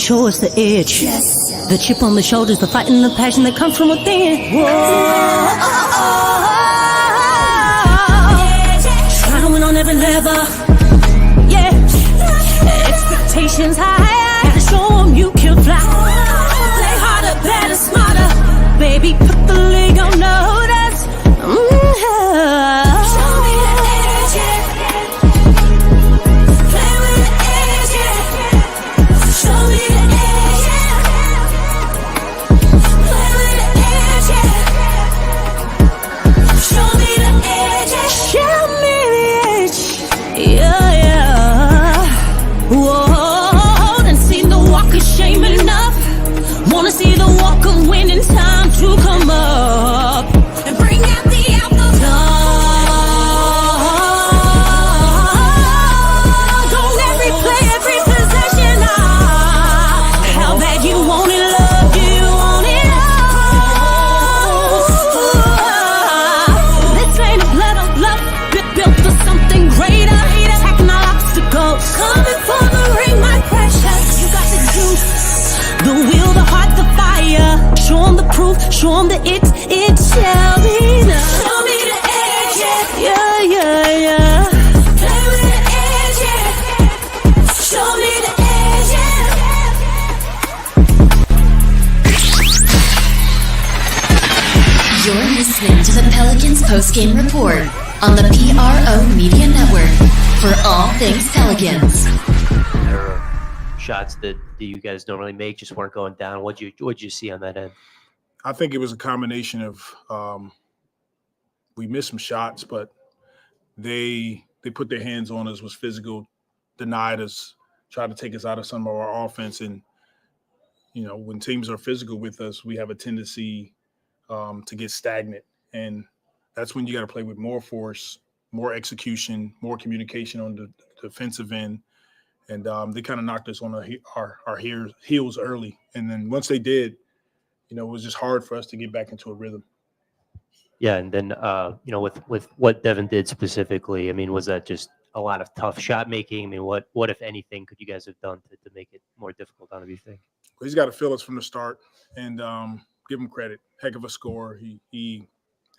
show us the edge. The chip on the shoulders, the fight and the passion that comes from within. Whoa. Trying to win on every level. Yeah. Expectations high. Gotta show them you can fly. Play harder, better, smarter. Baby, put the league on notice. Show me the edge, yeah. Play with the edge, yeah. Show me the edge, yeah. Play with the edge, yeah. Show me the edge, yeah. Show me the edge, yeah, yeah. Whoa, done seen the walk of shame enough. Wanna see the walk of winning, time to come up and bring out the outlaws. Don't every play, every possession. How bad you want it, love, you want it all. This ain't a blood of love, built for something greater. Attacking all obstacles, coming for the ring, my precious. You got the juice, the will, the heart, the fire. Show them the proof, show them that it shall be done. Show me the edge, yeah, yeah, yeah. Play with the edge, yeah. Show me the edge, yeah. You're listening to the Pelicans Postgame Report on the PRO Media Network for all things Pelicans. Shots that you guys normally make just weren't going down. What'd you see on that end? I think it was a combination of we missed some shots, but they put their hands on us, was physical, denied us, tried to take us out of some of our offense. And, you know, when teams are physical with us, we have a tendency to get stagnant. And that's when you got to play with more force, more execution, more communication on the defensive end. And they kind of knocked us on our heels early. And then once they did, you know, it was just hard for us to get back into a rhythm. Yeah, and then, you know, with what Devin did specifically, I mean, was that just a lot of tough shot making? I mean, what if anything, could you guys have done to make it more difficult on him, you think? Well, he's got to feel us from the start and give him credit. Heck of a scorer. He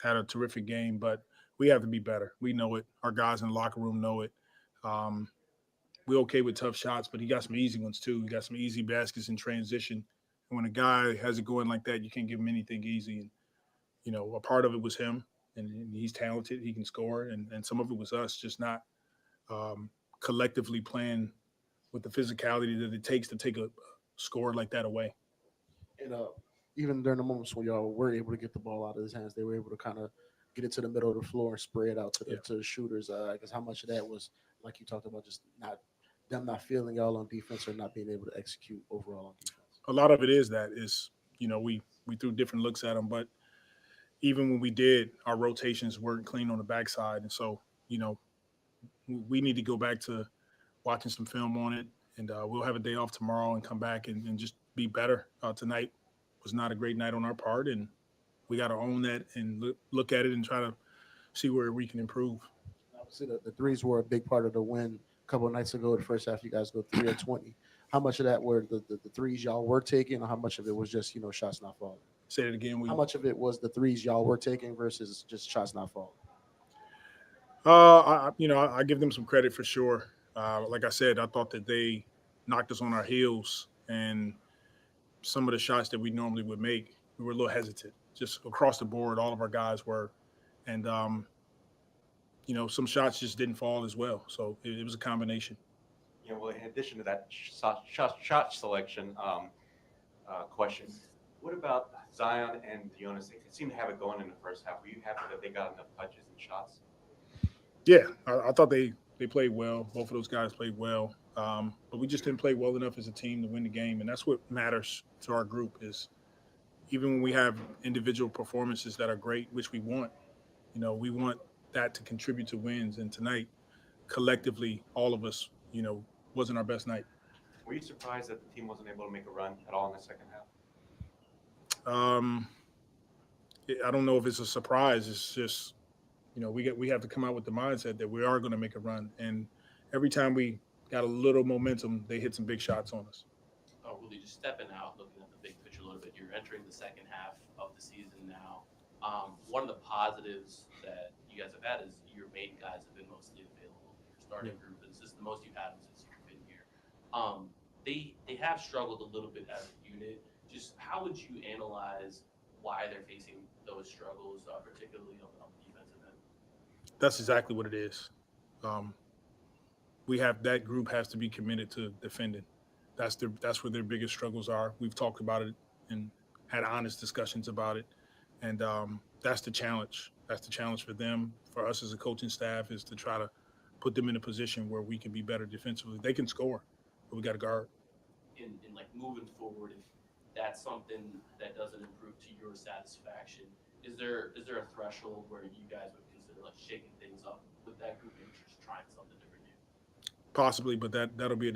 had a terrific game, but we have to be better. We know it. Our guys in the locker room know it. We're okay with tough shots, but he got some easy ones too. He got some easy baskets in transition. And when a guy has it going like that, you can't give him anything easy. And, you know, a part of it was him, and he's talented. He can score. And some of it was us just not collectively playing with the physicality that it takes to take a score like that away. And even during the moments when y'all were able to get the ball out of his hands, they were able to kind of get it to the middle of the floor and spray it out to the shooters. I guess how much of that was, like you talked about, just them not feeling y'all on defense or not being able to execute overall on defense? A lot of it is, you know, we threw different looks at them, but even when we did, our rotations weren't clean on the backside. And so, you know, we need to go back to watching some film on it, and we'll have a day off tomorrow and come back and just be better. Tonight was not a great night on our part, and we got to own that and look at it and try to see where we can improve. Obviously, the threes were a big part of the win a couple of nights ago. The first half, you guys go 3 of 20. How much of that were the threes y'all were taking, or how much of it was just, you know, shots not falling? Say it again. How much of it was the threes y'all were taking versus just shots not falling? I give them some credit for sure. Like I said, I thought that they knocked us on our heels, and some of the shots that we normally would make, we were a little hesitant. Just across the board, all of our guys were. And, you know, some shots just didn't fall as well. So it was a combination. Yeah, well, in addition to that shot selection question, what about Zion and Jonas? They seemed to have it going in the first half. Were you happy that they got enough touches and shots? Yeah, I thought they played well. Both of those guys played well. But we just didn't play well enough as a team to win the game. And that's what matters to our group is even when we have individual performances that are great, which we want, you know, we want that to contribute to wins. And tonight, collectively, all of us, you know, wasn't our best night. Were you surprised that the team wasn't able to make a run at all in the second half? I don't know if it's a surprise. It's just, you know, we have to come out with the mindset that we are going to make a run. And every time we got a little momentum, they hit some big shots on us. Willie, just stepping out, looking at the big picture a little bit. You're entering the second half of the season now. One of the positives that you guys have had is your main guys have been mostly available. Your starting group, this is the most you've had them since you've been here. They have struggled a little bit as a unit. Just how would you analyze why they're facing those struggles, particularly on the defensive end? That's exactly what it is. We have that group has to be committed to defending. That's where their biggest struggles are. We've talked about it and had honest discussions about it, and that's the challenge. That's the challenge for them. For us as a coaching staff is to try to put them in a position where we can be better defensively. They can score, but we got to guard. In like moving forward, if that's something that doesn't improve to your satisfaction, is there a threshold where you guys would consider like shaking things up with that group and just trying something different new? Possibly, but that'll be a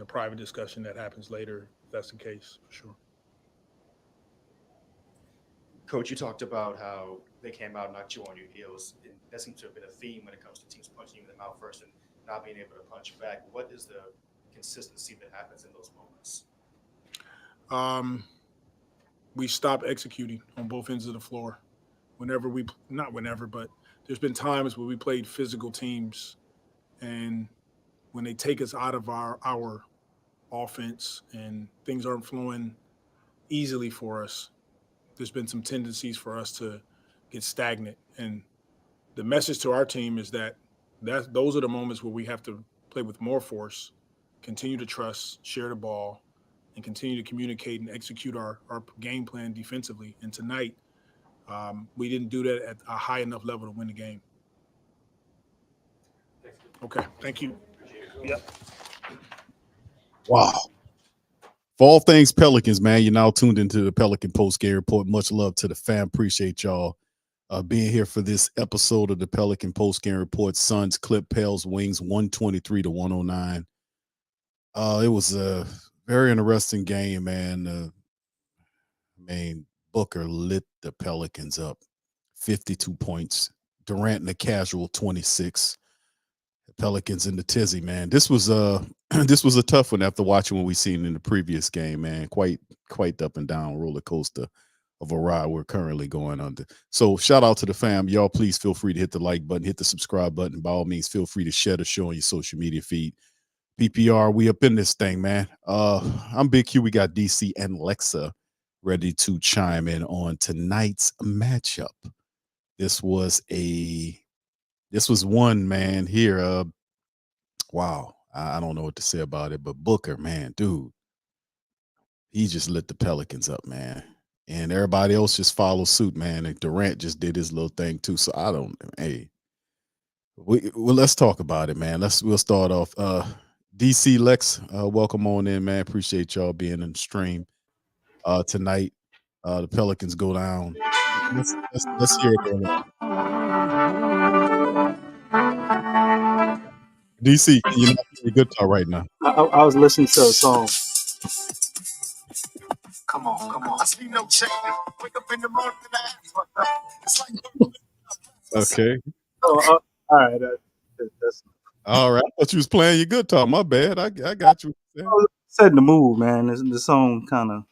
private discussion that happens later. If that's the case, for sure. Coach, you talked about how they came out and knocked you on your heels. And that seems to have been a theme when it comes to teams punching you in the mouth first and not being able to punch back. What is the consistency that happens in those moments? We stop executing on both ends of the floor. Not whenever, but there's been times where we played physical teams, and when they take us out of our offense and things aren't flowing easily for us, there's been some tendencies for us to get stagnant. And the message to our team is that those are the moments where we have to play with more force, continue to trust, share the ball, and continue to communicate and execute our game plan defensively. And tonight, we didn't do that at a high enough level to win the game. Okay, thank you. Yep. Wow. For all things Pelicans, man, you're now tuned into the Pelican Postgame Report. Much love to the fam. Appreciate y'all being here for this episode of the Pelican Postgame Report. Suns clip Pels Wings 123-109. It was a very interesting game, man. Booker lit the Pelicans up, 52 points. Durant in the casual 26. The Pelicans in the tizzy, man. This was a tough one after watching what we seen in the previous game, man. Quite up and down roller coaster of a ride we're currently going under. So shout out to the fam. Y'all please feel free to hit the like button, hit the subscribe button. By all means, feel free to share the show on your social media feed. PPR, we up in this thing, man. I'm Big Q. We got DC and Lexxah ready to chime in on tonight's matchup. This was one, man, here. Wow. I don't know what to say about it, but Booker, man, dude, he just lit the Pelicans up, man. And everybody else just followed suit, man. And Durant just did his little thing too. So let's talk about it, man. We'll start off. DC Lex, welcome on in, man. Appreciate y'all being in the stream tonight. The Pelicans go down. Let's hear it. DC, you're not playing guitar right now. I was listening to a song. Come on. I see no change. Wake up in the morning and it's like Okay. all right. That's All right. I thought you was playing your guitar. My bad. I got you. setting the mood, man. The song kind of,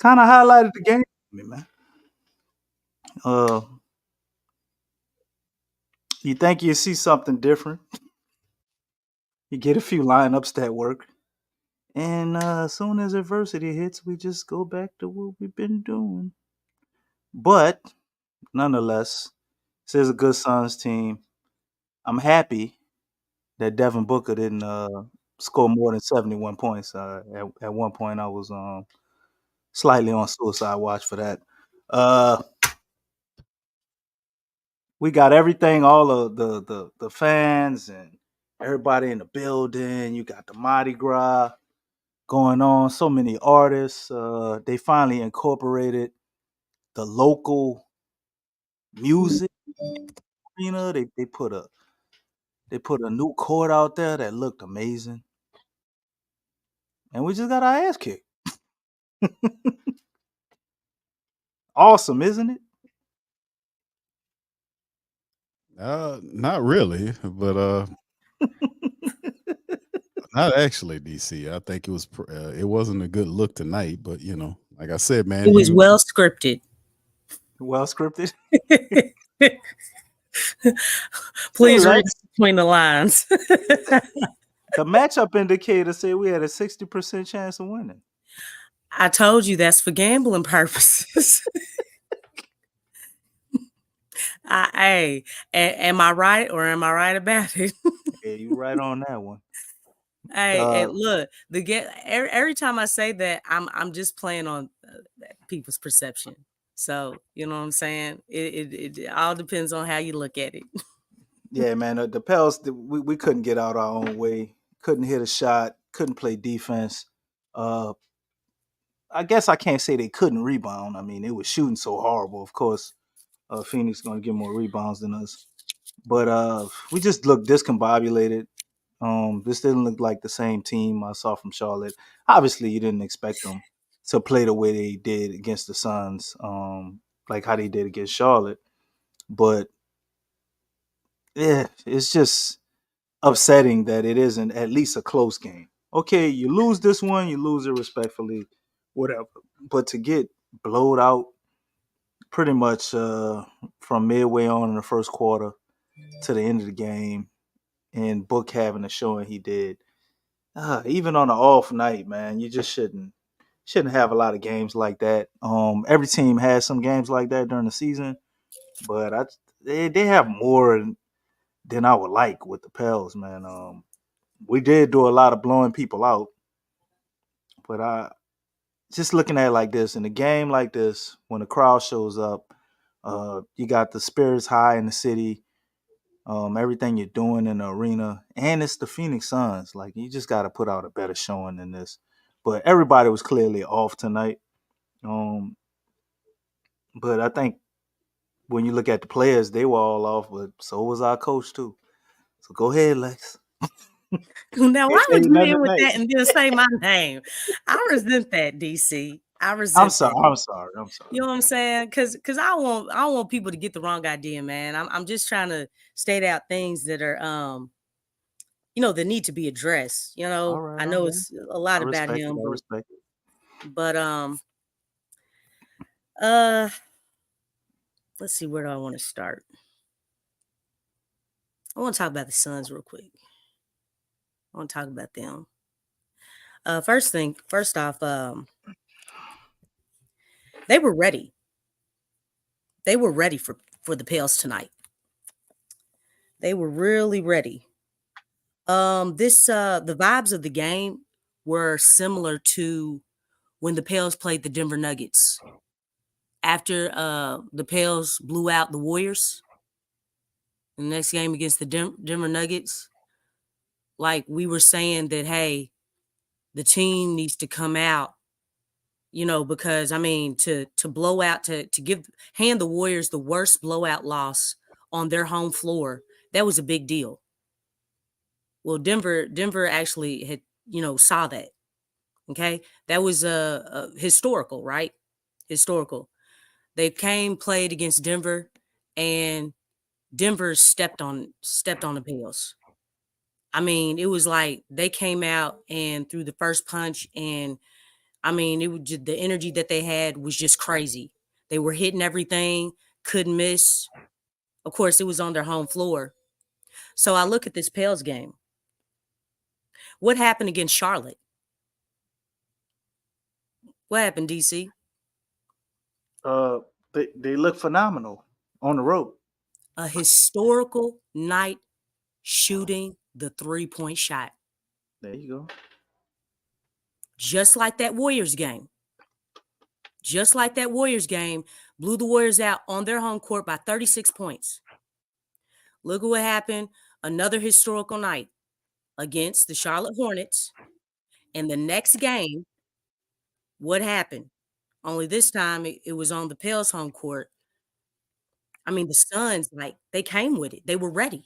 highlighted the game for me, man. You think you see something different. You get a few lineups that work. And as soon as adversity hits, we just go back to what we've been doing. But nonetheless, this is a good Suns team. I'm happy that Devin Booker didn't score more than 71 points. At one point, I was slightly on suicide watch for that. We got everything, all of the fans and everybody in the building. You got the Mardi Gras going on. So many artists. They finally incorporated the local music arena. They put a new court out there that looked amazing. And we just got our ass kicked. Awesome, isn't it? Not really, but Not actually, DC. I think it wasn't a good look tonight, but like I said, man, It was well scripted. Well scripted. Please read Lex, between the lines. the matchup indicator said we had a 60% chance of winning. I told you that's for gambling purposes. Hey, am I right or am I right about it? Yeah, you right on that one. Hey, look, every time I say that, I'm just playing on people's perception. So you know what I'm saying. It all depends on how you look at it. Yeah, man. The Pels, we couldn't get out our own way. Couldn't hit a shot. Couldn't play defense. I guess I can't say they couldn't rebound. I mean, they were shooting so horrible. Of course, Phoenix going to get more rebounds than us. But we just looked discombobulated. This didn't look like the same team I saw from Charlotte. Obviously, you didn't expect them to play the way they did against the Suns, like how they did against Charlotte. But yeah, it's just upsetting that it isn't at least a close game. Okay, you lose this one, you lose it respectfully, whatever. But to get blowed out pretty much from midway on in the first quarter to the end of the game, and Book having the showing he did, even on an off night, man, you just shouldn't have a lot of games like that. Every team has some games like that during the season, but they have more than I would like with the Pels, man. We did do a lot of blowing people out, but I just looking at it like this in a game like this, when the crowd shows up, you got the spirits high in the city. Everything you're doing in the arena, and it's the Phoenix Suns. Like, you just got to put out a better showing than this. But everybody was clearly off tonight. But I think when you look at the players, they were all off, but so was our coach too. So go ahead, Lex. Now, Can't why say would you nothing end with tonight. that and then say my name? I resent that, DC. I I'm resent sorry. that. I'm sorry. I'm sorry. You know what I'm saying? Because I want people to get the wrong idea, man. I'm just trying to state out things that are that need to be addressed. All right. I All know right. it's a lot I about respect it. him, I respect it. but uh let's see, where do I want to start? I want to talk about the Suns real quick. I want to talk about them. First off, they were ready. They were ready for the Pels tonight. They were really ready. The vibes of the game were similar to when the Pels played the Denver Nuggets. After the Pels blew out the Warriors in the next game against the Denver Nuggets, like we were saying that, hey, the team needs to come out, because I mean to blow out to hand the Warriors the worst blowout loss on their home floor, that was a big deal. Well, Denver actually had, saw that. Okay. That was a historical, right? Historical. They played against Denver, and Denver stepped on the Pels. I mean, it was like they came out and threw the first punch, and I mean, it was just, the energy that they had was just crazy. They were hitting everything, couldn't miss. Of course, it was on their home floor. So I look at this Pels game. What happened against Charlotte? What happened, DC? They look phenomenal on the road. A historical night shooting the 3-point shot. There you go. Just like that Warriors game. Just like that Warriors game, blew the Warriors out on their home court by 36 points. Look at what happened. Another historical night against the Charlotte Hornets. And the next game, what happened? Only this time it was on the Pels home court. I mean, the Suns, like, they came with it. They were ready.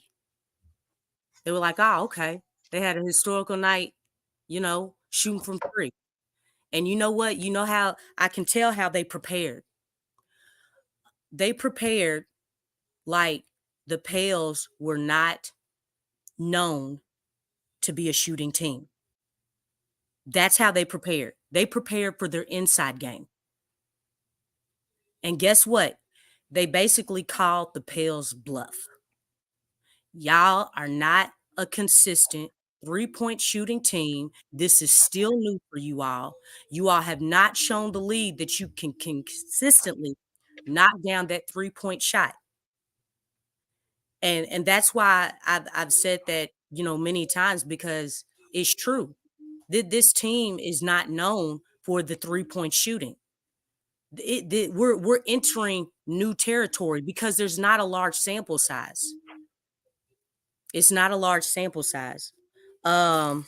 They were like, oh, okay. They had a historical night, shooting from three. And you know what? You know how I can tell how they prepared. They prepared like the Pels were not known to be a shooting team. That's how they prepared. They prepared for their inside game. And guess what? They basically called the Pels bluff. Y'all are not a consistent 3-point shooting team. This is still new for you all. You all have not shown the lead that you can consistently knock down that 3-point shot. And that's why I've said that, many times, because it's true. This team is not known for the 3-point shooting. We're entering new territory because there's not a large sample size. It's not a large sample size. The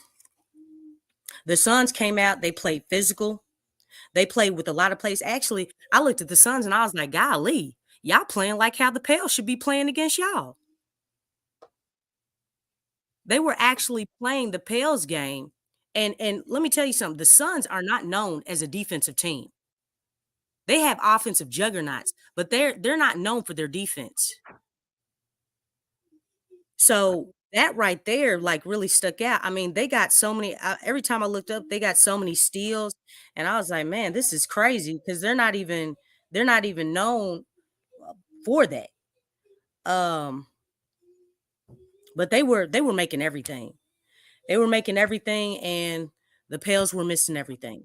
Suns came out, they played physical. They played with a lot of plays. Actually, I looked at the Suns and I was like, golly, y'all playing like how the Pels should be playing against y'all. They were actually playing the Pels game. And let me tell you something. The Suns are not known as a defensive team. They have offensive juggernauts, but they're not known for their defense. So that right there, like, really stuck out. I mean, they got so many. Every time I looked up, they got so many steals, and I was like, man, this is crazy because they're not even known for that. But they were making everything. They were making everything, and the Pels were missing everything.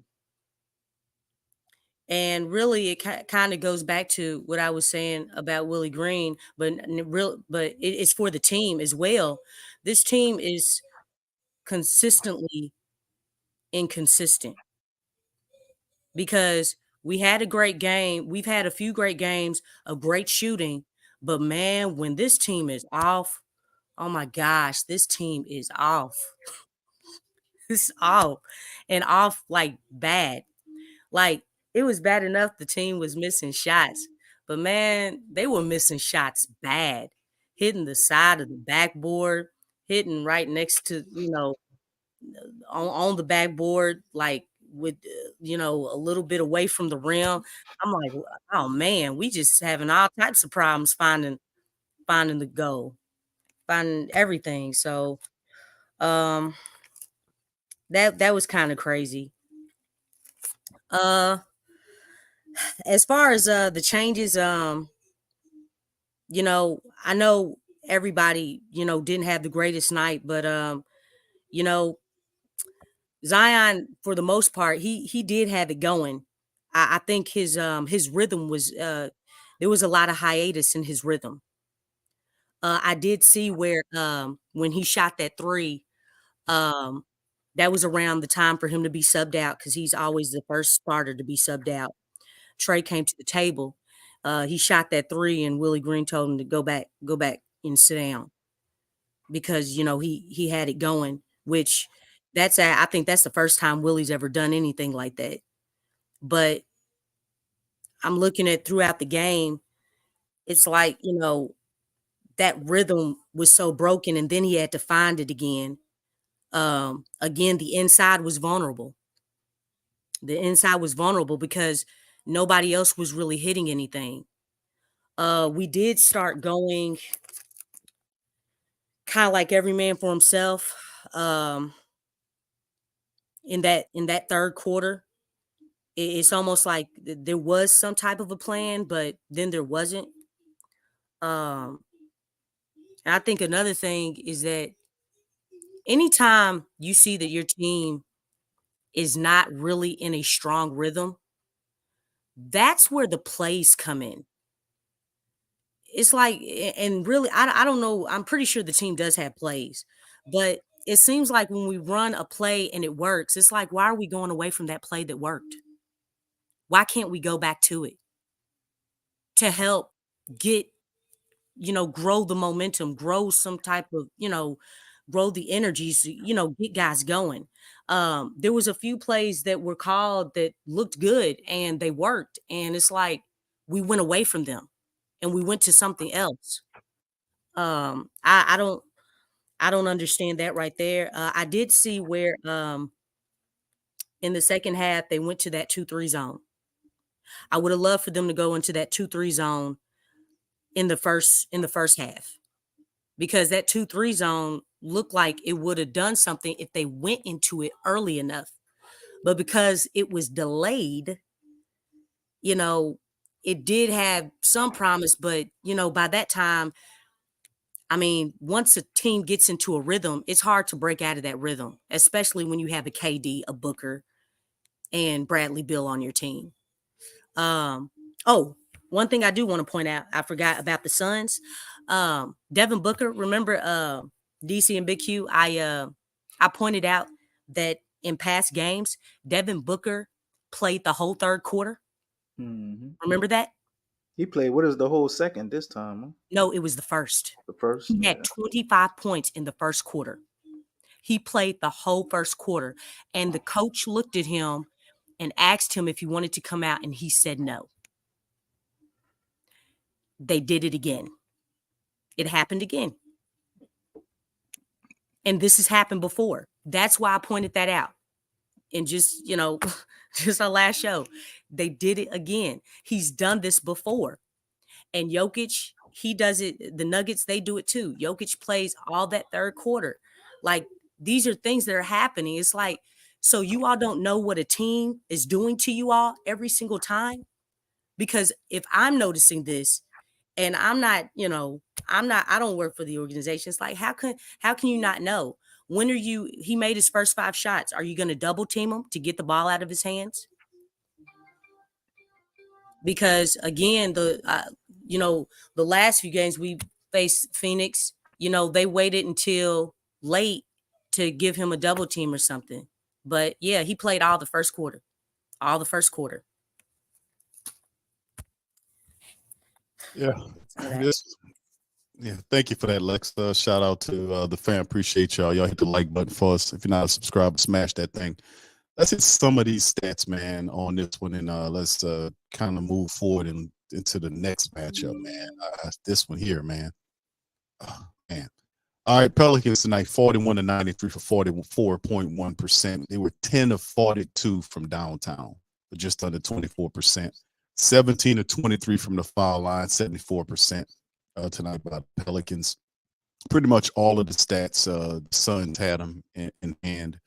And really, it kind of goes back to what I was saying about Willie Green, but it's for the team as well. This team is consistently inconsistent because we had a great game. We've had a few great games of great shooting, but man, when this team is off, oh my gosh, this team is off. It's off, and off like bad. Like, it was bad enough the team was missing shots, but man, they were missing shots bad, hitting the side of the backboard, hitting right next to, on the backboard, like with, a little bit away from the rim. I'm like, oh man, we just having all types of problems finding the goal, finding everything. So, that was kind of crazy. As far as the changes, I know everybody, didn't have the greatest night, but Zion, for the most part, he did have it going. I think his rhythm was there was a lot of hiatus in his rhythm. I did see where when he shot that 3, that was around the time for him to be subbed out because he's always the first starter to be subbed out. Trey came to the table. He shot that 3, and Willie Green told him to go back and sit down because he had it going. Which I think that's the first time Willie's ever done anything like that. But I'm looking at throughout the game, it's like that rhythm was so broken, and then he had to find it again. Again, the inside was vulnerable. The inside was vulnerable because nobody else was really hitting anything. We did start going kind of like every man for himself in that third quarter. It's almost like there was some type of a plan, but then there wasn't. And I think another thing is that anytime you see that your team is not really in a strong rhythm, that's where the plays come in. It's like, and really, I don't know. I'm pretty sure the team does have plays, but it seems like when we run a play and it works, it's like, why are we going away from that play that worked? Why can't we go back to it to help get, grow the momentum, grow some type of, grow the energies, get guys going. There was a few plays that were called that looked good and they worked. And it's like, we went away from them and we went to something else. I don't understand that right there. I did see where in the second half they went to that 2-3 zone. I would have loved for them to go into that 2-3 zone in the first half, because that 2-3 zone looked like it would have done something if they went into it early enough. But because it was delayed, you know, it did have some promise, but by that time, I mean, once a team gets into a rhythm, it's hard to break out of that rhythm, especially when you have a KD, a Booker, and Bradley Beal on your team. Oh, one thing I do want to point out, I forgot about the Suns. Devin Booker, remember DC and Big Q? I pointed out that in past games, Devin Booker played the whole third quarter. Mm-hmm. Remember that? He played. What is the whole second this time? Huh? No, it was the first. The first. He had 25 points in the first quarter. He played the whole first quarter. And the coach looked at him and asked him if he wanted to come out, and he said no. They did it again. It happened again. And this has happened before. That's why I pointed that out. And just, just our last show, they did it again. He's done this before. And Jokic, he does it. The Nuggets, they do it too. Jokic plays all that third quarter. Like, these are things that are happening. It's like, so you all don't know what a team is doing to you all every single time? Because if I'm noticing this and I'm not, I don't work for the organization. It's like, how can you not know? He made his first 5 shots. Are you going to double team him to get the ball out of his hands? Because again, the last few games we faced Phoenix, they waited until late to give him a double team or something. But yeah, he played all the first quarter. Yeah. Yeah. Thank you for that, Lexxah. Shout out to the fan. Appreciate y'all. Y'all hit the like button for us. If you're not a subscriber, smash that thing. Let's hit some of these stats, man, on this one, and let's kind of move forward into the next matchup, man. This one here, man. Oh, man. All right, Pelicans tonight, 41-93 for 44.1%. They were 10 of 42 from downtown, for just under 24%. 17-23 from the foul line, 74% tonight by the Pelicans. Pretty much all of the stats, the Suns had them in hand.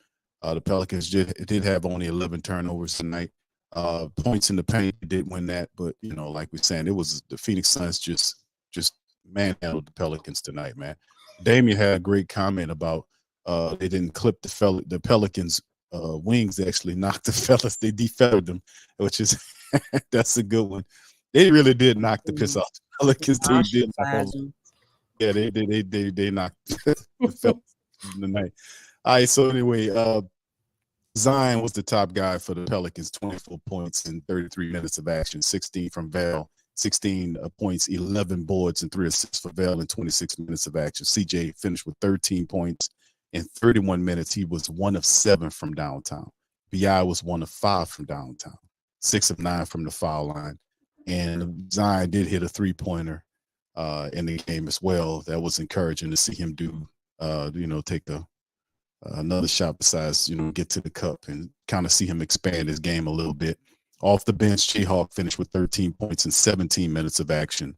The Pelicans did have only 11 turnovers tonight. Points in the paint did win that, but like we're saying, it was the Phoenix Suns just manhandled the Pelicans tonight, man. Damian had a great comment about they didn't clip the Pelicans' wings. They actually knocked the fellas. They defeathered them, which is that's a good one. They really did knock the piss off the Pelicans. Yeah, they knocked the fellas tonight. All right, so anyway, Zion was the top guy for the Pelicans, 24 points in 33 minutes of action, 16 from Val, 16 points, 11 boards, and 3 assists for Val in 26 minutes of action. CJ finished with 13 points in 31 minutes. He was 1 of 7 from downtown. BI was 1 of 5 from downtown, 6 of 9 from the foul line. And Zion did hit a 3-pointer in the game as well. That was encouraging to see him do, take another shot besides, get to the cup and kind of see him expand his game a little bit. Off the bench, Jayhawk finished with 13 points in 17 minutes of action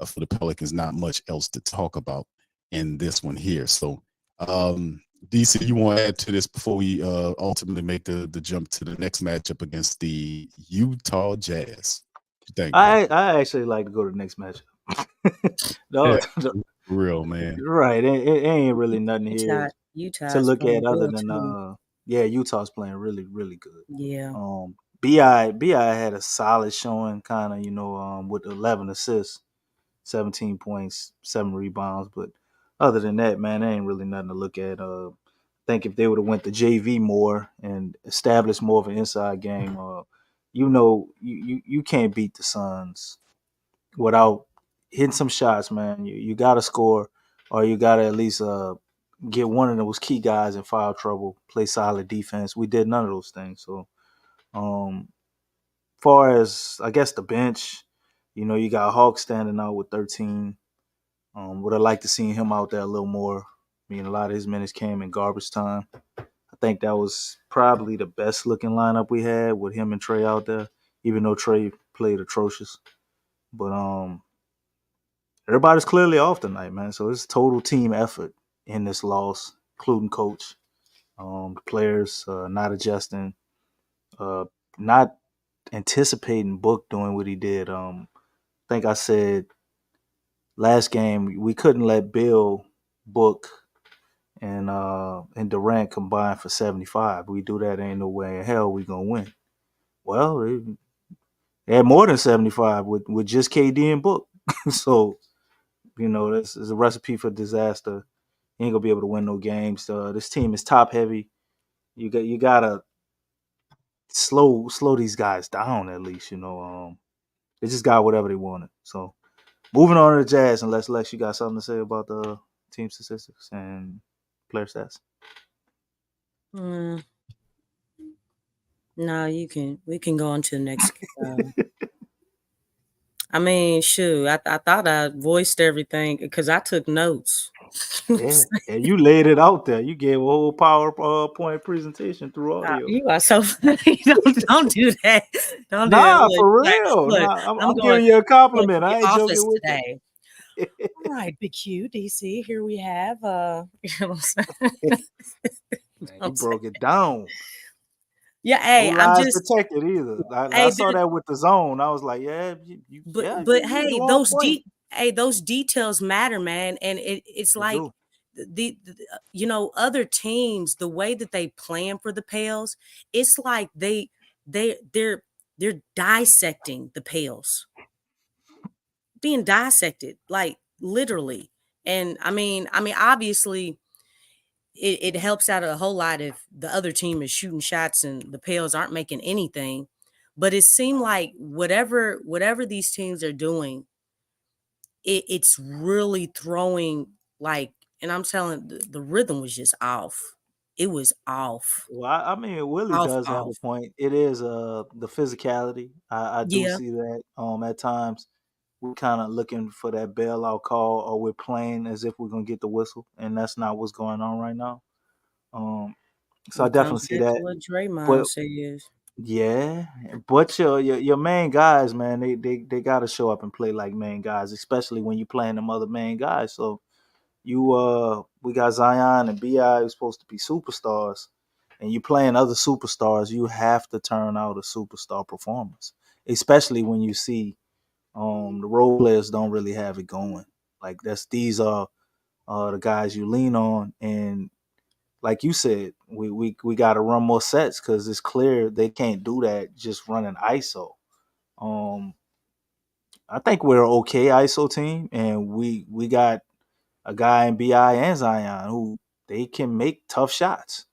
for the Pelicans. Not much else to talk about in this one here. So, DC, you want to add to this before we ultimately make the jump to the next matchup against the Utah Jazz? I actually like to go to the next matchup. Real, man. Right. It ain't really nothing here Utah to look at other than Utah's playing really, really good. Yeah. BI had a solid showing, kind of, with 11 assists, 17 points, 7 rebounds. But other than that, man, there ain't really nothing to look at. I think if they would have went to JV more and established more of an inside game, you can't beat the Suns without hitting some shots, man. You got to score, or you got to at least get one of those key guys in foul trouble, play solid defense. We did none of those things. So, far as, I guess, the bench, you got Hawk standing out with 13. Would have liked to see him out there a little more. I mean, a lot of his minutes came in garbage time. I think that was probably the best looking lineup we had with him and Trey out there, even though Trey played atrocious. But everybody's clearly off tonight, man. So it's total team effort in this loss, including coach. The players not adjusting. Not anticipating Book doing what he did. I think I said last game we couldn't let Bill, Book, and Durant combine for 75. We do that, ain't no way in hell we gonna win. Well, they had more than 75 with just KD and Book. So, this is a recipe for disaster. You ain't gonna be able to win no games. This team is top heavy. You gotta slow these guys down at least. They just got whatever they wanted. So moving on to the Jazz, unless Lex, you got something to say about the team statistics and player stats. No, we can go on to the next. I mean, shoot, I thought I voiced everything because I took notes. Yeah, you laid it out there. You gave a whole PowerPoint presentation through audio. You are so funny. Don't do that. Don't do Nah, that. Look, for like, real. look, Nah, I'm going giving you a to compliment. the I ain't joking office with today. All right, BQ, DC, here we have you. You broke it down. Yeah, hey, No I'm lies just detected either. I hey, saw that with the zone. I was like, yeah, but hey, you on point. those details matter, man, and it's They like do. other teams, the way that they plan for the Pels, it's like they're dissecting the Pels, being dissected, like literally. And I mean, obviously, it helps out a whole lot if the other team is shooting shots and the Pels aren't making anything. But it seemed like whatever these teams are doing, it's really throwing like, and I'm telling the rhythm was just off. It was off. Well, I mean, Willie does have a Off. point. It is the physicality. I do Yeah. see that. At times we're kind of looking for that bailout call, or we're playing as if we're gonna get the whistle, and that's not what's going on right now. So I It definitely comes see back to that. what Draymond But says. yeah, but your main guys, man, they got to show up and play like main guys, especially when you're playing them other main guys. So we got Zion and Bi who's supposed to be superstars, and you playing other superstars. You have to turn out a superstar performance, especially when you see the role players don't really have it going. Like these are the guys you lean on, and like you said, we got to run more sets because it's clear they can't do that just running ISO. Um, I think we're an okay ISO team, and we got a guy in Bi and Zion who they can make tough shots.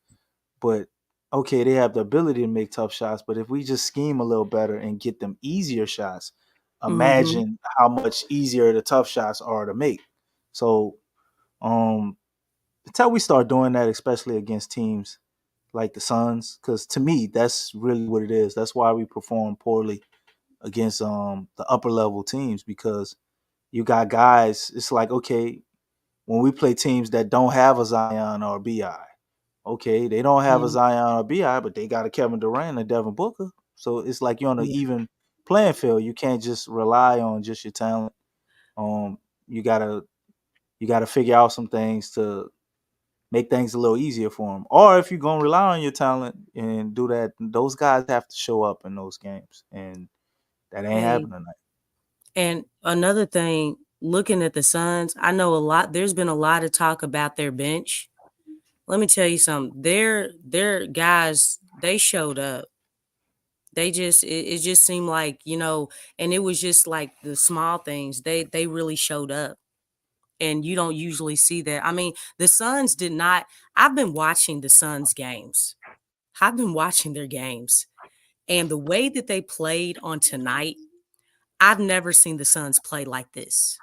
But okay, they have the ability to make tough shots. But if we just scheme a little better and get them easier shots, Mm-hmm. imagine how much easier the tough shots are to make. So until we start doing that, especially against teams like the Suns, because to me that's really what it is. That's why we perform poorly against the upper level teams, because you got guys. It's like, okay, when we play teams that don't have a Zion or a Bi, okay, they don't have a Mm-hmm. Zion or Bi, but they got a Kevin Durant and Devin Booker. So it's like you're on an Yeah. even playing field. You can't just rely on just your talent. Um, you gotta figure out some things to make things a little easier for them. Or if you're gonna rely on your talent and do that, those guys have to show up in those games, and that ain't Hey, happening tonight. and another thing, looking at the Suns, I know there's been a lot of talk about their bench. Let me tell you something. Their guys, they showed up. They just it just seemed like, and it was just like the small things. They really showed up. And you don't usually see that. I mean, the Suns did not. I've been watching the Suns games. I've been watching their games. And the way that they played on tonight, I've never seen the Suns play like this.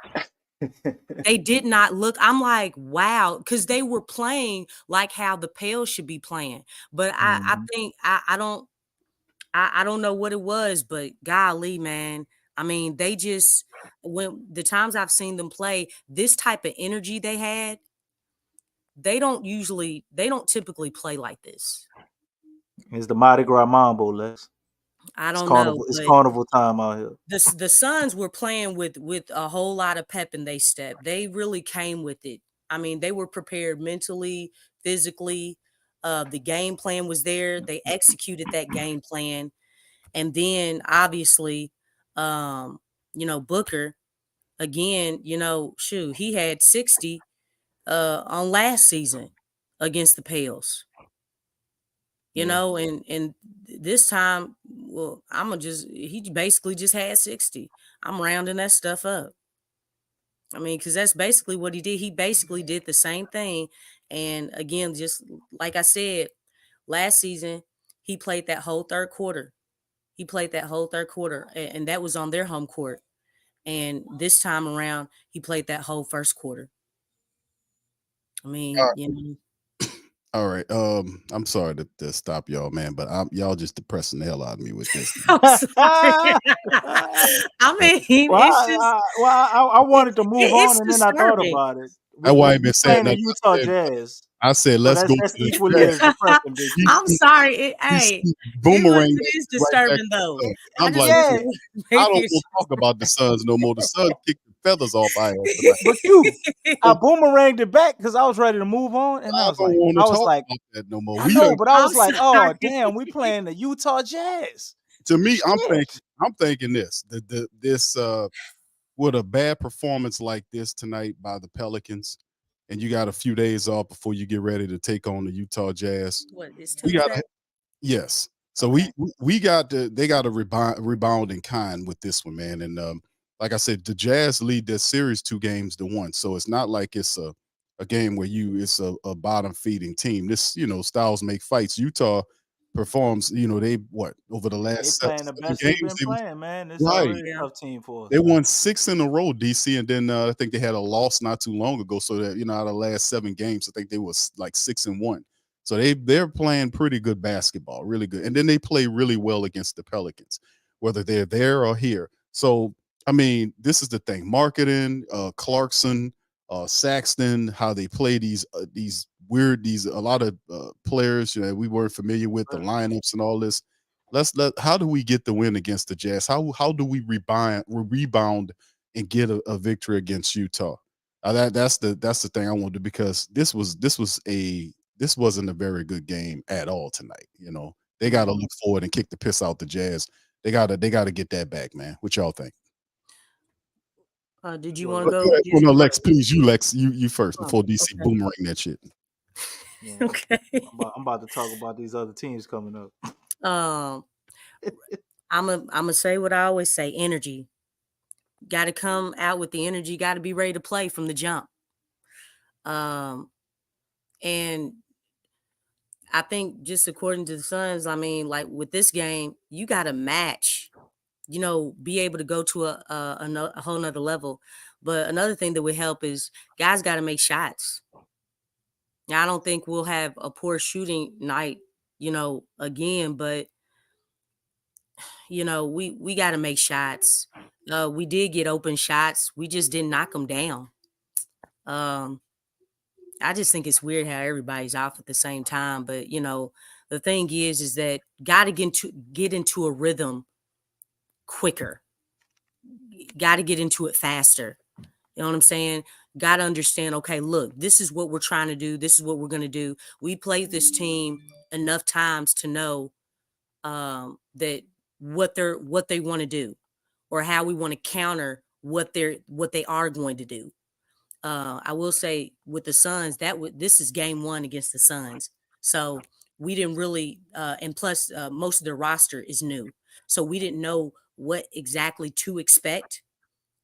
They did not look. I'm like, wow, because they were playing like how the Pels should be playing. But I Mhm. think I don't know what it was, but golly, man. I mean, they just when the times I've seen them play, this type of energy they had, they don't typically play like this. It's the Mardi Gras Mambo, Les. I It's don't know, carnival. It's but carnival time out here. the Suns were playing with a whole lot of pep in they step. They really came with it. I mean, they were prepared mentally, physically. The game plan was there. They executed that game plan. And then obviously, Booker, again, he had 60 on last season against the Pels. And this time, well, he basically just had 60. I'm rounding that stuff up. I mean, because that's basically what he did. He basically did the same thing. And again, just like I said, last season, he played that whole third quarter. And that was on their home court. And this time around, he played that whole first quarter. I mean, All right. I'm sorry to stop y'all, man, but y'all just depressing the hell out of me with this. I'm sorry. I mean, Well, it's just I wanted to move on, it's and then I thought disturbing. about it. That's why I ain't We been saying playing the nothing. Utah Jazz. I said, So let's go. that's equally as depressing. Big. I'm sorry. Hey, Boomerang it is right back disturbing to though. the Suns. I I'm just like, Yeah. wish it I don't maybe want to talk about the Suns no more. The Suns kicked the feathers off our ass tonight. But I boomeranged it back because I was ready to move on, and I I was don't like, want to talk about that no more. I know, but I was I'm like, oh sorry. damn, we playing the Utah Jazz. To me, I'm Shit. thinking this. With a bad performance like this tonight by the Pelicans, and you got a few days off before you get ready to take on the Utah Jazz. What is We Tuesday? got yes. So Okay. we got they got a rebound in kind with this one, man. And like I said, the Jazz lead this series 2-1. So it's not like it's a game where it's a bottom feeding team. This, styles make fights. Utah performs, they over the They last playing the 7 best they've games, been playing, man. It's right. already a tough team for us. They won 6 in a row, DC, and then I think they had a loss not too long ago. So that out of the last 7 games, I think they was like 6-1. So they're playing pretty good basketball, really good, and then they play really well against the Pelicans, whether they're there or here. So I mean, this is the thing: marketing, Clarkson, Saxton, how they play these a lot of players we weren't familiar with, the lineups and all this. How do we get the win against the Jazz? How do we rebound and get a victory against Utah? That's the thing I want to do, because this wasn't a very good game at all tonight. They got to look forward and kick the piss out the Jazz. They got to get that back, man. What y'all think? Did you want to go? Oh, no, Lex, please, you first before DC okay. boomerang that shit. Yeah, Okay. I'm about to talk about these other teams coming up. I'm gonna say what I always say: energy. Got to come out with the energy. Got to be ready to play from the jump. And I think just according to the Suns, I mean, like with this game, you got to match. Be able to go to a whole nother level. But another thing that would help is guys got to make shots. Now, I don't think we'll have a poor shooting night, again, but we got to make shots. We did get open shots. We just didn't knock them down. I just think it's weird how everybody's off at the same time. But, the thing is that got to get into a rhythm quicker. Got to get into it faster. You know what I'm saying? Got to understand, okay, look, this is what we're trying to do. This is what we're going to do. We played this team enough times to know that what they want to do, or how we want to counter what they are going to do. I will say with the Suns, this is game 1 against the Suns. So we didn't really, and plus most of their roster is new. So we didn't know what exactly to expect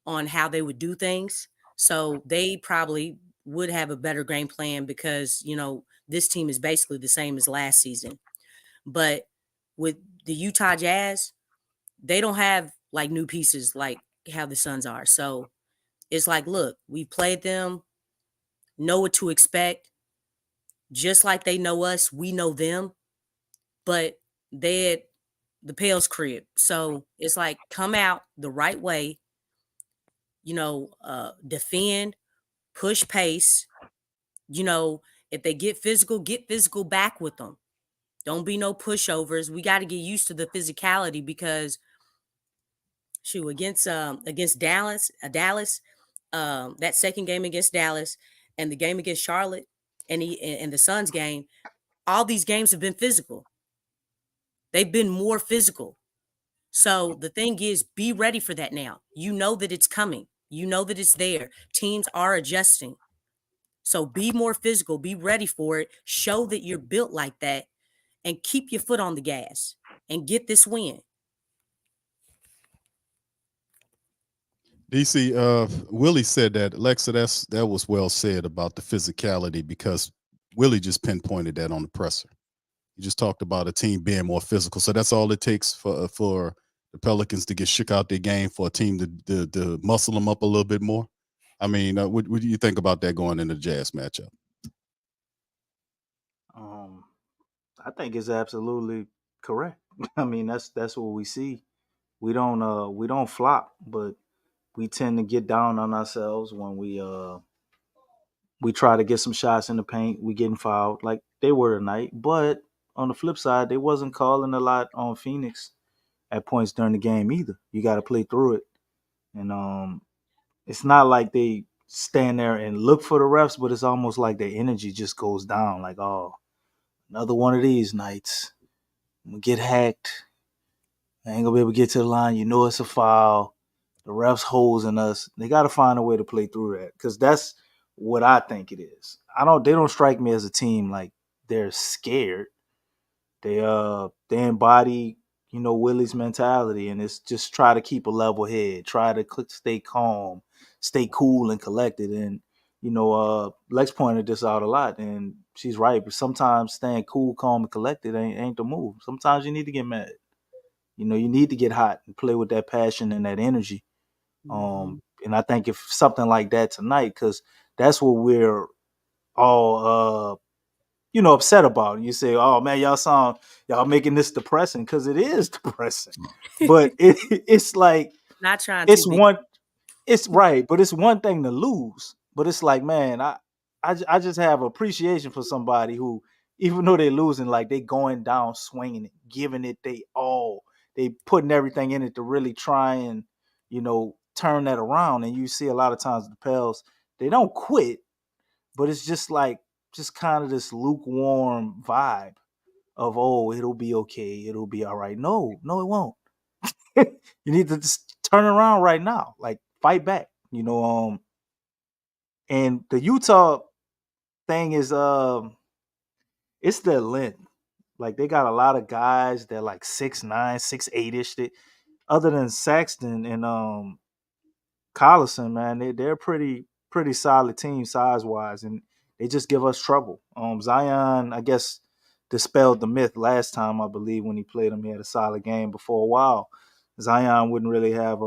on how they would do things. So they probably would have a better game plan, because, this team is basically the same as last season. But with the Utah Jazz, they don't have like new pieces like how the Suns are. So it's like, look, we played them, know what to expect. Just like they know us, we know them. But they at the Pels crib. So it's like, come out the right way, defend, push pace. If they get physical back with them. Don't be no pushovers. We got to get used to the physicality, because against Dallas, that second game against Dallas and the game against Charlotte and the Suns game, all these games have been physical. They've been more physical. So the thing is, be ready for that now. You know that it's coming. You know that it's there. Teams are adjusting. So be more physical. Be ready for it. Show that you're built like that and keep your foot on the gas and get this win. DC, Willie said that. Lexxah, that was well said about the physicality, because Willie just pinpointed that on the presser. He just talked about a team being more physical. So that's all it takes for the Pelicans to get shook out their game, for a team to muscle them up a little bit more. I mean, what do you think about that going into the Jazz matchup? I think it's absolutely correct. I mean, that's what we see. We don't flop, but we tend to get down on ourselves when we try to get some shots in the paint. We getting fouled like they were tonight. But on the flip side, they wasn't calling a lot on Phoenix at points during the game either. You got to play through it, and it's not like they stand there and look for the refs, but it's almost like their energy just goes down. Like, oh, another one of these nights, we get hacked. I ain't gonna be able to get to the line. You know it's a foul. The refs holding us. They got to find a way to play through that, because that's what I think it is. They don't strike me as a team like they're scared. They embody, Willie's mentality, and it's just try to keep a level head, try to stay calm, stay cool and collected. And Lex pointed this out a lot, and she's right. But sometimes staying cool, calm, and collected ain't the move. Sometimes you need to get mad. You need to get hot and play with that passion and that energy. And I think if something like that tonight, because that's what we're all upset about. And you say, "Oh man, y'all making this depressing," because it is depressing. But it's like Not trying it's to be. one. It's right, but it's one thing to lose. But it's like, man, I just have appreciation for somebody who, even though they're losing, like they going down swinging it, giving it they all. They putting everything in it to really try and turn that around. And you see a lot of times the Pels, they don't quit, but it's just like kind of this lukewarm vibe of, oh, it'll be okay, it'll be all right. No, it won't. You need to just turn around right now, like fight back. And the Utah thing is, it's their length. Like they got a lot of guys that like 6'9", 6'8" ish. Other than Saxton and Collison, man, they're a pretty solid team size wise, and they just give us trouble. Zion, I guess, dispelled the myth last time. I believe when he played him, he had a solid game. Before a while, Zion wouldn't really have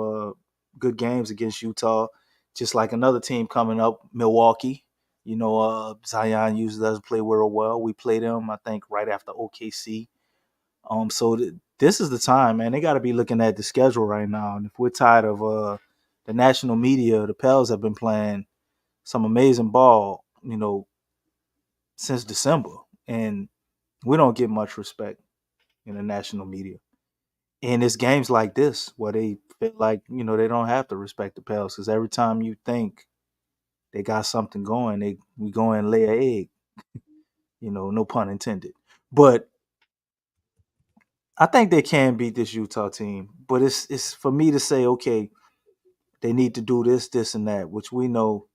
good games against Utah. Just like another team coming up, Milwaukee. Zion usually doesn't play real well. We played him, I think, right after OKC. So this is the time, man. They got to be looking at the schedule right now. And if we're tired of the national media, the Pels have been playing some amazing ball, since December, and we don't get much respect in the national media. And it's games like this where they feel like they don't have to respect the Pels, because every time you think they got something going, we go and lay an egg. No pun intended. But I think they can beat this Utah team. But it's for me to say, okay, they need to do this, this, and that, which we know.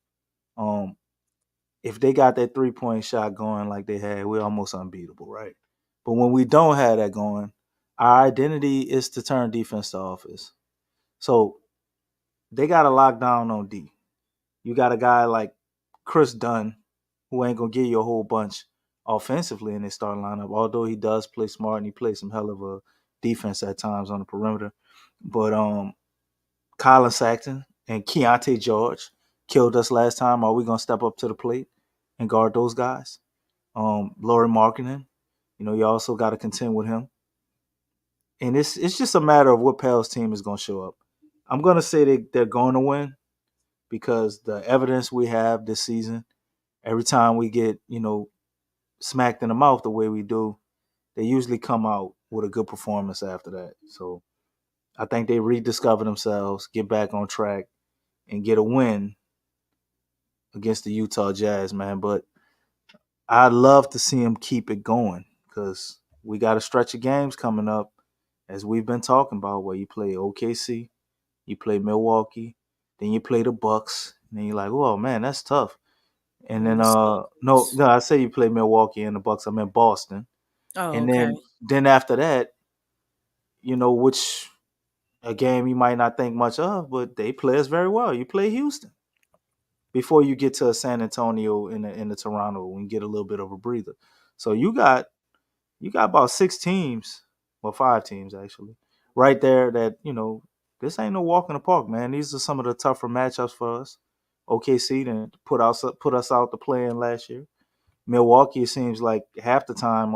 If they got that 3-point shot going like they had, we're almost unbeatable, right? But when we don't have that going, our identity is to turn defense to offense. So they got to lock down on D. You got a guy like Chris Dunn, who ain't gonna give you a whole bunch offensively in their starting lineup, although he does play smart and he plays some hell of a defense at times on the perimeter. But Colin Saxton and Keontae George killed us last time. Are we gonna step up to the plate and guard those guys? Laurie Markkinen, you also got to contend with him. And it's just a matter of what Pels team is going to show up. I'm going to say they're going to win, because the evidence we have this season, every time we get, smacked in the mouth the way we do, they usually come out with a good performance after that. So I think they rediscover themselves, get back on track, and get a win against the Utah Jazz, man. But I'd love to see him keep it going because we got a stretch of games coming up, as we've been talking about, where you play OKC, you play Milwaukee, then you play the Bucks, and then you're like, oh man, that's tough. And then no, I say you play Milwaukee and the Bucks. I'm in Boston, Oh, and okay. then after that, which a game you might not think much of, but they play us very well. You play Houston before you get to San Antonio in the Toronto and get a little bit of a breather. So you got about 6 teams, well 5 teams actually, right there that this ain't no walk in the park, man. These are some of the tougher matchups for us. OKC didn't put us out the play in last year. Milwaukee, it seems like half the time,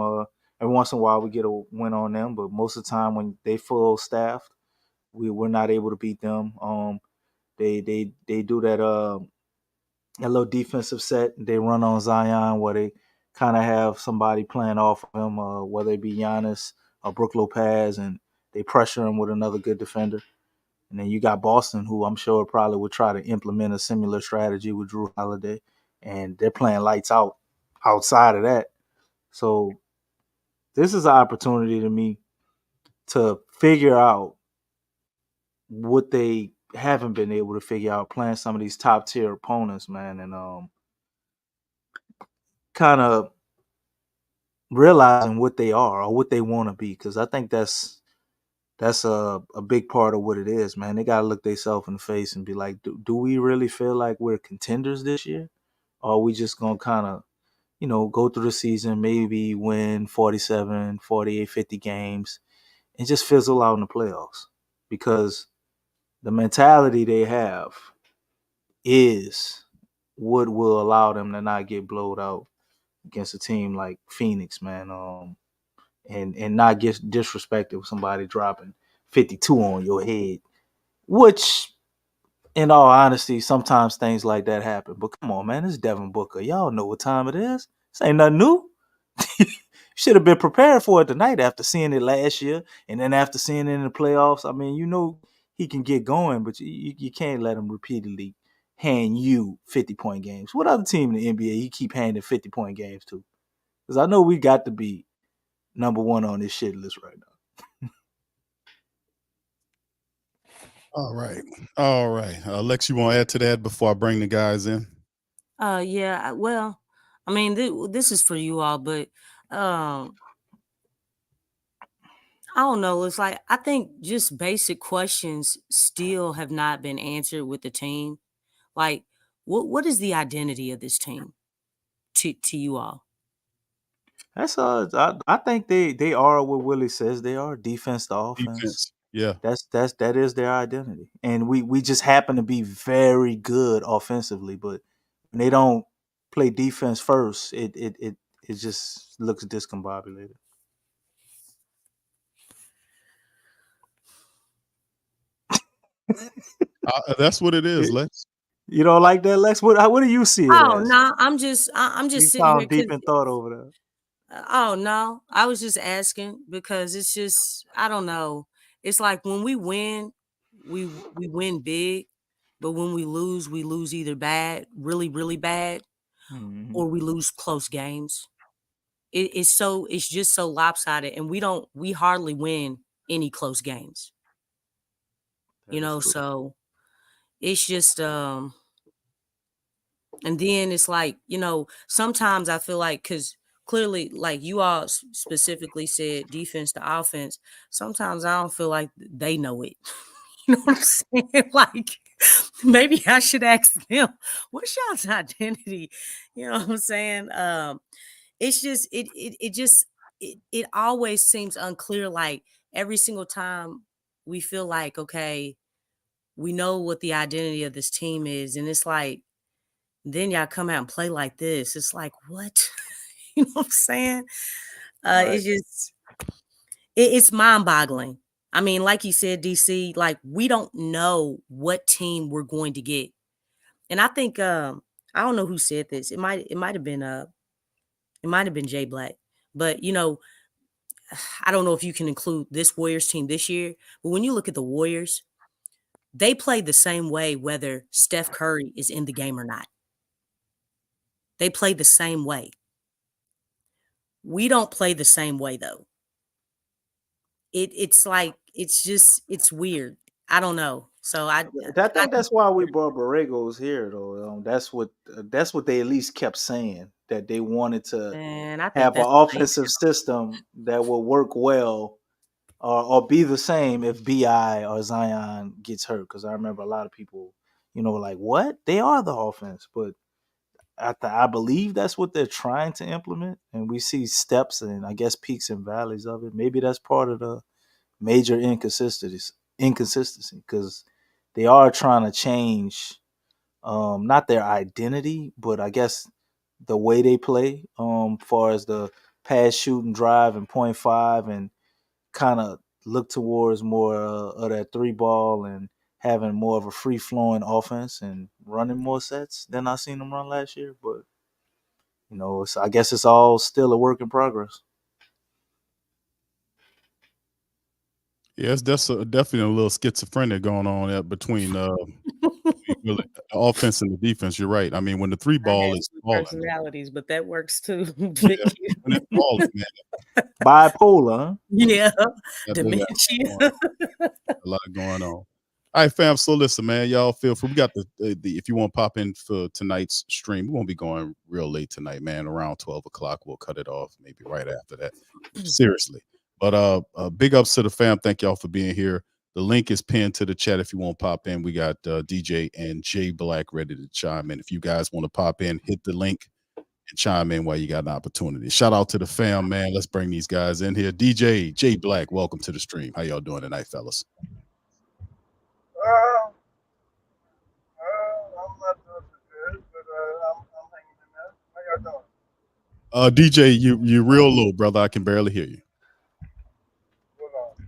every once in a while we get a win on them, but most of the time when they full staffed, we're not able to beat them. They do that little defensive set they run on Zion where they kind of have somebody playing off of him, whether it be Giannis or Brook Lopez, and they pressure him with another good defender. And then you got Boston, who I'm sure probably would try to implement a similar strategy with Drew Holiday, and they're playing lights out outside of that. So this is an opportunity to me to figure out what they haven't been able to figure out playing some of these top tier opponents, man, and kind of realizing what they are or what they want to be, because I think that's a big part of what it is, man. They got to look themselves in the face and be like, do we really feel like we're contenders this year? Or are we just going to kind of, go through the season, maybe win 47, 48, 50 games and just fizzle out in the playoffs? Because the mentality they have is what will allow them to not get blowed out against a team like Phoenix, man. And not get disrespected with somebody dropping 52 on your head, which, in all honesty, sometimes things like that happen. But come on, man, it's Devin Booker. Y'all know what time it is. This ain't nothing new. Should have been prepared for it tonight after seeing it last year, and then after seeing it in the playoffs. I mean, he can get going, but you can't let him repeatedly hand you 50-point games. What other team in the NBA he keep handing 50-point games to? Because I know we got to be number one on this shit list right now. All right. All right. Lex, you want to add to that before I bring the guys in? Yeah. Well, I mean, this is for you all, but I don't know. It's like I think just basic questions still have not been answered with the team. Like, what is the identity of this team to you all? That's I think they are what Willie says they are, defense to offense. Defense. Yeah. That is their identity. And we just happen to be very good offensively, but when they don't play defense first, it just looks discombobulated. That's what it is, Lex. You don't like that, Lex? What do you see it Oh as? no, I'm You just sitting here sound deep because in thought over there. oh no, I was just asking because it's just I don't know. It's like when we win, we win big, but when we lose either bad, really really bad, Mhm. or we lose close games. It's just so lopsided, and we hardly win any close games. That is true. So it's just and then it's like, sometimes I feel like because clearly, like you all specifically said, defense to offense. Sometimes I don't feel like they know it. You know what I'm saying? Like maybe I should ask them, what's y'all's identity? You know what I'm saying? It's just it always seems unclear. Like every single time we feel like, okay, we know what the identity of this team is, and it's like then y'all come out and play like this. It's like, what? You know what I'm saying? Right. It's just it's mind-boggling. I mean, like you said, DC, like we don't know what team we're going to get. And I think I don't know who said this. It might have been Jay Black. But I don't know if you can include this Warriors team this year, but when you look at the Warriors, they play the same way whether Steph Curry is in the game or not. They play the same way. We don't play the same way though. It's like it's weird. I don't know. So I think that's why we brought Borregos here, though. That's what they at least kept saying, that they wanted to and I think have an that's offensive system that will work well or be the same if Bi or Zion gets hurt. Because I remember a lot of people, like, what? They are the offense, but I believe that's what they're trying to implement, and we see steps and I guess peaks and valleys of it. Maybe that's part of the major inconsistency because they are trying to change, not their identity, but I guess the way they play, far as the pass, shoot, and drive and 0.5, and kind of look towards more of that 3 ball and having more of a free flowing offense and running more sets than I seen them run last year. But I guess it's all still a work in progress. Yes, that's definitely a little schizophrenic going on between the offense and the defense. You're right. I mean, when the 3 ball is falling, personalities, but that works too. when it's falling, man, Bipolar, huh? Yeah, that boy got dementia. a lot going on. All right, fam. So listen, man, y'all feel free. We got the if you want to pop in for tonight's stream, we won't be going real late tonight, man. Around 12 o'clock, we'll cut it off. Maybe right after that. Seriously. But big ups to the fam. Thank y'all for being here. The link is pinned to the chat if you want to pop in. We got DJ and Jay Black ready to chime in. If you guys want to pop in, hit the link and chime in while you got an opportunity. Shout out to the fam, man. Let's bring these guys in here. DJ, Jay Black, welcome to the stream. How y'all doing tonight, fellas? I'm not doing so good, but I'm hanging in there. How y'all doing? DJ, you real low, brother. I can barely hear you. Hold on.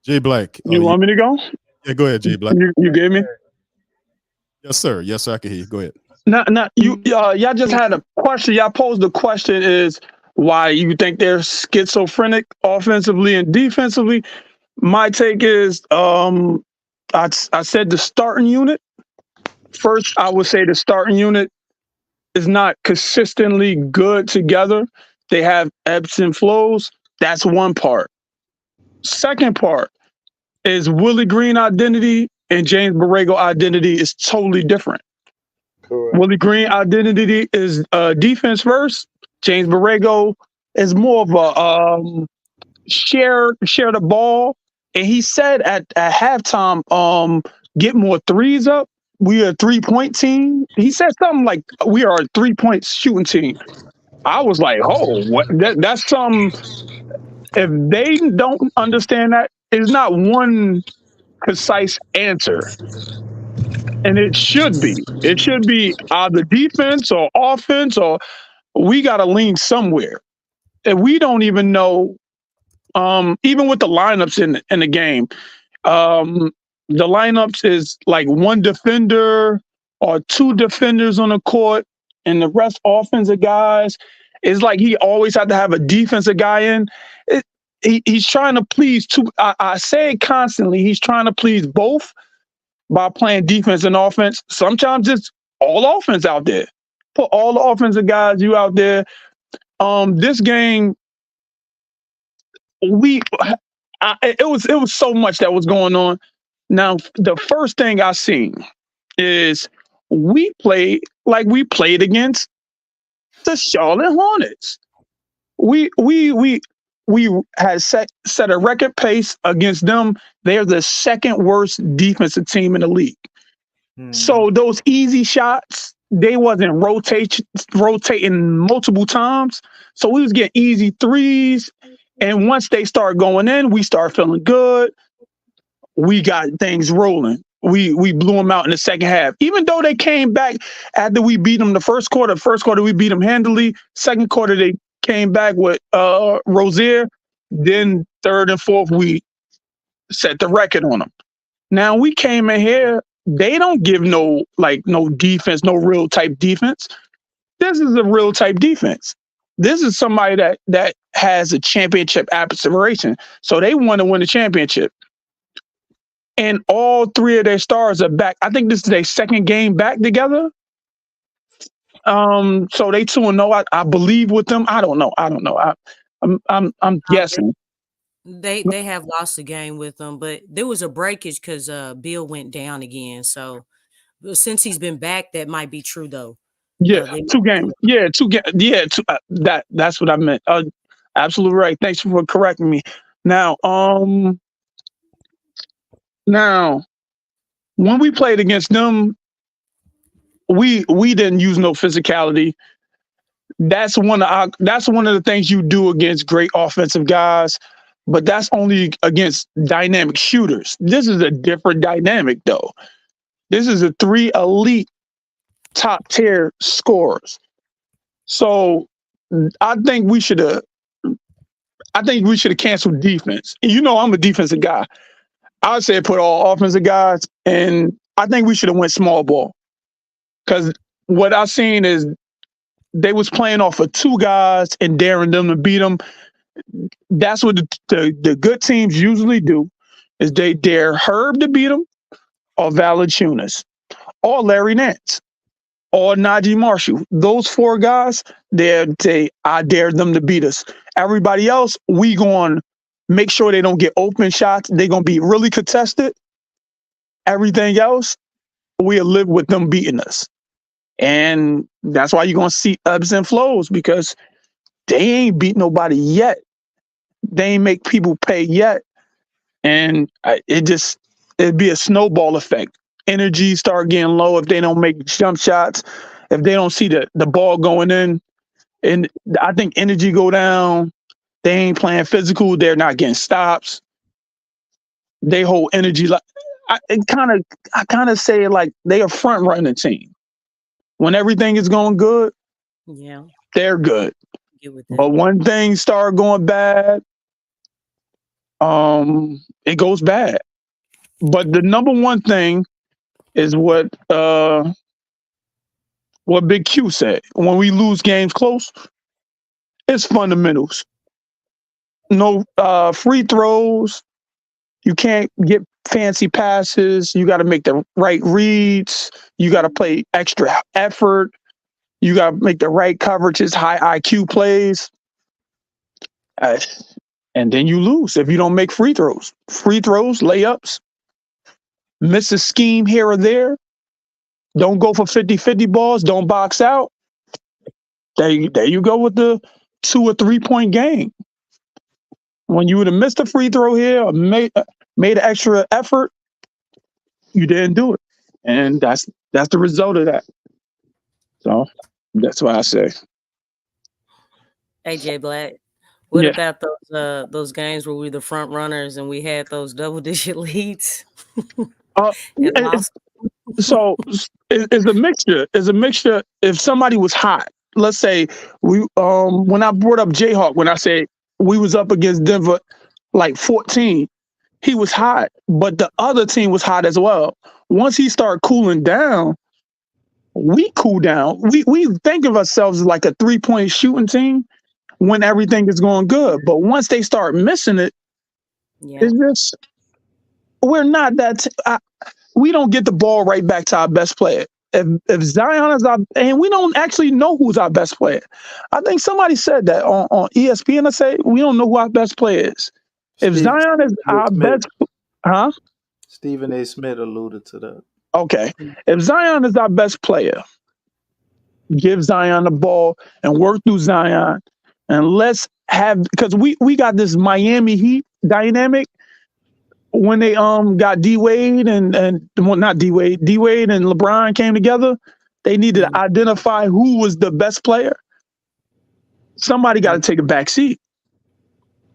Jay Black. You want me to go? Yeah, go ahead, Jay Black. You gave me? Yes, sir. Yes, sir. I can hear you. Go ahead. Now, y'all just had a question. Y'all posed the question is why you think they're schizophrenic offensively and defensively. My take is, I said the starting unit. First, I would say the starting unit is not consistently good together. They have ebbs and flows. That's one part. Second part is Willie Green identity and James Borrego identity is totally different. Correct. Willie Green identity is defense first. James Borrego is more of a share the ball. And he said at halftime, get more threes up. We are a 3-point team. He said something like we are a 3-point shooting team. I was like, oh, what? That's some. If they don't understand that, it's not one concise answer. And it should be. It should be either defense or offense, or we got to lean somewhere. And we don't even know, even with the lineups in the game, the lineups is like one defender or two defenders on the court, and the rest offensive guys. It's like he always had to have a defensive guy in. He's trying to please two. I say it constantly. He's trying to please both by playing defense and offense. Sometimes it's all offense out there. Put all the offensive guys you out there. This game, it was so much that was going on. Now, the first thing I seen is we played like we played against the Charlotte Hornets. We had set a record pace against them. They're the second worst defensive team in the league. So those easy shots, they wasn't rotating multiple times. So we was getting easy threes. And once they start going in, we start feeling good. We got things rolling. We blew them out in the second half. Even though they came back after we beat them the first quarter. First quarter, we beat them handily. Second quarter, they came back with Rozier. Then third and fourth, we set the record on them. Now we came in here. They don't give no defense, no real type defense. This is a real type defense. This is somebody that has a championship aspiration. So they want to win the championship. And all three of their stars are back. I think this is their second game back together. So they 2-0. I believe with them. I don't know. I'm guessing. They have lost a game with them, but there was a breakage because Bill went down again. So since he's been back, that might be true though. Yeah, They- 2 games. Yeah, 2 games. Yeah, that's what I meant. Absolutely right. Thanks for correcting me. Now, when we played against them, we didn't use no physicality. That's one of the things you do against great offensive guys, but that's only against dynamic shooters. This is a different dynamic though. This is a 3 elite top tier scorers. So I think we should have canceled defense. You know, I'm a defensive guy. I would say put all offensive guys, and I think we should have went small ball. Because what I've seen is they was playing off of 2 guys and daring them to beat them. That's what the good teams usually do, is they dare Herb to beat them, or Valanciunas, or Larry Nance, or Najee Marshall. Those 4 guys, I dare them to beat us. Everybody else, we going to make sure they don't get open shots. They're going to be really contested. Everything else, we'll live with them beating us. And that's why you're going to see ebbs and flows, because they ain't beat nobody yet. They ain't make people pay yet. And it'd be a snowball effect. Energy start getting low if they don't make jump shots, if they don't see the ball going in. And I think energy go down. They ain't playing physical. They're not getting stops. They hold energy. I kind of say like they a front running team. When everything is going good, yeah, they're good. get with that. But when things start going bad, it goes bad. But the number one thing is what Big Q said. When we lose games close, it's fundamentals. No free throws. You can't get fancy passes. You got to make the right reads. You got to play extra effort. You got to make the right coverages, high IQ plays. And then you lose if you don't make free throws. Free throws, layups, miss a scheme here or there. Don't go for 50-50 balls. Don't box out. There you go with the 2 or 3 point game. When you would have missed a free throw here or made an extra effort, you didn't do it. And that's the result of that. So that's what I say. AJ Black. What Yeah. about those games where we were the front runners and we had those double-digit leads? And lost? So it's a mixture. It's a mixture. If somebody was hot, let's say when I brought up Jayhawk, when I said we was up against Denver like 14, he was hot, but the other team was hot as well. Once he started cooling down, we cool down. We think of ourselves as like a 3-point shooting team when everything is going good. But once they start missing it, it's just we're not that. We don't get the ball right back to our best player. If Zion is and we don't actually know who's our best player. I think somebody said that on ESPN. I say we don't know who our best player is. If Zion is our best, Stephen A. Smith alluded to that. Okay. If Zion is our best player, give Zion the ball and work through Zion, and let's have, because we got this Miami Heat dynamic. When they got D-Wade and well, not D-Wade, D-Wade and LeBron came together, they needed to identify who was the best player. Somebody got to take a back seat.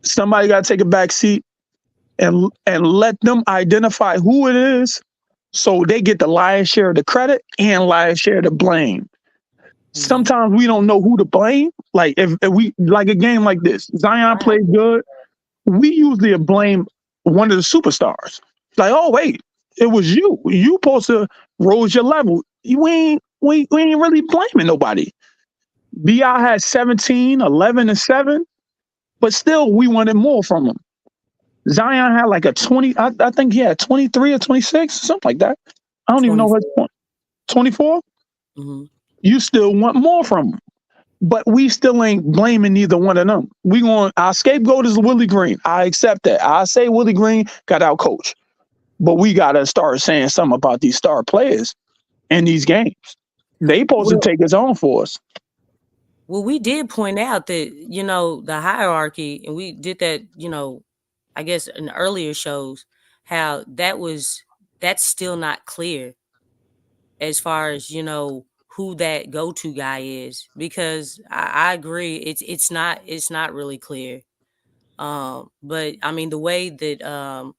Somebody got to take a back seat and let them identify who it is, so they get the lion's share of the credit and lion's share of the blame. Sometimes we don't know who to blame. Like if we like a game like this, Zion played good. We usually blame one of the superstars. Like, oh wait, it was you. You supposed to rose your level. We ain't really blaming nobody. B.I. had 17, 11, and 7, but still we wanted more from him. Zion had like a 20. I think he had 23 or 26, something like that. I don't even know what 24. Mm-hmm. you still want more from them. But we still ain't blaming neither one of them. Our scapegoat is Willie Green. I accept that. I say Willie Green got out coach. But we gotta start saying something about these star players in these games. They supposed to take his own for us. Well, we did point out that, the hierarchy, and we did that, I guess in earlier shows, how that's still not clear as far as, who that go-to guy is, because I agree it's not really clear. But I mean, the way that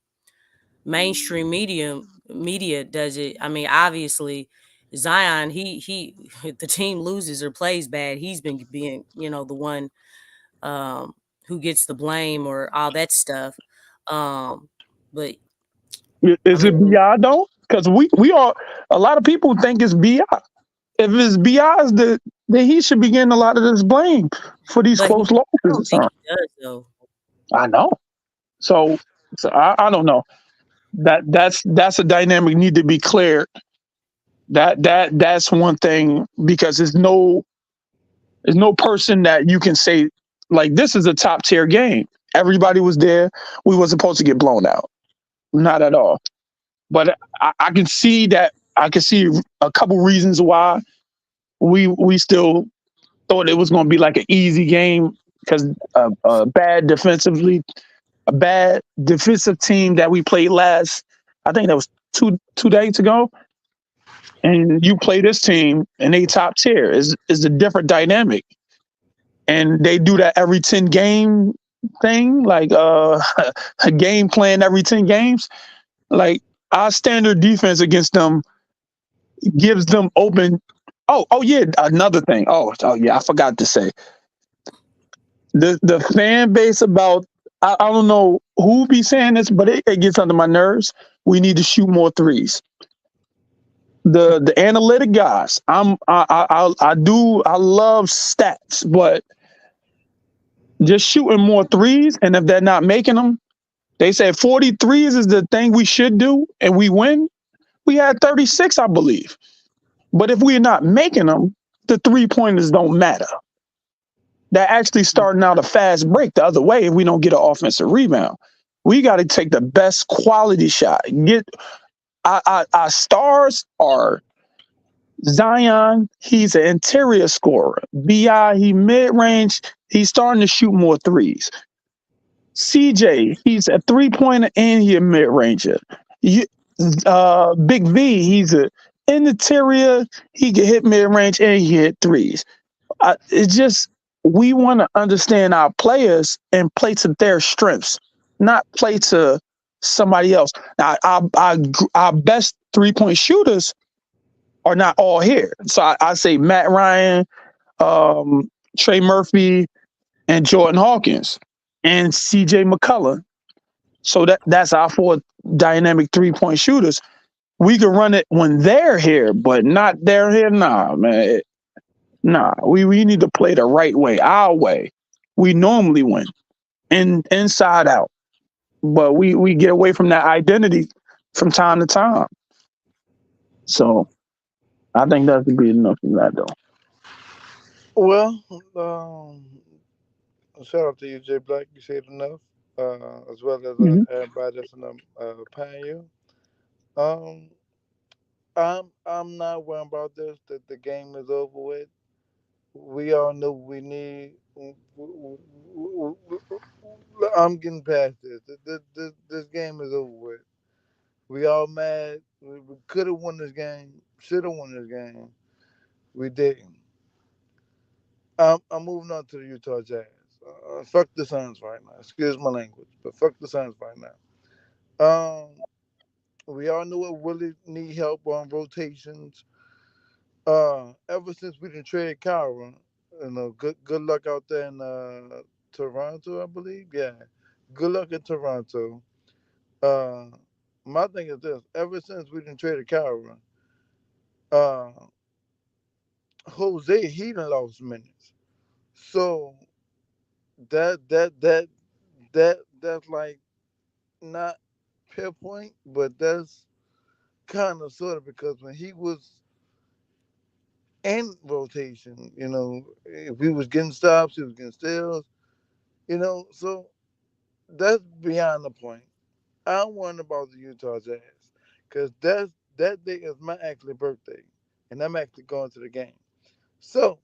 mainstream media does it, I mean, obviously Zion, he if the team loses or plays bad, he's been being, the one who gets the blame or all that stuff. But Is it BI though? Because we are, a lot of people think it's BI. If it's BI's, then he should be getting a lot of this blame for these close losses. I don't think he does, though. I know. So I don't know. That's a dynamic need to be cleared. That's one thing, because there's no person that you can say, like, this is a top tier game. Everybody was there. We were supposed to get blown out. Not at all. But I can see that. I can see a couple reasons why we still thought it was going to be like an easy game, because a bad defensive team that we played last, I think that was two days ago, and you play this team and they top tier is a different dynamic, and they do that every 10 game thing, like a game plan every 10 games. Like, our standard defense against them gives them open. Oh yeah, another thing. Oh yeah, I forgot to say. The fan base about, I don't know who be saying this, but it gets under my nerves. We need to shoot more threes. The analytic guys, I love stats, but just shooting more threes, and if they're not making them, they said 43s is the thing we should do, and we win. We had 36, I believe. But if we're not making them, the 3-pointers don't matter. They're actually starting out a fast break the other way if we don't get an offensive rebound. We got to take the best quality shot. Get our stars are Zion. He's an interior scorer. Bi, he mid range. He's starting to shoot more threes. CJ, he's a 3-pointer and he's a mid ranger. Big V, he's an interior. He can hit mid range and he hit threes. It's just, we want to understand our players and play to their strengths, not play to somebody else. Now, our best 3-point shooters are not all here. So I say Matt Ryan, Trey Murphy, and Jordan Hawkins, and CJ McCullough. So that's our 4 dynamic 3-point shooters. We can run it when they're here, but not they're here. Nah, man. Nah, we need to play the right way, our way. We normally win, inside out. But we get away from that identity from time to time. So I think that would be enough of that, though. Well, shout out to you, Jay Black. You said enough, as well as everybody that's paying you. Um, I'm not worried about this. That the game is over with. We all know we need. I'm getting past this. This game is over with. We all mad. We could have won this game. Should have won this game. We didn't. I'm moving on to the Utah Jazz. Fuck the Suns right now. Excuse my language, but fuck the Suns right now. We all know what Willie need help on rotations. Ever since we didn't trade Kyra, good luck out there in Toronto, I believe. Yeah, good luck in Toronto. Uh, my thing is this: ever since we didn't trade Kyra, uh, Jose he done lost minutes. So that's like not pinpoint, but that's kind of sort of, because when he was and rotation. You know, if we was getting stops, he was getting steals. You know, so that's beyond the point. I'm worrying about the Utah Jazz because that day is my actual birthday, and I'm actually going to the game. So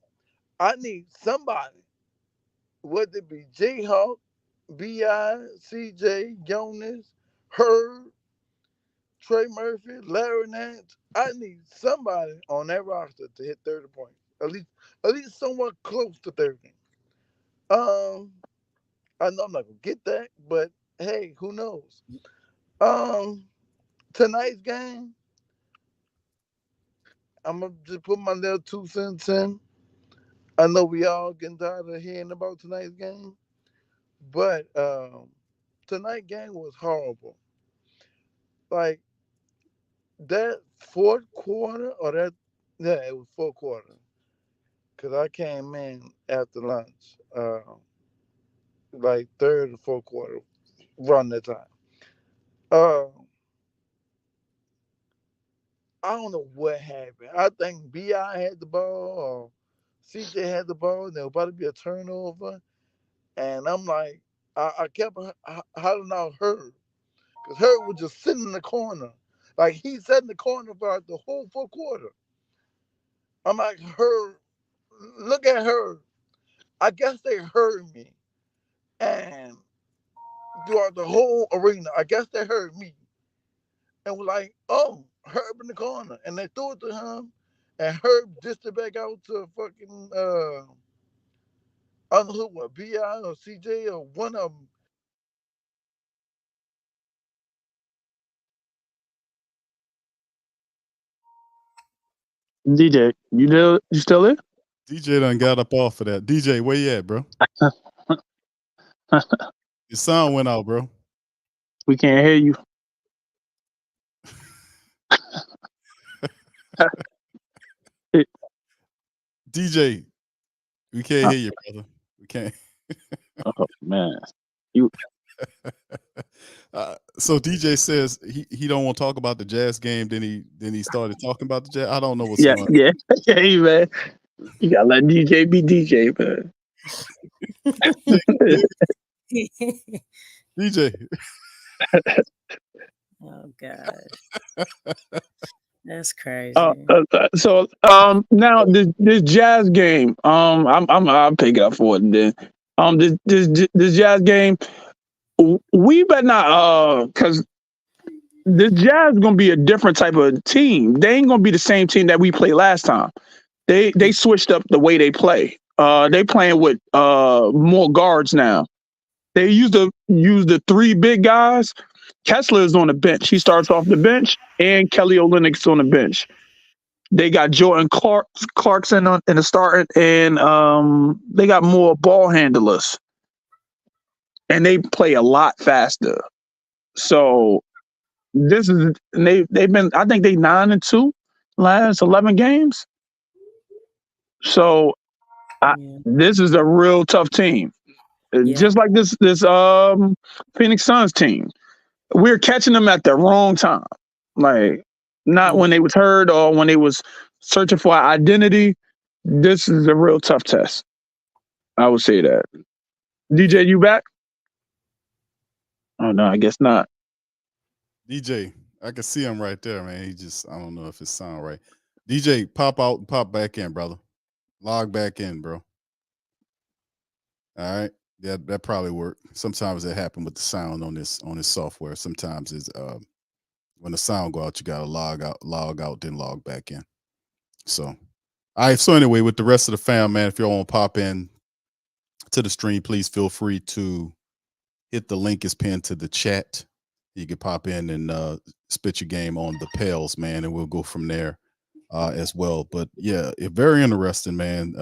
I need somebody, whether it be Jayhawk, Bi, CJ, Jonas, Herb, Trey Murphy, Larry Nance. I need somebody on that roster to hit 30 points, at least somewhat close to 30. Um, I know I'm not gonna get that, but hey, who knows? Um, tonight's game, I'm gonna just put my little 2 cents in. I know we all getting tired of hearing about tonight's game, but tonight's game was horrible. Like that fourth quarter, or that, yeah, it was fourth quarter. Cause I came in after lunch, like third or fourth quarter, run that time. Uh, I don't know what happened. I think Bi had the ball, or CJ had the ball. And there was about to be a turnover, and I'm like, I kept hollering out Herb, because Herb was just sitting in the corner, like he sat in the corner for the whole fourth quarter. I'm like, Herb, look at her. I guess they heard me, and throughout the whole arena, I guess they heard me, and were like, "Oh, Herb in the corner," and they threw it to him, and Herb dished it back out to fucking I don't know who, what, Bi or CJ or one of them. DJ, you still there? DJ done got up off of that. DJ, where you at, bro? Your sound went out, bro. We can't hear you. DJ, we can't hear you, brother. We can't. Oh man, you. So DJ says he don't want to talk about the Jazz game. Then he started talking about the Jazz. I don't know what's Yeah, going. yeah, hey man. You gotta let DJ be DJ, man. DJ. Oh God, that's crazy. So now this Jazz game, I'll pick it up for it then. This Jazz game, we better not because the Jazz gonna be a different type of team. They ain't gonna be the same team that we played last time. They switched up the way they play. They playing with more guards now. They used to use the three big guys. Kessler is on the bench. He starts off the bench, and Kelly Olynyk's on the bench. They got Jordan Clarkson in the starting, and they got more ball handlers, and they play a lot faster. So this is they've been, I think they 9-2 last 11 games. So this is a real tough team. Just like this Phoenix Suns team. We're catching them at the wrong time. Like not when they was hurt or when they was searching for identity. This is a real tough test. I would say that. DJ, you back? Oh no, I guess not. DJ, I can see him right there, man. I don't know if his sound right. DJ, pop out and pop back in, brother. Log back in, bro. All right. Yeah, that probably worked. Sometimes it happens with the sound on this software. Sometimes it's when the sound go out, you gotta log out, then log back in. So all right. So anyway, with the rest of the fam, man, if y'all want to pop in to the stream, please feel free to hit the link is pinned to the chat. You can pop in and spit your game on the Pels, man, and we'll go from there as well. But yeah, it's very interesting, man.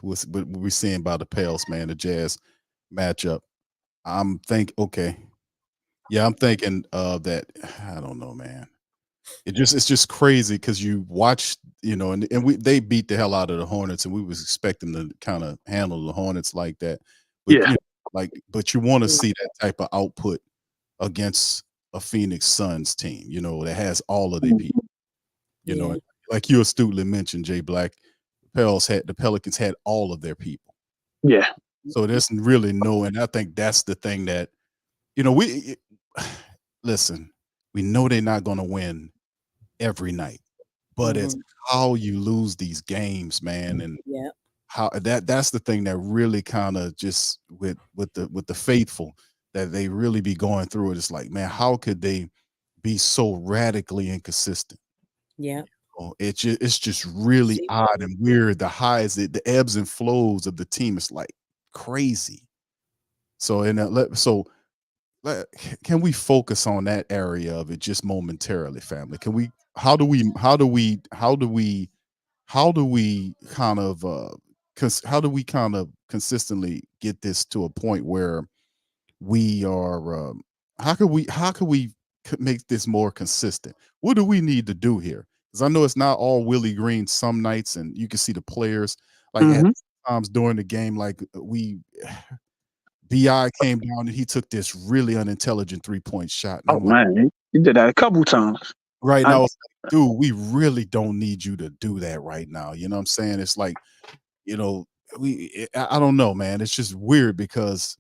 What we're seeing about the Pels, man, the Jazz matchup. I'm thinking that I don't know, man. It's just crazy because you watch, and they beat the hell out of the Hornets, and we was expecting to kind of handle the Hornets like that. But but you want to see that type of output against a Phoenix Suns team, that has all of their people. like you astutely mentioned, Jay Black, the Pelicans had all of their people. Yeah. So there's really no, and I think that's the thing that, listen, we know they're not going to win every night, but it's how you lose these games, man. And Yeah. how that's the thing that really kind of just with the faithful that they really be going through it. It's like, man, how could they be so radically inconsistent? Yeah. It's just really odd and weird. The highs, the ebbs and flows of the team is like crazy. So can we focus on that area of it just momentarily, family? Can we? How do we kind of how do we kind of consistently get this to a point where we are? How could we make this more consistent? What do we need to do here? Because I know it's not all Willie Green some nights, and you can see the players like at times during the game, like Bi came down and he took this really unintelligent 3-point shot. And Oh man, he did that a couple times. Right now, it's like, dude, we really don't need you to do that right now. You know what I'm saying? It's like, I don't know, man. It's just weird because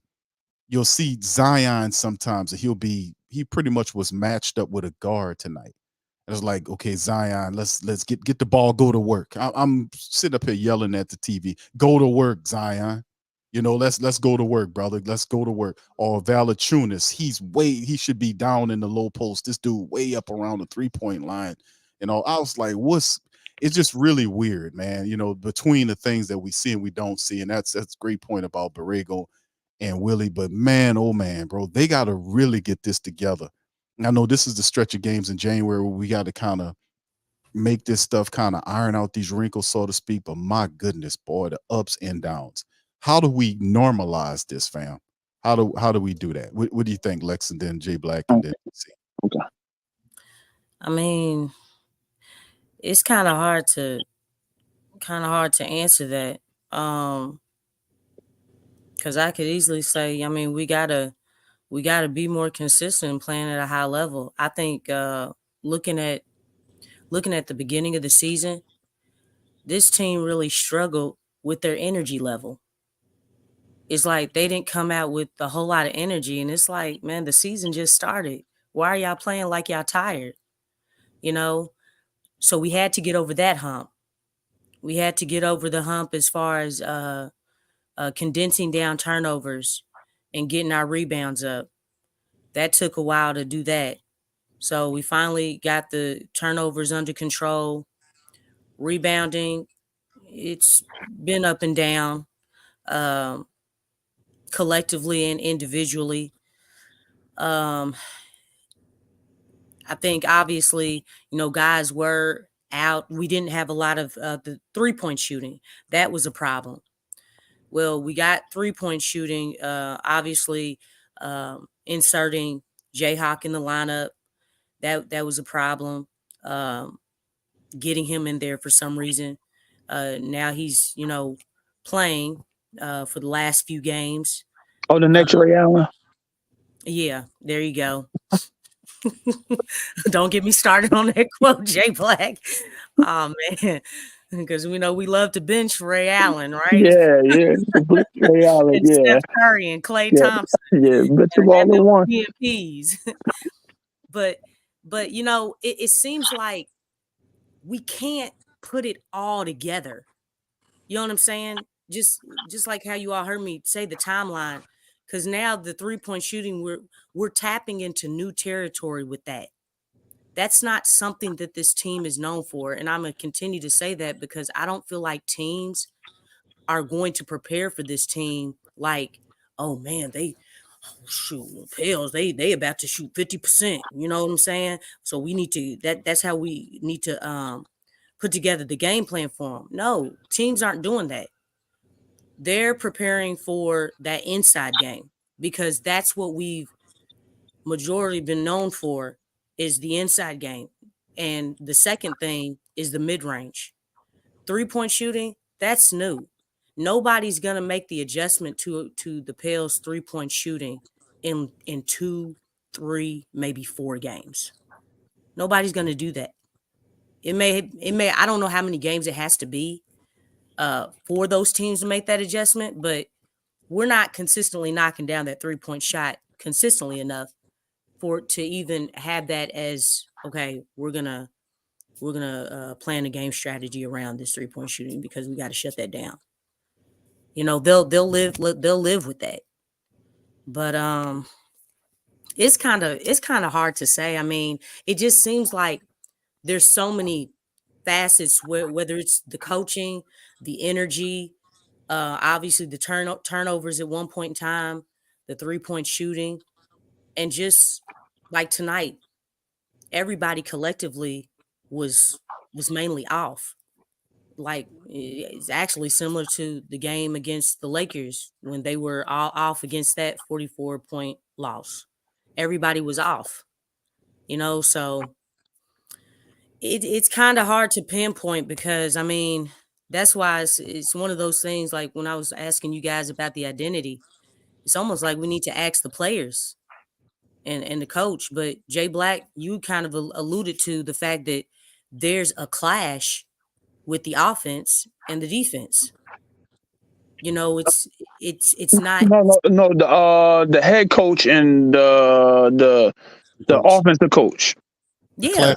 you'll see Zion sometimes, and he pretty much was matched up with a guard tonight. And it's like, okay, Zion, let's get the ball, go to work. I'm sitting up here yelling at the TV, go to work, Zion. Let's go to work, brother. Let's go to work. Or Valanciunas, he should be down in the low post. This dude way up around the 3-point line. I was like, it's just really weird, man. Between the things that we see and we don't see. And that's a great point about Borrego and Willie. But man, oh man, bro, they got to really get this together. And I know this is the stretch of games in January where we got to kind of make this stuff kind of iron out these wrinkles, so to speak. But my goodness, boy, the ups and downs. How do we normalize this, fam? How do we do that? What do you think, Lex, and then Jay Black, and then C? Okay. I mean, it's kind of hard to answer that. Because I could easily say, I mean, we gotta be more consistent in playing at a high level. I think looking at the beginning of the season, this team really struggled with their energy level. It's like they didn't come out with a whole lot of energy, and it's like, man, the season just started. Why are y'all playing like y'all tired? So we had to get over that hump. We had to get over the hump as far as condensing down turnovers and getting our rebounds up. That took a while to do that. So we finally got the turnovers under control. Rebounding, it's been up and down, collectively and individually. I think obviously, guys were out. We didn't have a lot of the 3-point shooting. That was a problem. Well, we got 3-point shooting, obviously inserting Jayhawk in the lineup. That was a problem. Getting him in there for some reason. Now he's, playing for the last few games. Oh, the next Ray Allen. Yeah, there you go. Don't get me started on that quote, Jay Black. Oh man, because we know we love to bench Ray Allen, right? Yeah. Ray Allen, and Steph Curry and Klay Thompson. Yeah, bet you all the one. PMPs. But it seems like we can't put it all together. You know what I'm saying? Just like how you all heard me say the timeline, because now the 3-point shooting, we're tapping into new territory with that. That's not something that this team is known for, and I'm gonna continue to say that because I don't feel like teams are going to prepare for this team like, oh man, Pels, they about to shoot 50%. You know what I'm saying? So we need to that's how we need to put together the game plan for them. No, teams aren't doing that. They're preparing for that inside game because that's what we've majority been known for is the inside game. And the second thing is the mid-range. 3-point shooting, that's new. Nobody's going to make the adjustment to the Pels 3-point shooting in 2, 3, maybe 4 games. Nobody's going to do that. It may. I don't know how many games it has to be for those teams to make that adjustment, but we're not consistently knocking down that 3-point shot consistently enough for it to even have that as okay. We're gonna plan a game strategy around this 3-point shooting because we got to shut that down. You know, they'll live with that. But it's kind of hard to say. I mean, it just seems like there's so many facets whether it's the coaching, the energy, obviously the turnovers at one point in time, the 3-point shooting, and just like tonight, everybody collectively was mainly off. Like it's actually similar to the game against the Lakers when they were all off against that 44-point loss. Everybody was off, so it's kind of hard to pinpoint because I mean, that's why it's one of those things like when I was asking you guys about the identity, it's almost like we need to ask the players and the coach. But Jay Black, you kind of alluded to the fact that there's a clash with the offense and the defense. It's not. No. The head coach and the offensive coach. Yeah,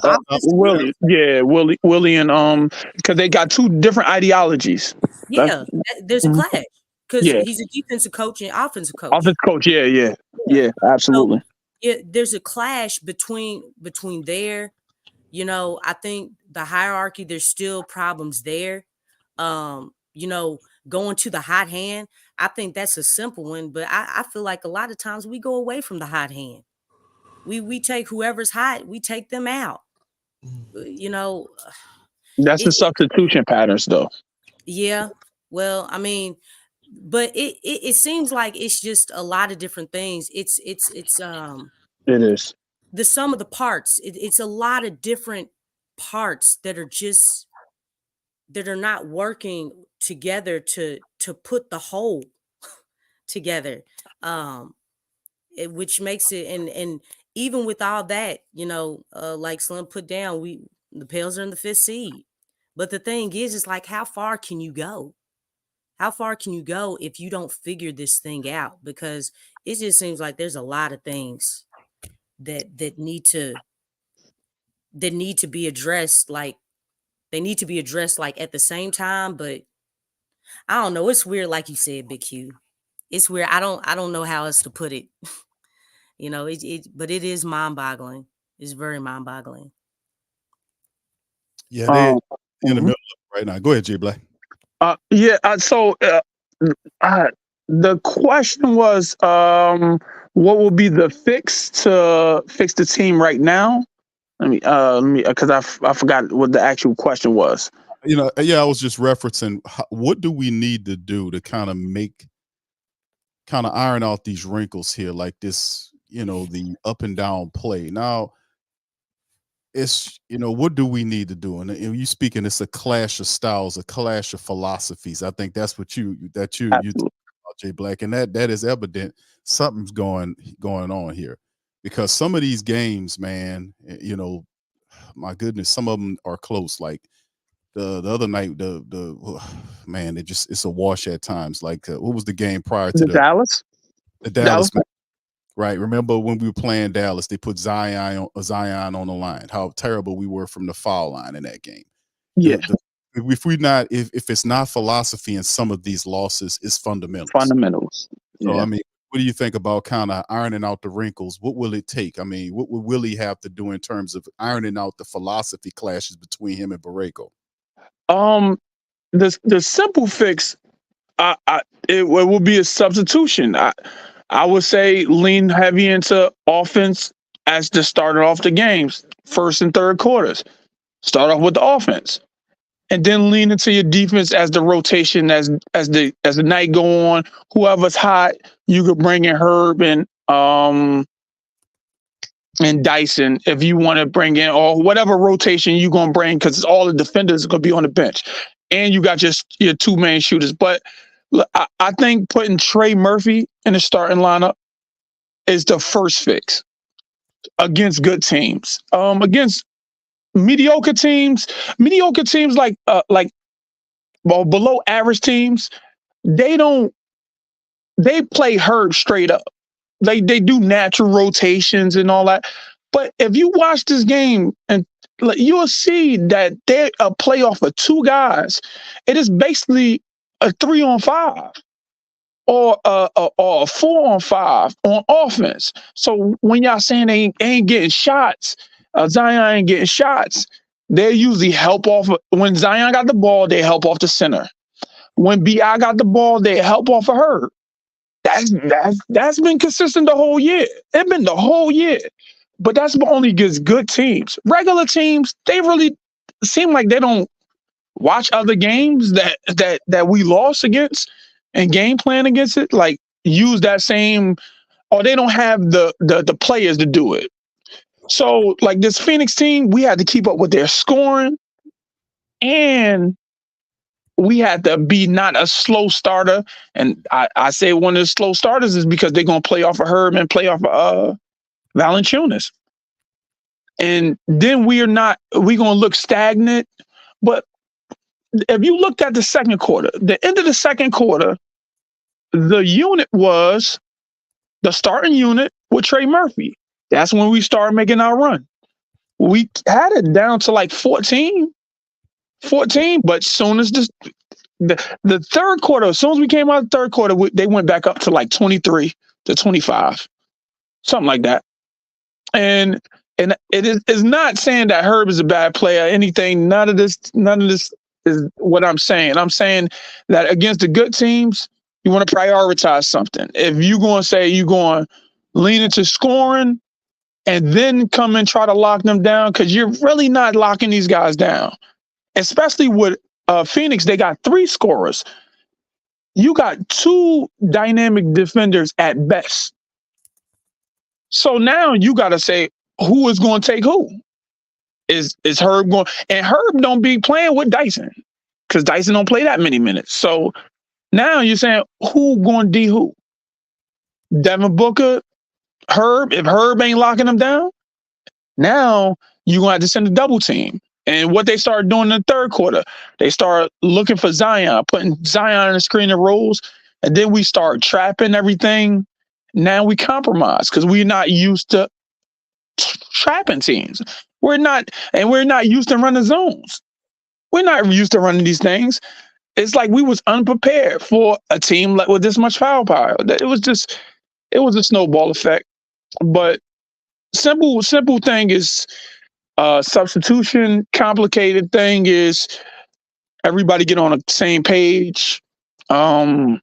Willie and because they got two different ideologies. Yeah, there's a clash because Yeah. he's a defensive coach and offensive coach. Offensive coach, yeah, absolutely. So, yeah, there's a clash between there. I think the hierarchy, there's still problems there. Going to the hot hand, I think that's a simple one, but I feel like a lot of times we go away from the hot hand. We take whoever's hot, we take them out. That's the substitution patterns, though. Yeah. Well, I mean, but it seems like it's just a lot of different things. It is the sum of the parts. It's a lot of different parts that are not working together to put the whole together. Which makes it and even with all that, like Slim put down, the Pels are in the 5th seed. But the thing is like, how far can you go? How far can you go if you don't figure this thing out? Because it just seems like there's a lot of things that need to be addressed. Like they need to be addressed like at the same time. But I don't know. It's weird, like you said, Big Q. It's weird. I don't know how else to put it. But it is mind-boggling. It's very mind-boggling. Yeah, they in the middle of it right now. Go ahead, Jay Black. So the question was, what will be the fix to fix the team right now? Let me, because I forgot what the actual question was. I was just referencing what do we need to do to kind of iron out these wrinkles here, like this. The up and down play. Now, it's what do we need to do? And you speaking, it's a clash of styles, a clash of philosophies. I think that's what you talk about, Jay Black, and that is evident. Something's going on here because some of these games, man, my goodness, some of them are close. Like the other night, man, it's a wash at times. Like what was the game prior to Dallas? The Dallas. Right. Remember when we were playing Dallas, they put Zion on the line. How terrible we were from the foul line in that game. Yeah. If it's not philosophy in some of these losses, it's fundamentals. So I mean, what do you think about kind of ironing out the wrinkles? What will it take? I mean, what will Willie have to do in terms of ironing out the philosophy clashes between him and Borrego? The simple fix, it will be a substitution. I would say lean heavy into offense as the starter off the games, first and third quarters. Start off with the offense, and then lean into your defense as the rotation as the night go on. Whoever's hot, you could bring in Herb and Dyson if you want to bring in, or whatever rotation you're gonna bring, because all the defenders are gonna be on the bench, and you got just your two main shooters. But I think putting Trey Murphy in the starting lineup is the first fix against good teams. Against mediocre teams like well, below average teams, they play Herb straight up. They do natural rotations and all that. But if you watch this game, and you'll see that they're a playoff of two guys. It is basically a 3-on-5 or a 4-on-5 on offense. So when y'all saying they ain't getting shots, Zion ain't getting shots, they usually help off. When Zion got the ball, they help off the center. When BI got the ball, they help off of her. That's been consistent the whole year. It's been the whole year. But that's only against good teams. Regular teams, they really seem like they don't watch other games that we lost against and game plan against it. Like use that same, or they don't have the players to do it. So like this Phoenix team, we had to keep up with their scoring, and we had to be not a slow starter. And I say one of the slow starters is because they're gonna play off of Herb and play off of Valanciunas. And then we're gonna look stagnant. But if you looked at the second quarter, the end of the second quarter, the unit was the starting unit with Trey Murphy. That's when we started making our run. We had it down to like 14, but soon as the third quarter, as soon as we came out of the third quarter, they went back up to like 23 to 25, something like that. And it is not saying that Herb is a bad player, anything. None of this is what I'm saying. I'm saying that against the good teams, you want to prioritize something. If you're going to say you're going to lean into scoring and then come and try to lock them down, because you're really not locking these guys down. Especially with Phoenix, they got 3 scorers. You got 2 dynamic defenders at best. So now you got to say, who is going to take who? Is Herb going? And Herb don't be playing with Dyson, because Dyson don't play that many minutes. So now you're saying, who going to D who? Devin Booker, Herb. If Herb ain't locking them down, now you're going to have to send a double team. And what they started doing in the third quarter, they started looking for Zion, putting Zion in the screen and rolls, and then we start trapping everything. Now we compromise because we're not used to trapping teams. We're not used to running zones. We're not used to running these things. It's like we was unprepared for a team with this much firepower. It was a snowball effect. But simple thing is substitution. Complicated thing is everybody get on the same page. And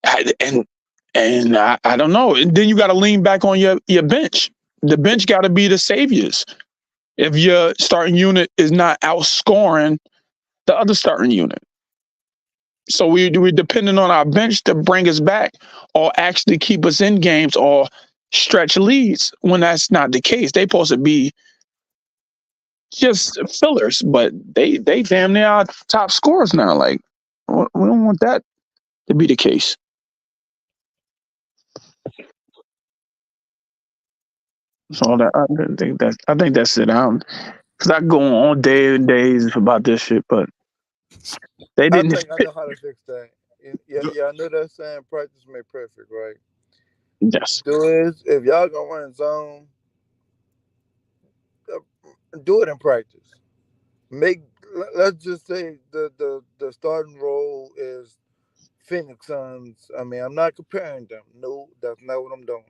I don't know. And then you got to lean back on your bench. The bench got to be the saviors. If your starting unit is not outscoring the other starting unit. So we're depending on our bench to bring us back or actually keep us in games or stretch leads when that's not the case. They supposed to be just fillers, but they damn near our top scorers now. Like, we don't want that to be the case. So I think that's it. Because I go on days and days about this shit, but they didn't. I think I know how to fix that. Yeah, I know that saying practice make perfect, right? Yes. Do is if y'all gonna run zone, do it in practice. Let's just say the starting role is Phoenix Suns. I mean, I'm not comparing them. No, that's not what I'm doing.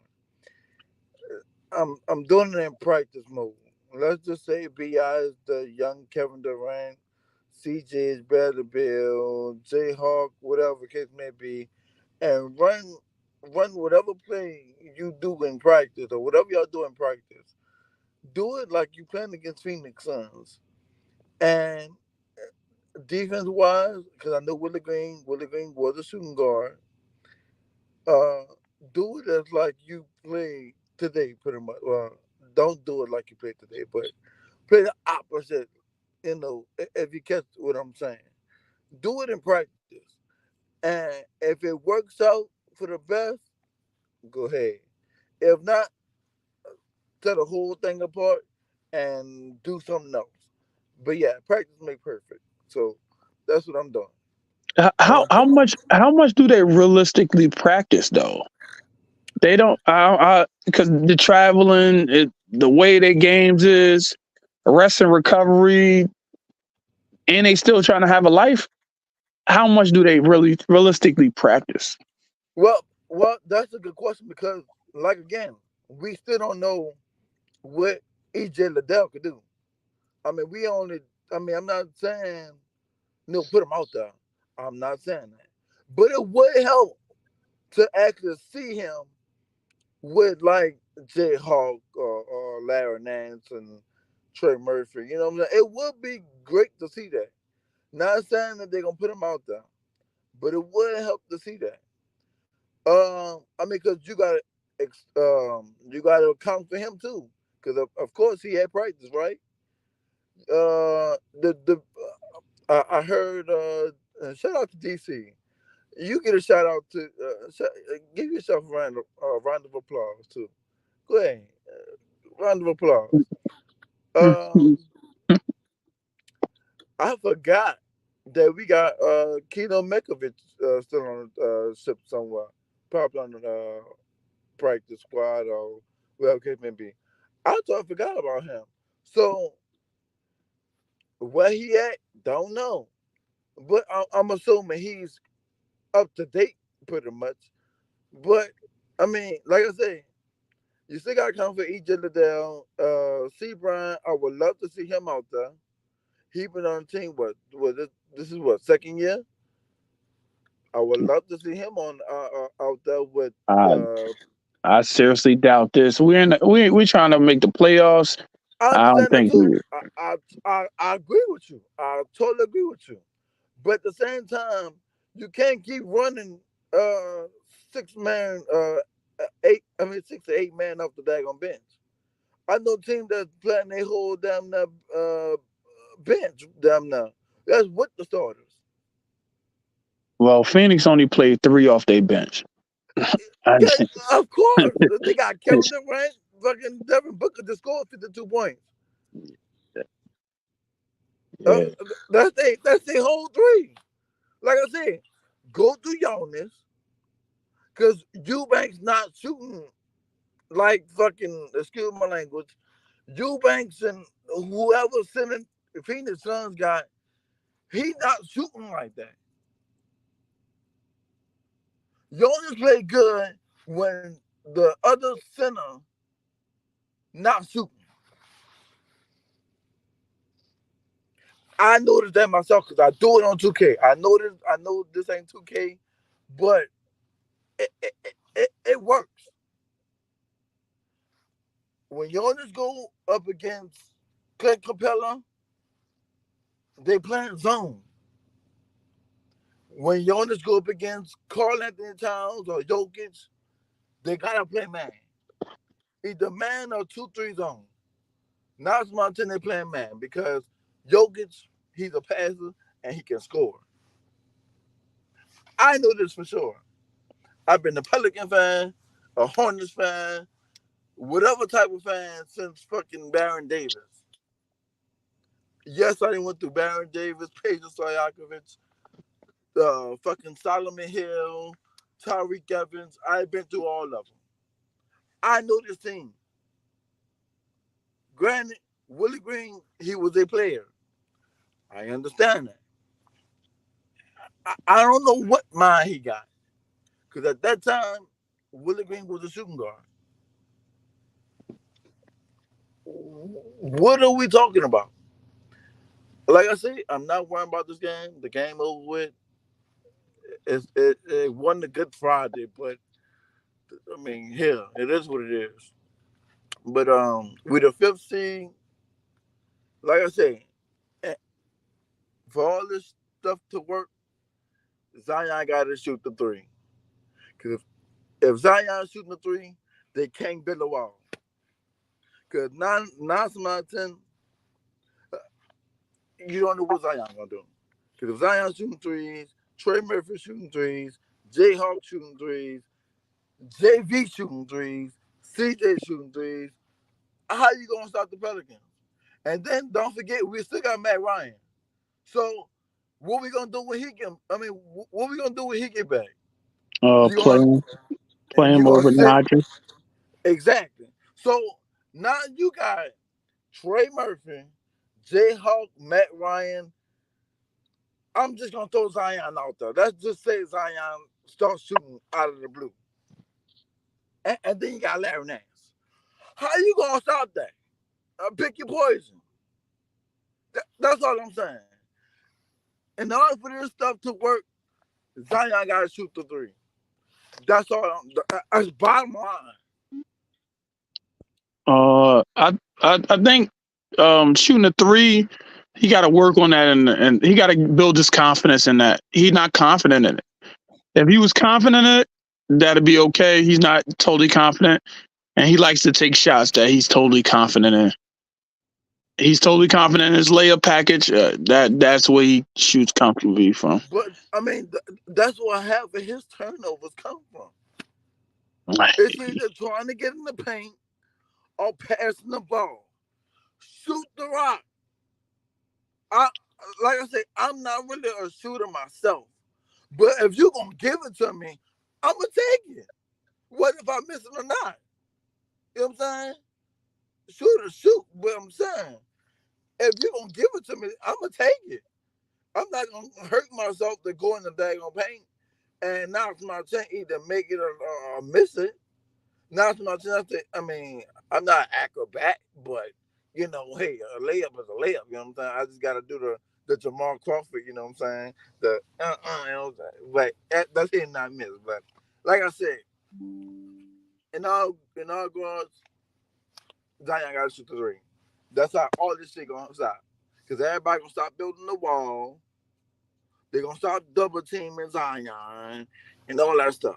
I'm doing it in practice mode. Let's just say BI is the young Kevin Durant, CJ is Bradley Bill, Jayhawk, whatever case may be, and run whatever play you do in practice or whatever y'all do in practice. Do it like you playing against Phoenix Suns. And defense wise, because I know Willie Green was a shooting guard. Uh, do it as like you played today, pretty much. Don't do it like you played today, but play the opposite. If you catch what I'm saying, do it in practice, and if it works out for the best, go ahead. If not, tear the whole thing apart and do something else. But yeah, practice make perfect. So that's what I'm doing. How Uh, how much do they realistically practice though? They don't. Because the traveling, the way their games is, rest and recovery, and they still trying to have a life. How much do they really realistically practice? well, that's a good question because, like again, we still don't know what EJ Liddell could do. I mean, we only. I mean, I'm not saying no, put him out there. I'm not saying that, but it would help to actually see him with like Jay Hawk or Larry Nance and Trey Murphy. You know what I'm saying? It would be great to see that. Not saying that they're gonna put him out there, but it would help to see that. I mean, because you got to account for him too, because of course he had practice, right? The I heard. Shout out to DC. You get a shout out to give yourself round of applause too. Go ahead, round of applause. Um, I forgot that we got Keno Mekovic still on the ship somewhere, probably on the practice squad or whatever case may be. I thought I forgot about him. So where he at? Don't know. But I'm assuming he's up to date pretty much. But I mean, like I say, you still got to come for EJ Liddell. C. Brian, I would love to see him out there. He been on the team. This is what, second year? I would love to see him on out there with. I I seriously doubt this. We're trying to make the playoffs. I I don't understand that think too. we. I agree with you. I totally agree with you. But at the same time, you can't keep running 6 man, 6 to 8 man off the daggone bench. I know teams that's playing they whole damn bench damn now. That's with the starters. Well, Phoenix only played 3 off their bench. I, Yeah, of course. They got Kevin Durant, fucking Devin Booker just scored 52 points. Uh, yeah. that's they whole three. Like I said, go through Giannis, because Eubanks not shooting like fucking, excuse my language, Eubanks and whoever sending Phoenix Suns got, he not shooting like that. Jonas play good when the other center not shooting. I noticed that myself because I do it on 2K. I know this ain't 2K, but it works. When Jonas go up against Clint Capella, they playing zone. When Jonas go up against Karl Anthony Towns or Jokic, they gotta play man. Either man or 2-3 zone. Now it's my turn they playing man because Jokic, he's a passer and he can score. I know this for sure. I've been a Pelican fan, a Hornets fan, whatever type of fan since fucking Baron Davis. Yes, I done went through Baron Davis, Pedro Stojakovic, fucking Solomon Hill, Tyreek Evans. I've been through all of them. I know this team. Granted, Willie Green, he was a player. I understand that. I don't know what mind he got. Because at that time, Willie Green was a shooting guard. What are we talking about? Like I said, I'm not worrying about this game. The game over with. It won the Good Friday, but I mean, hell, it is what it is. But with the fifth seed, like I said, eh, for all this stuff to work, Zion got to shoot the three. Because if Zion shooting the three, they can't build a wall. Because nine out of 10, you don't know what Zion gonna do. Because if Zion shooting threes, Trey Murphy shooting threes, Jay Hawk shooting threes, JV shooting threes, CJ shooting threes, how you gonna stop the Pelicans? And then don't forget, we still got Matt Ryan. So what we gonna do when he get? I mean, what we gonna do when he get back? You gonna Playing you more gonna with sit Nigel. exactly? So now you got Trey Murphy, Jayhawk, Matt Ryan. I'm just gonna throw Zion out there. Let's just say Zion starts shooting out of the blue, and then you got Larry Nance. How you gonna stop that? Pick your poison. That's all I'm saying. In order for this stuff to work, Zion gotta shoot the three. That's all. That's bottom line. I think shooting a three, he got to work on that, and he got to build his confidence in that. He's not confident in it. If he was confident in it, that'd be okay. He's not totally confident, and he likes to take shots that he's totally confident in. He's totally confident in his layup package. That's where he shoots comfortably from. But I mean, that's where half of his turnovers come from. It's either trying to get in the paint or passing the ball. Shoot the rock. Like I say, I'm not really a shooter myself. But if you're gonna give it to me, I'm gonna take it. What if I miss it or not? You know what I'm saying? Shoot or shoot, but I'm saying if you're gonna give it to me, I'm gonna take it. I'm not gonna hurt myself to go in the daggone paint and now it's my chance either make it or miss it. Now it's my chance to, I mean, I'm not an acrobat, but you know, hey, a layup is a layup, you know what I'm saying? I just gotta do the Jamal Crawford, you know what I'm saying? The you know what I'm saying? But that's it, not miss. But like I said, in all guards, Zion gotta shoot the three. That's how all this shit gonna stop. Cause everybody gonna stop building the wall. They're gonna start double teaming Zion and all that stuff.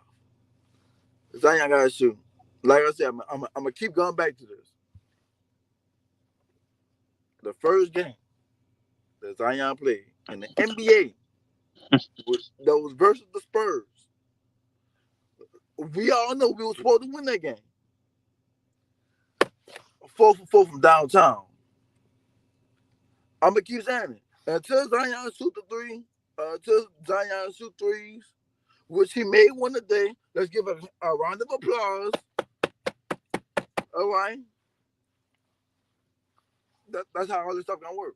Zion gotta shoot. Like I said, I'm gonna keep going back to this. The first game that Zion played in the NBA that was versus the Spurs. We all know we were supposed to win that game. 4 for 4 from downtown. I'm gonna keep saying it until Zion shoot the three. Until Zion shoot threes, which he made one today. Let's give a round of applause. All right. That's how all this stuff gonna work.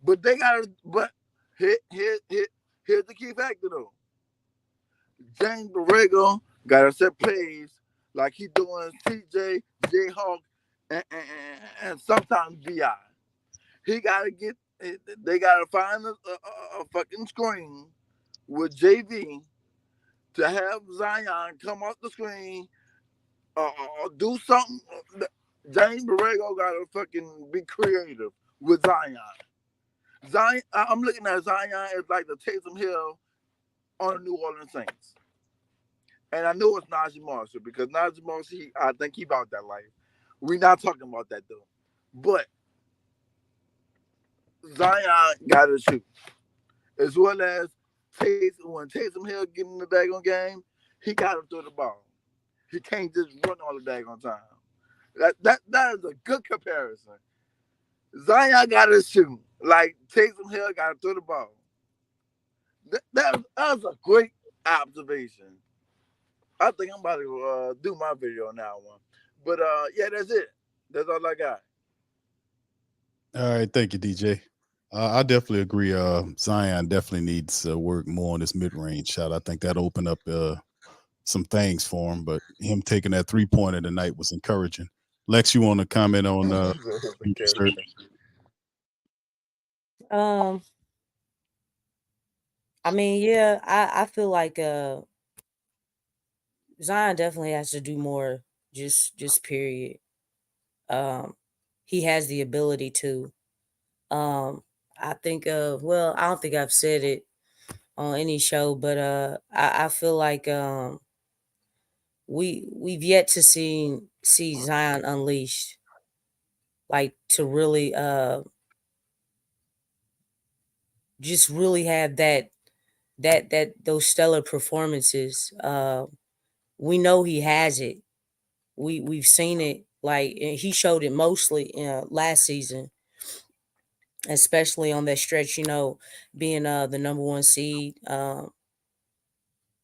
But they gotta. But here's the key factor though. James Borrego gotta set plays like he doing TJ, Jayhawk, and sometimes Bi. He gotta get. They gotta find a fucking screen with JV to have Zion come off the screen or do something. James Borrego gotta fucking be creative with Zion. Zion, I'm looking at Zion as like the Taysom Hill on the New Orleans Saints. And I know it's Najee Marshall because Najee Marshall, I think he about that life. We're not talking about that though. But Zion got to shoot. As well as when Taysom Hill get in the daggone game, he got to throw the ball. He can't just run all the daggone time. That is a good comparison. Zion got to shoot. Like Taysom Hill got to throw the ball. That was a great observation. I think I'm about to do my video on that one. But yeah, that's it. That's all I got. All right, thank you, DJ. I definitely agree. Zion definitely needs to work more on his mid-range shot. I think that opened up some things for him, but him taking that three-pointer tonight was encouraging. Lex, you want to comment on research? I mean, yeah, I feel like Zion definitely has to do more. Just period. He has the ability to. I think well, I don't think I've said it on any show, but I feel like we've yet to see Zion unleashed, like to really just really have that those stellar performances. We know he has it. We've seen it, like, and he showed it mostly last season especially on that stretch, being the number one seed.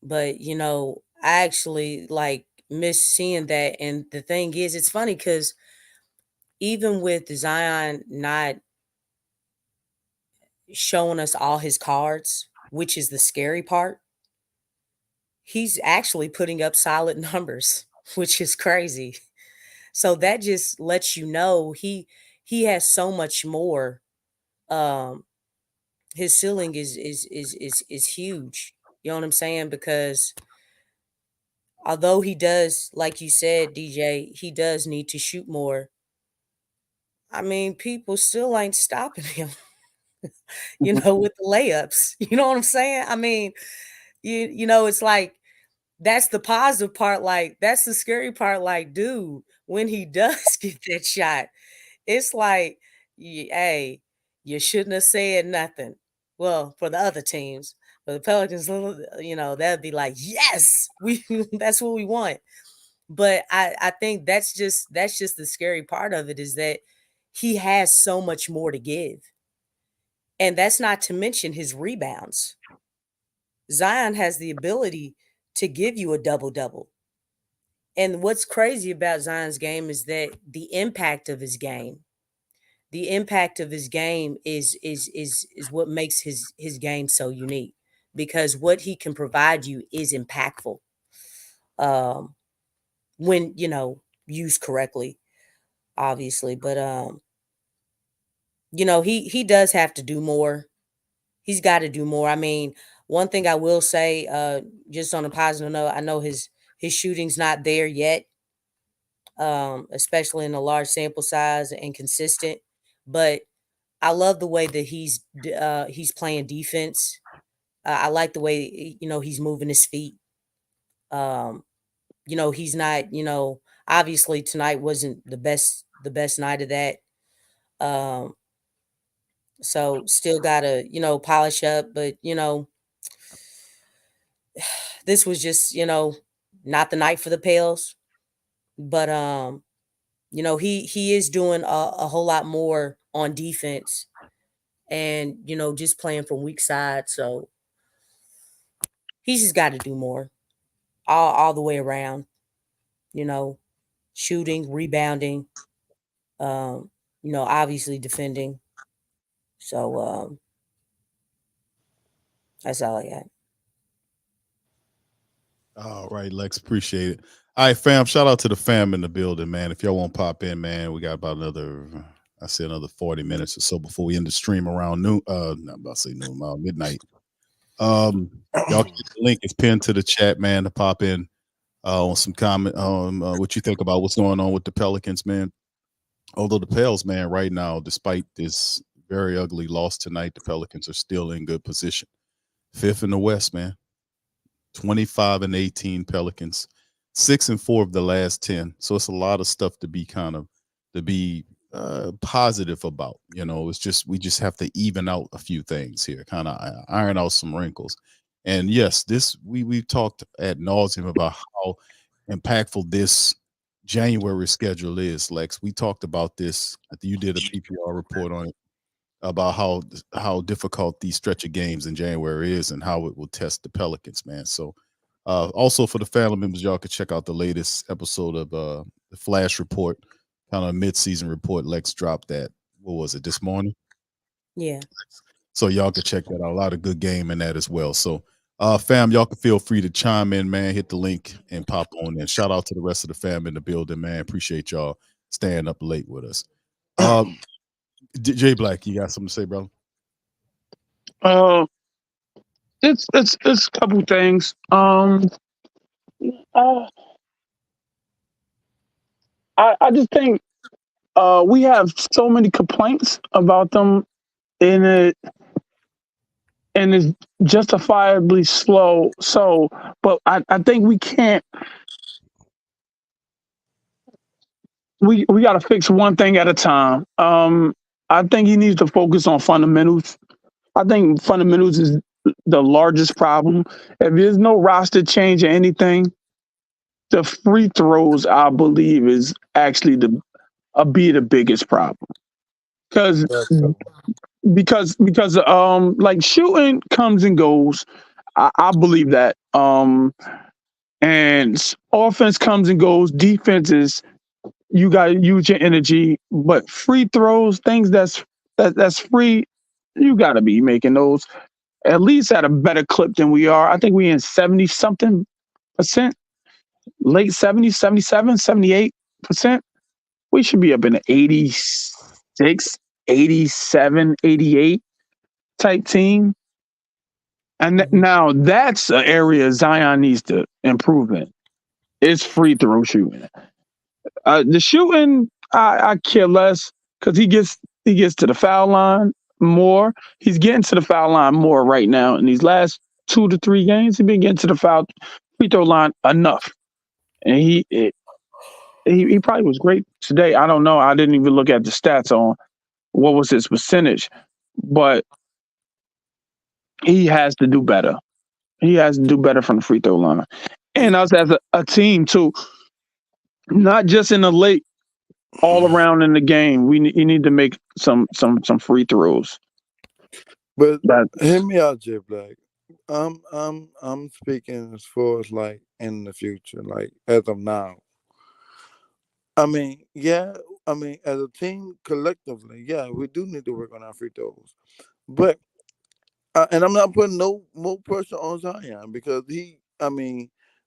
But I actually like miss seeing that. And the thing is, it's funny because even with Zion not showing us all his cards, which is the scary part, he's actually putting up solid numbers, which is crazy. So that just lets you know he has so much more. Um, his ceiling is huge. You know what I'm saying? Because although he does, like you said, DJ, he does need to shoot more. I mean, people still ain't stopping him, with the layups. You know what I'm saying? I mean, it's like that's the positive part. Like, that's the scary part. Like, dude, when he does get that shot, it's like, hey, you shouldn't have said nothing. Well, for the other teams, for the Pelicans, that'd be like, yes, we that's what we want. But I think that's just the scary part of it, is that he has so much more to give. And that's not to mention his rebounds. Zion has the ability to give you a double-double. And what's crazy about Zion's game is that the impact of his game, is what makes his game so unique, because what he can provide you is impactful. When, used correctly, obviously. But he does have to do more. He's got to do more. I mean, one thing I will say, just on a positive note, I know his shooting's not there yet, especially in a large sample size and consistent. But I love the way that he's playing defense. I like the way he's moving his feet. He's not. Obviously tonight wasn't the best night of that. Um, so still gotta polish up, but this was just not the night for the Pels. But he is doing a whole lot more on defense, and just playing from weak side. So he's just got to do more, all the way around. You know, shooting, rebounding, obviously defending. So that's all I got. All right, Lex, appreciate it. All right, fam. Shout out to the fam in the building, man. If y'all want to pop in, man, we got about another 40 minutes or so before we end the stream around noon. Not about to say noon, midnight. Y'all get the link. It's pinned to the chat, man, to pop in on some comment on what you think about what's going on with the Pelicans, man. Although the Pels, man, right now, despite this very ugly loss tonight, the Pelicans are still in good position. 5th in the West, man. 25-18 Pelicans, 6-4 of the last 10. So it's a lot of stuff to be positive about. It's just we just have to even out a few things here, kind of iron out some wrinkles. And yes, we've talked ad nauseum about how impactful this January schedule is. Lex, we talked about this. I think you did a PPR report on it, about how difficult these stretch of games in January is and how it will test the Pelicans, man. So also for the family members, y'all can check out the latest episode of the Flash Report, kind of mid-season report. Lex dropped that, what was it, this morning? Yeah. So y'all can check that out. A lot of good game in that as well. So fam, y'all can feel free to chime in, man. Hit the link and pop on in. Shout out to the rest of the fam in the building, man. Appreciate y'all staying up late with us. J Black, you got something to say, brother? It's a couple things. I just think we have so many complaints about them, and it's justifiably slow. So, but I think we can't. We got to fix one thing at a time. I think he needs to focus on fundamentals. I think fundamentals is the largest problem. If there's no roster change or anything, the free throws, I believe, is actually be the biggest problem. Because because like shooting comes and goes. I believe that. And offense comes and goes. Defense is you got to use your energy, but free throws, things that's free, you got to be making those at least at a better clip than we are. I think we in 70 something percent, late 70s, 77, 78%. We should be up in the 86, 87, 88 type team. And now that's an area Zion needs to improve in. It's free throw shooting. The shooting, I care less because he gets to the foul line more. He's getting to the foul line more right now. In these last 2 to 3 games, he's been getting to the free throw line enough. And he probably was great today. I don't know. I didn't even look at the stats on what was his percentage, but he has to do better. He has to do better from the free throw line. And us as a team too, not just in the late, all around in the game. You need to make some free throws. But hear me out, J Black. I'm speaking as far as like in the future, like as of now. I mean, as a team collectively, yeah, we do need to work on our free throws. But and I'm not putting no more pressure on Zion because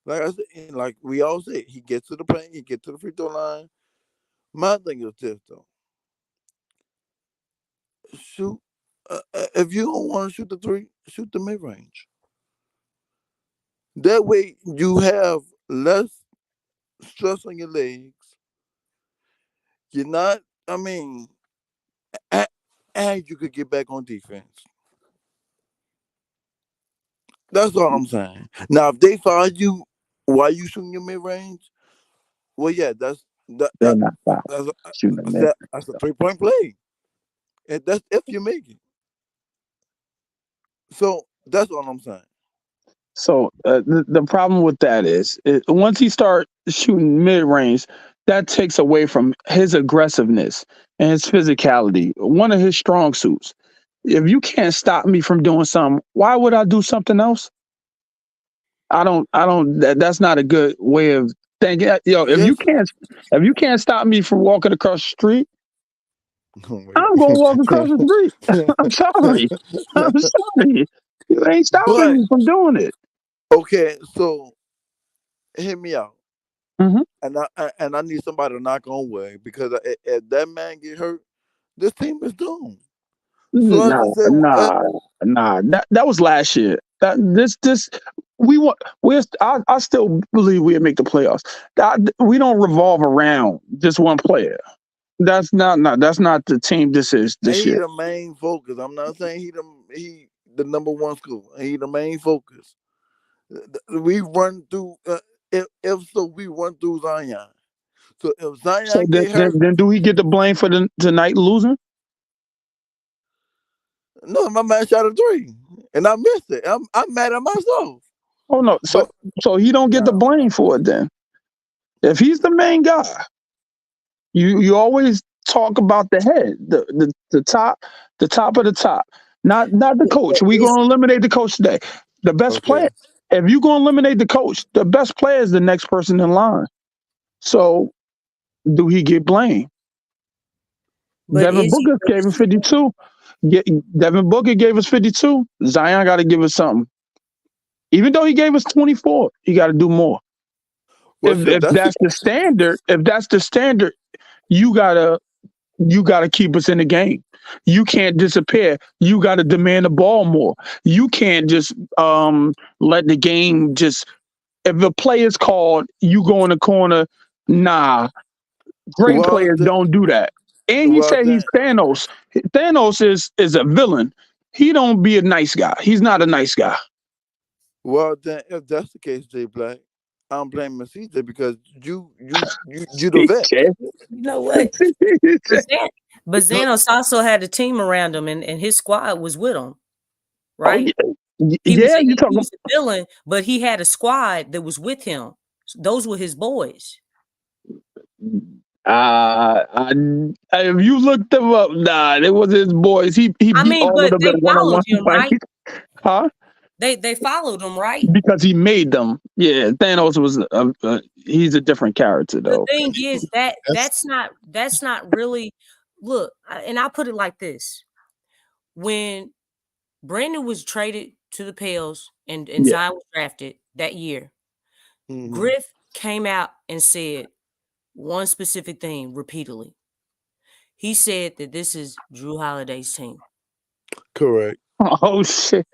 like I said, like we all say, he gets to the paint, he gets to the free throw line. My thing is this though: shoot. If you don't want to shoot the three, shoot the mid range. That way, you have less stress on your legs. You're not. And you could get back on defense. That's all I'm saying. Now, if they find you while you shooting your mid range, well, yeah, that's They're not foul. Shooting the mid. that's a 3-point play, and that's if you make it. So that's all I'm saying. So the problem with that is once he start shooting mid range, that takes away from his aggressiveness and his physicality. One of his strong suits. If you can't stop me from doing something, why would I do something else? I don't. That's not a good way of thinking. Yo, if you can't stop me from walking across the street, I'm gonna walk across the street. I'm sorry. I'm sorry. You ain't stopping me from doing it. Okay, so hear me out. Mm-hmm. And I need somebody to knock on wood because if that man get hurt, this team is doomed. So Nah. That was last year. I still believe we'll make the playoffs. We don't revolve around just one player. That's not the team this is this he year. the main focus. I'm not saying he the number one school. He the main focus. We run through if so we run through Zion. So if Zion get hurt, then do we get the blame for tonight losing? No, my man shot a 3 and I missed it. I'm mad at myself. Oh no, so he don't get the blame for it then. If he's the main guy, you always talk about the head, the top of the top, not the coach. We're gonna eliminate the coach today. The best player. If you're gonna eliminate the coach, the best player is the next person in line. So do he get blamed? But Devin Booker gave him 52. Devin Booker gave us 52. Zion got to give us something. Even though he gave us 24, he got to do more. If that's the standard, you gotta keep us in the game. You can't disappear. You got to demand the ball more. You can't just let the game just. If a play is called, you go in the corner. Nah, great players don't do that. And he said he's Thanos. Thanos is a villain. He don't be a nice guy. He's not a nice guy. Well, then, if that's the case, Jay Black, I'm blaming CJ because you the vet. You know what? But Xanos also had a team around him, and his squad was with him, right? Oh, yeah. He was a villain, but he had a squad that was with him. Those were his boys. If you looked them up, it was his boys. He I beat mean, all of but them they in one-on-one followed him, fight. right? Huh? They followed him, right? Because he made them. Yeah, Thanos was he's a different character The though. thing is That's that's not really look, and I'll put it like this. When Brandon was traded to the Pels and Yeah. Zion was drafted that year, Griff came out and said one specific thing repeatedly. He said that this is Drew Holiday's team. Correct. Oh shit.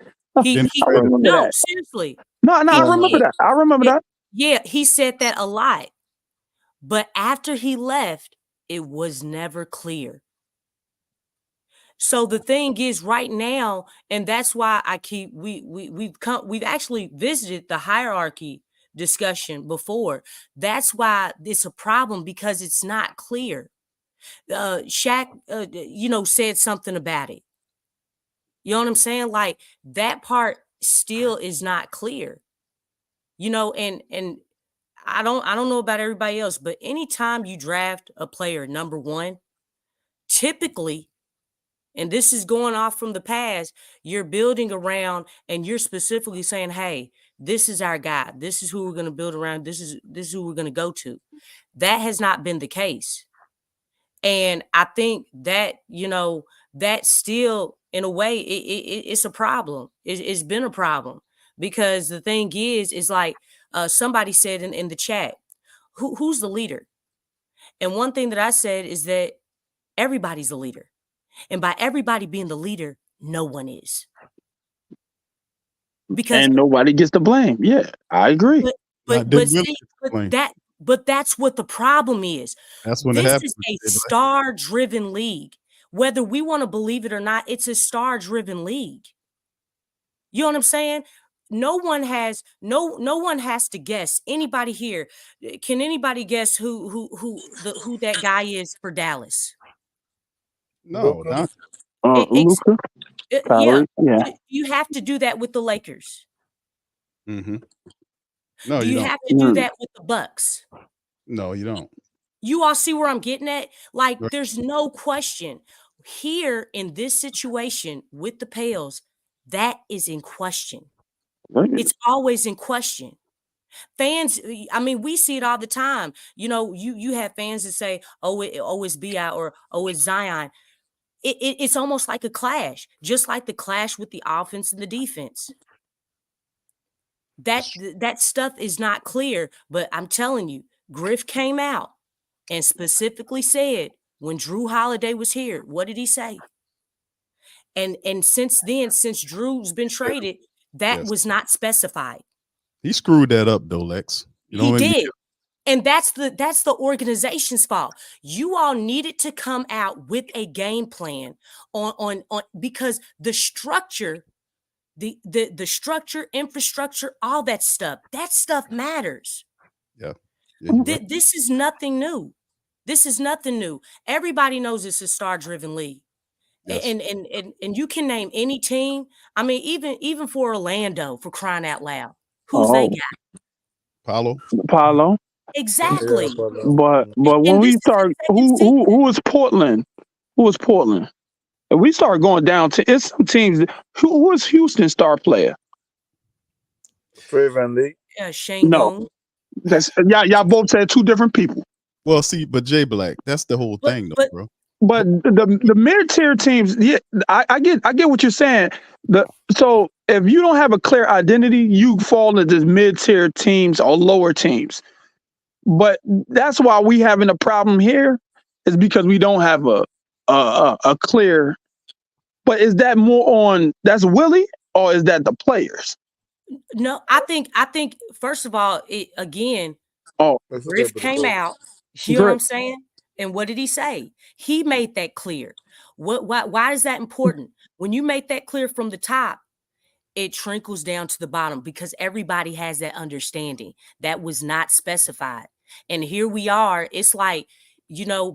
He been I remember no, that. seriously. No, I He remember did. that. I remember that. Yeah, he said that a lot. But after he left, it was never clear. So the thing is right now, and that's why I keep we've actually visited the hierarchy discussion before. That's why it's a problem because it's not clear. Shaq, said something about it. You know what I'm saying? Like that part still is not clear. And I don't know about everybody else, but anytime you draft a player number 1, typically, and this is going off from the past, you're building around and you're specifically saying, hey, this is our guy. This is who we're going to build around. This is who we're going to go to. That has not been the case. And I think that, that still, in a way, it's a problem. It's been a problem because the thing is like somebody said in the chat, who's the leader? And one thing that I said is that everybody's a leader. And by everybody being the leader, no one is. Because And nobody gets the blame. Yeah, I agree. but that's what the problem is. That's when it This happens. is a star-driven league. Whether we want to believe it or not, it's a star-driven league. You know what I'm saying? No one has to guess. Anybody here? Can anybody guess who that guy is for Dallas? No, not Luka. Yeah, Yeah. you have to do that with the Lakers. mm-hmm. No, Do you you don't. have to do that with the Bucks? No, you don't. You all see where I'm getting at? Like, Right. there's no question. Here in this situation with the Pels, that is in question. It's always in question. Fans, I mean, we see it all the time. You have fans that say, it's B.I. or it's Zion. It's almost like a clash, just like the clash with the offense and the defense. That stuff is not clear, but I'm telling you, Griff came out and specifically said when Drew Holiday was here, what did he say? And since then, since Drew's been traded, that Yes. was not specified. He screwed that up though, Lex. He did. And that's the organization's fault. You all needed to come out with a game plan on because the structure, the structure, infrastructure, all that stuff matters. Yeah. Right. This is nothing new. This is nothing new. Everybody knows it's a star-driven league. Yes. And you can name any team. I mean, even for Orlando, for crying out loud, who's they got? Paolo. Exactly. Yeah, But when we start, who was Portland? Who was Portland? If we start going down to it's some teams. Who was Houston's star player? Fred VanVleet. Yeah, Shane. No, that's y'all both said two different people. Well, see, but Jay Black, that's the whole thing, though, bro. But the mid-tier teams, yeah, I get what you're saying. So if you don't have a clear identity, you fall into mid-tier teams or lower teams. But that's why we having a problem here, is because we don't have a clear. But is that more on that's Willie or is that the players? No, I think first of all, Griff came out. You know what I'm saying? And what did he say? He made that clear. Why is that important? When you make that clear from the top, it trickles down to the bottom because everybody has that understanding that was not specified. And here we are. It's like,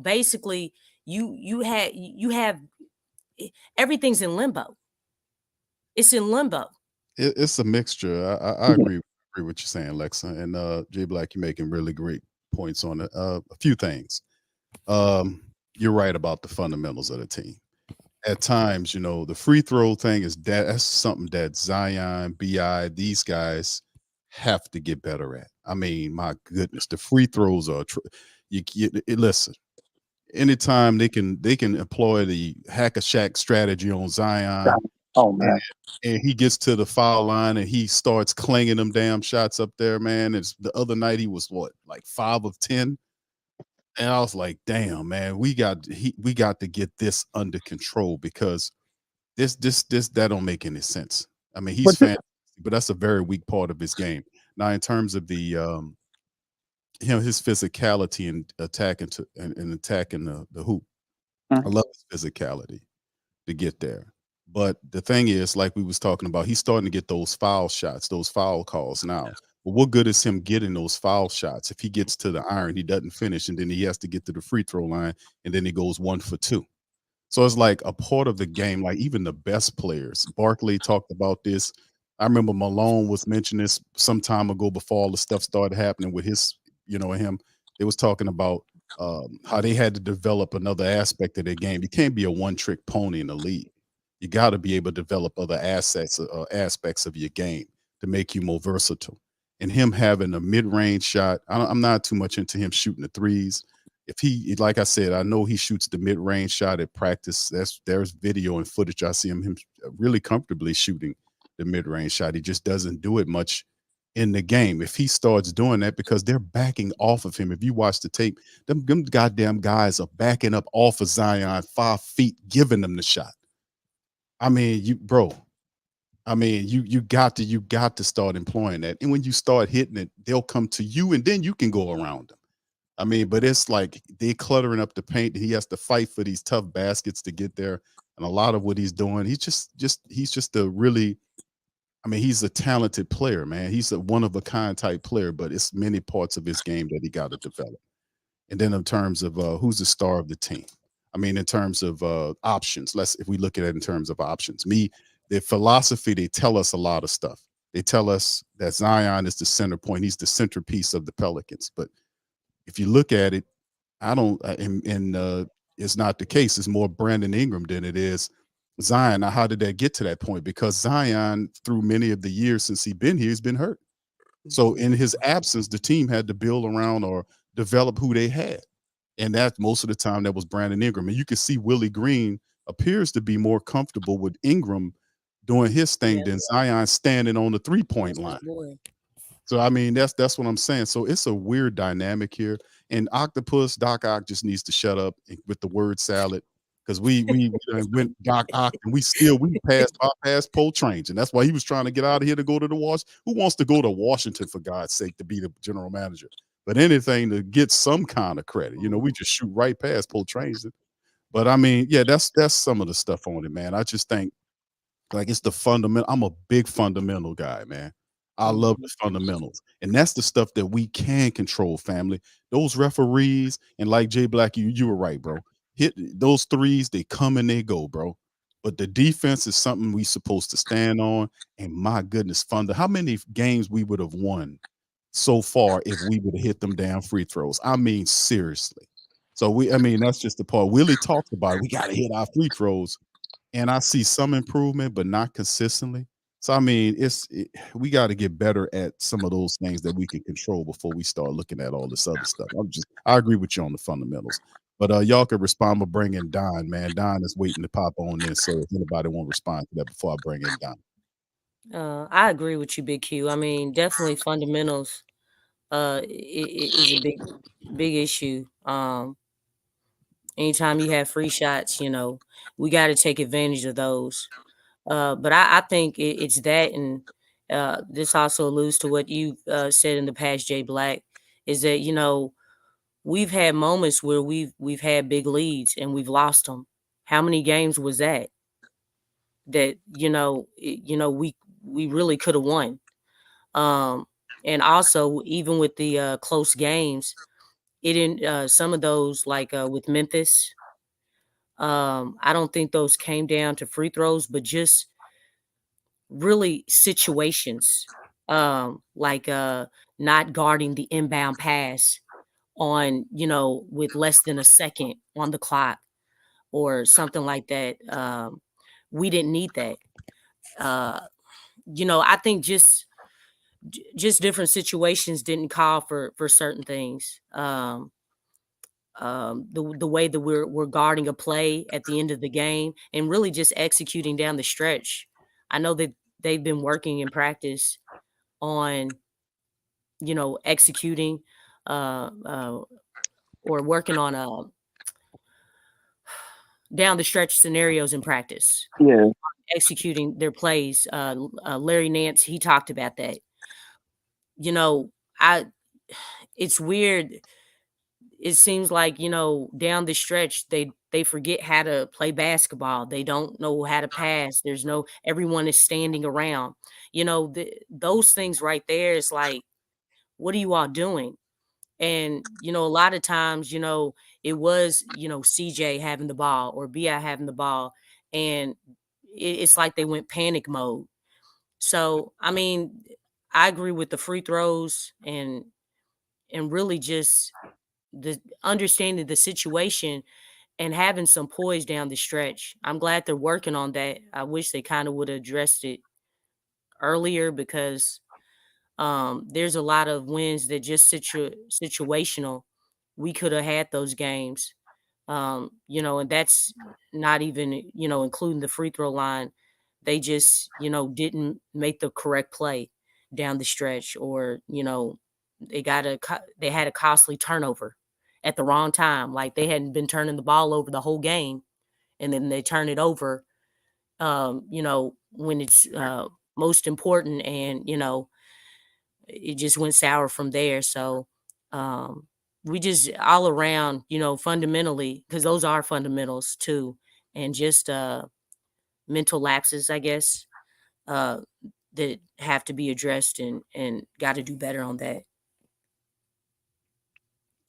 basically you have everything's in limbo. It's in limbo. It's a mixture. I agree with what you're saying, Lexxah. And Jay Black, you're making really great points on it. A few things. You're right about the fundamentals of the team. At times, the free throw thing that's something that Zion, Bi, these guys have to get better at. I mean, my goodness, the free throws are. Listen. Anytime they can employ the hack a shack strategy on Zion, Oh and, man. and he gets to the foul line and he starts clanging them damn shots up there, man. It's the other night he was what, like 5 of 10. And I was like, damn, man, we got to get this under control because this that don't make any sense. I mean, he's But thi- fantastic, but that's a very weak part of his game. Now, in terms of the his physicality and attacking the hoop, I love his physicality to get there. But the thing is, like we was talking about, he's starting to get those foul shots, those foul calls now. But what good is him getting those foul shots if he gets to the iron, he doesn't finish, and then he has to get to the free throw line, and then he goes 1 for 2. So it's like a part of the game, like even the best players. Barkley talked about this. I remember Malone was mentioning this some time ago before all the stuff started happening with his, him. They was talking about how they had to develop another aspect of their game. You can't be a one-trick pony in the league. You got to be able to develop other aspects of your game to make you more versatile. And him having a mid-range shot, I'm not too much into him shooting the threes. If he, like I said, I know he shoots the mid-range shot at practice. There's video and footage. I see him really comfortably shooting the mid-range shot. He just doesn't do it much in the game. If he starts doing that, because they're backing off of him. If you watch the tape, them goddamn guys are backing up off of Zion 5 feet, giving them the shot. I mean, you got to start employing that. And when you start hitting it, they'll come to you, and then you can go around them. I mean, but it's like they cluttering up the paint. He has to fight for these tough baskets to get there. And a lot of what he's doing, he's just a really, I mean, he's a talented player, man. He's a one of a kind type player, but it's many parts of his game that he got to develop. And then in terms of who's the star of the team, I mean, in terms of options, if we look at it in terms of options, their philosophy, they tell us a lot of stuff. They tell us that Zion is the center point. He's the centerpiece of the Pelicans. But if you look at it, I don't, it's not the case. It's more Brandon Ingram than it is Zion. Now, how did that get to that point? Because Zion, through many of the years since he's been here, has been hurt. So in his absence, the team had to build around or develop who they had. And that most of the time that was Brandon Ingram. And you can see Willie Green appears to be more comfortable with Ingram doing his thing than Zion standing on the 3-point line. So I mean, that's what I'm saying. So it's a weird dynamic here. And Doc Ock just needs to shut up with the word salad. Because we went Doc Ock and we bypassed Paul Trains. And that's why he was trying to get out of here to go to the Washington. Who wants to go to Washington, for God's sake, to be the general manager? But anything to get some kind of credit. We just shoot right past Paul Trains. But I mean, yeah, that's some of the stuff on it, man. I just think like it's the fundamental. I'm a big fundamental guy, man. I love the fundamentals. And that's the stuff that we can control, family. Those referees, and like Jay Black, you were right, bro. Hit those threes, they come and they go, bro. But the defense is something we supposed to stand on. And my goodness, how many games we would have won so far if we would have hit them damn free throws? I mean, seriously. So that's just the part. Willie talked about it. We got to hit our free throws. And I see some improvement, but not consistently. So I mean, we got to get better at some of those things that we can control before we start looking at all this other stuff. I agree with you on the fundamentals. But y'all can respond by bringing Don, man. Don is waiting to pop on this. So if anybody won't respond to that before I bring in Don. I agree with you, Big Q. I mean, definitely fundamentals is a big issue. Anytime you have free shots, we got to take advantage of those. But I think it's that, and this also alludes to what you said in the past, Jay Black, is that we've had moments where we've had big leads and we've lost them. How many games was that? That we really could have won. And also even with the close games, it in some of those like with Memphis. I don't think those came down to free throws, but just really situations like not guarding the inbound pass on, with less than a second on the clock or something like that. We didn't need that. I think just different situations didn't call for certain things. The way that we're guarding a play at the end of the game and really just executing down the stretch. I know that they've been working in practice on, executing or working on down the stretch scenarios in practice, Yeah. executing their plays. Larry Nance, he talked about that. It's weird. It seems like, down the stretch, they forget how to play basketball. They don't know how to pass. Everyone is standing around. Those things right there is like, what are you all doing? And, a lot of times, it was, CJ having the ball or BI having the ball. And it's like they went panic mode. So, I mean, I agree with the free throws and really just the understanding the situation and having some poise down the stretch. I'm glad they're working on that. I wish they kind of would have addressed it earlier because there's a lot of wins that just situational. We could have had those games, and that's not even, including the free throw line. They just, didn't make the correct play down the stretch or, they had a costly turnover at the wrong time. Like they hadn't been turning the ball over the whole game. And then they turn it over, when it's most important and, it just went sour from there. So we just all around, fundamentally, because those are fundamentals too. And just mental lapses, I guess, that have to be addressed and got to do better on that.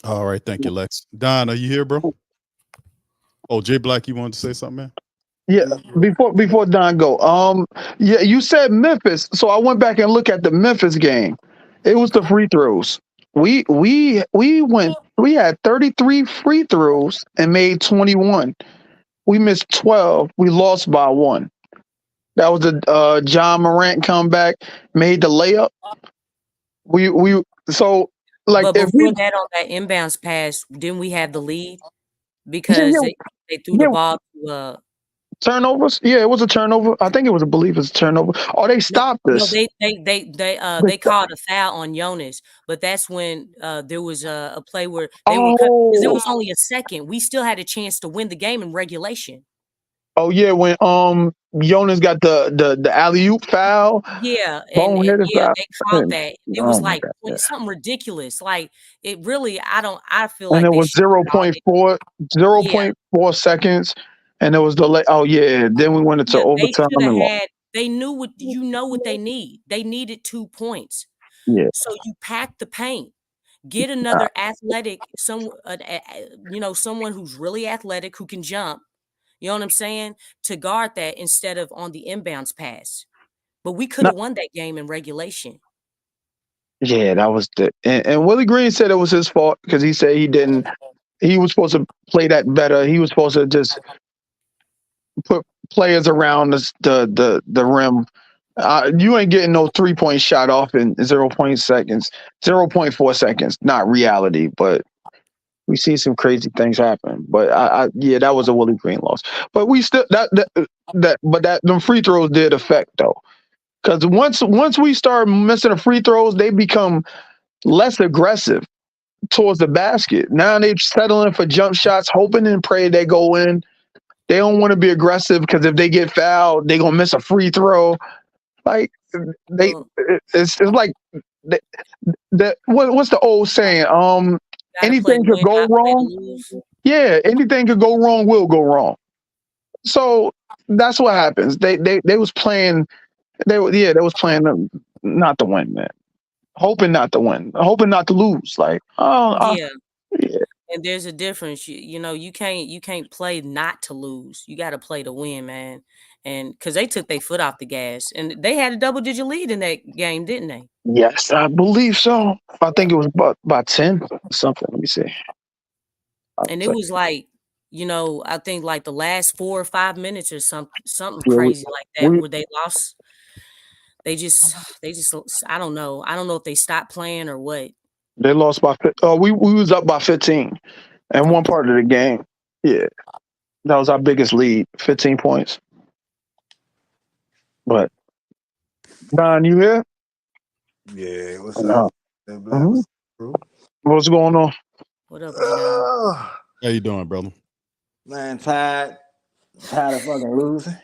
All right, thank you, Lex. Don, are you here, bro? Oh, Jay Black, you wanted to say something, man? Yeah, before Don go, yeah, you said Memphis, so I went back and looked at the Memphis game. It was the free throws. We had 33 free throws and made 21. We missed 12. We lost by 1. That was the John Morant comeback, made the layup. So like But if before we that, on that inbounds pass, didn't we have the lead? Because yeah, they threw the ball to turnovers. Yeah, it was a turnover. I think it was a turnover. Oh, they stopped no, us. they called a foul on Jonas, but that's when there was a play where they were cut because there Oh, was only a second. We still had a chance to win the game in regulation. oh yeah, when Jonas got the alley oop foul, Yeah, and boneheaded yeah, foul. they called that. It was Oh my like god! Yeah. something ridiculous. Like it really, I feel And like it they was should have called it. Yeah, 0.4 seconds, and it was the oh yeah. Then we went into yeah, they overtime should have and lost. had. They knew what they need. They needed 2 points. Yeah, So you pack the paint. Get another athletic, someone who's really athletic who can jump. You know what I'm saying? To guard that instead of on the inbounds pass. But we could have won that game in regulation. yeah, that was and Willie Green said it was his fault because he said he didn't. He was supposed to play that better. He was supposed to just put players around the rim. You ain't getting no 3-point shot off in 0.4 seconds. Not reality, but we see some crazy things happen. But yeah, that was a Willie Green loss. But we still them free throws did affect though, because once we start missing the free throws, they become less aggressive towards the basket. Now they're settling for jump shots, hoping and pray they go in. They don't want to be aggressive because if they get fouled, they're gonna miss a free throw. Like it's like what's the old saying? Anything could go wrong. Yeah, anything could go wrong will go wrong. So that's what happens. They was playing. They was playing not to win, man. Hoping not to win, hoping not to lose. Like Yeah. yeah. And there's a difference. You can't play not to lose. You got to play to win, man. And because they took their foot off the gas, and they had a double-digit lead in that game, didn't they? Yes, I believe so. I think it was about 10 or something. Let me see. And it was like, I think like the last 4 or 5 minutes or something Yeah, crazy like that we where they lost. They just I don't know. I don't know if they stopped playing or what. they lost by. We was up by 15 in one part of the game. Yeah, that was our biggest lead, 15 points. But Don, you here? Yeah, what's No. up? Hey, Black, what's up, bro? What's going on? What up, Dion? How you doing, brother? Man, tired of fucking losing.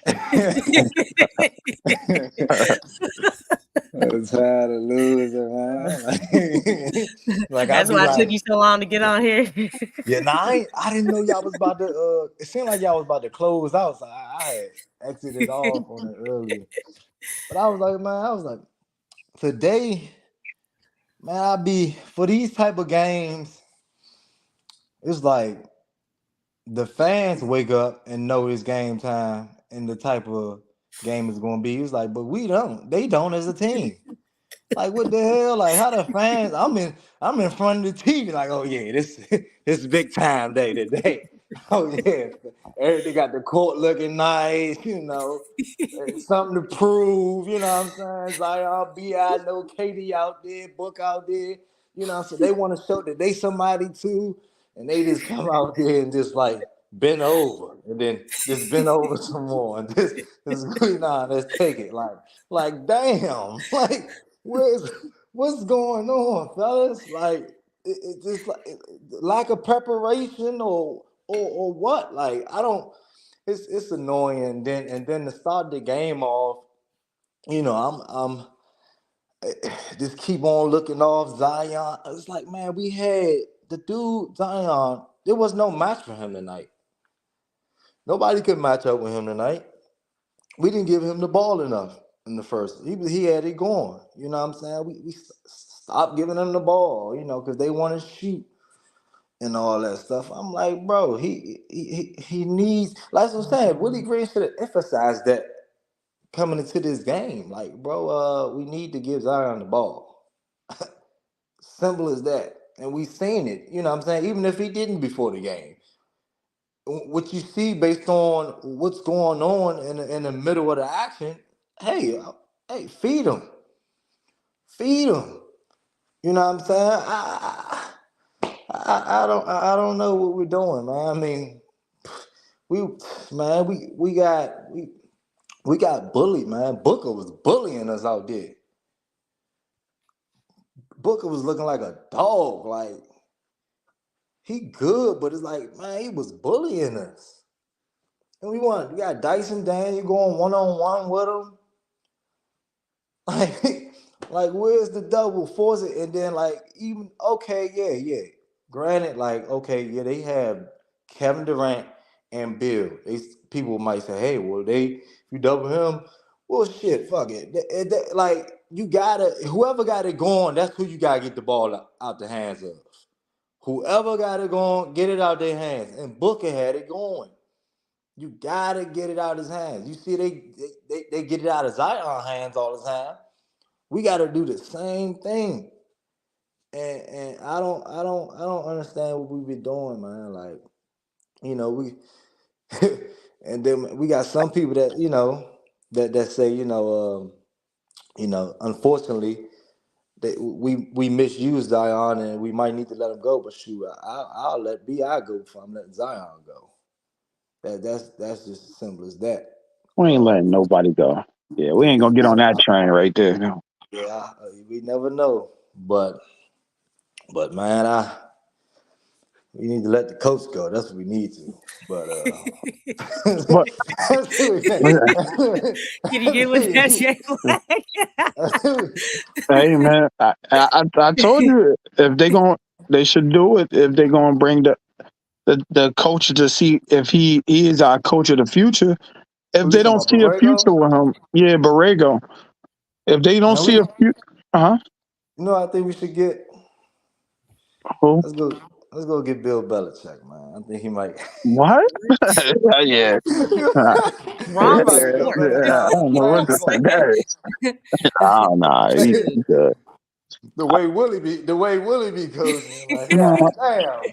I'm tired of losing, man. Like I That's be why it took like, you so long to get on here. yeah, nah, I didn't know y'all was about to. It seemed like y'all was about to close out, so I had exited off on it earlier. But I was like, today, man, I be for these type of games. It's like the fans wake up and know it's game time and the type of game is going to be. It's like, but we don't. They don't as a team. Like what the hell? Like how the fans? I'm in front of the TV. Like oh yeah, this this big time day today. Oh yeah, everything got the court looking nice. Something to prove. You know what I'm saying? Zion, Bi, no Katie out there, Book out there. So they want to show that they somebody too, and they just come out there and just like bend over, and then just bend over some more, and this let's take it. Like damn, like. What's going on, fellas? Like it just like lack of preparation or what? Like I don't. It's annoying. And then to start the game off, I'm just keep on looking off Zion. It's like man, we had the dude Zion. There was no match for him tonight. Nobody could match up with him tonight. We didn't give him the ball enough in the first. He had it going. You know what I'm saying? We stopped giving him the ball, because they want to shoot and all that stuff. I'm like, bro, he needs, like I'm saying, Willie Green should have emphasized that coming into this game. Like, bro, we need to give Zion the ball. Simple as that. And we seen it, you know what I'm saying? Even if he didn't before the game. What you see based on what's going on in the middle of the action, hey, feed them. Feed them. You know what I'm saying? I don't know what we're doing, man. I mean, we got bullied, man. Booker was bullying us out there. Booker was looking like a dog. Like he good, but it's like, man, he was bullying us. And we got Dyson Daniel going one-on-one with him. Like where's the double force it? And then even okay, yeah. Granted, they have Kevin Durant and Bill. People might say, hey, well, you double him. Well, shit, fuck it. You gotta whoever got it going, that's who you gotta get the ball out the hands of. Whoever got it going, get it out their hands. And Booker had it going. You gotta get it out his hands. You see, they get it out of Zion's hands all the time. We got to do the same thing, and I don't understand what we've been doing, man. Like, we, and then we got some people that that say, unfortunately, that we misused Zion and we might need to let him go. But shoot, I'll let Bi go before I'm letting Zion go. That's just as simple as that. We ain't letting nobody go. Yeah, we ain't gonna get on that train right there. No. Yeah, we never know, but man, we need to let the coach go. That's what we need to. But But Can you get with that, Jay Black? hey, man, I told you if they should do it if they're gonna bring the coach to see if he is our coach of the future. If they don't see a future with him, yeah, Borrego. If they don't see a future, I think we should get. Who? Let's go get Bill Belichick, man. I think he might. What? Yeah. Wrong I don't know what to say. Oh no, he's good. The way Willie be coaching, like No, God damn.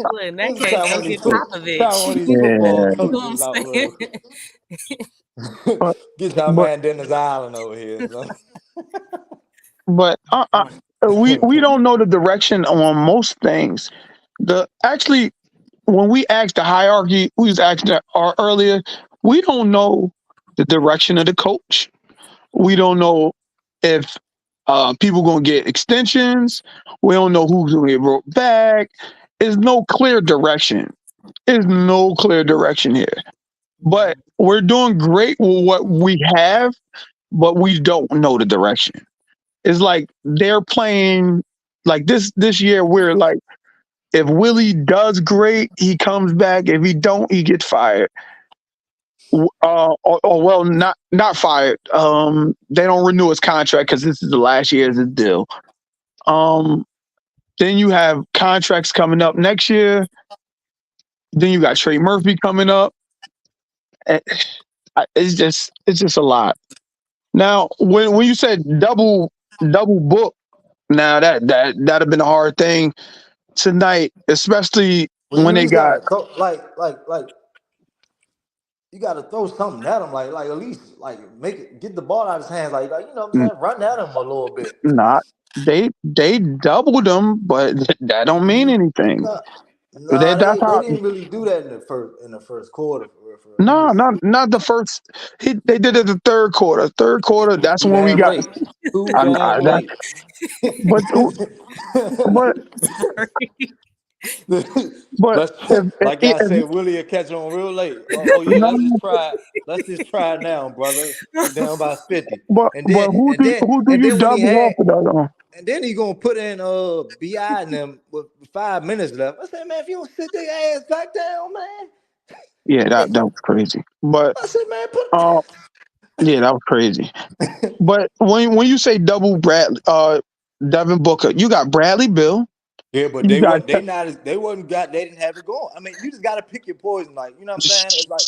Well, in that This is case, how go one of these get one of these Popovich. football Yeah, You know what I'm coaches out saying? real. but Get y'all but man Dennis Island over here. So. but we don't know the direction on most things. The actually when we asked the hierarchy, we was asking earlier, we don't know the direction of the coach. We don't know if people going to get extensions. We don't know who's going to get brought back. There's no clear direction. There's no clear direction here. But we're doing great with what we have, but we don't know the direction. It's like they're playing like this year. We're like, if Willie does great, he comes back. If he don't, he gets fired. Or well, not fired. They don't renew his contract because this is the last year of his deal. Then you have contracts coming up next year. Then you got Trey Murphy coming up. It's just a lot. Now, when you said double book, now that'd have been a hard thing tonight, especially Well, you when at they least got. gotta throw, like you gotta throw something at him, like at least like get the ball out of his hands, like you know what I'm saying, run at him a little bit. Not they doubled them, but that don't mean anything. They That's how. didn't really do that in the first quarter. For at No, least not the first. They did it the third quarter. Third quarter. That's too when we damn got. late. Too damn That, late. but but Let's if, like I said, Willie will catch on real late. Oh yeah, no, let's just try it now, brother. We down by 50. but And then who do you when he double had off of that on? and then he gonna put in BI and them with 5 minutes left. I said, man, if you don't sit their ass back down, man. Yeah, that was crazy. But I said, man, yeah, that was crazy. But when you say double Devin Booker, you got Bradley Bill. yeah, but You got they didn't have it going. I mean, you just gotta pick your poison, like you know what I'm saying? It's like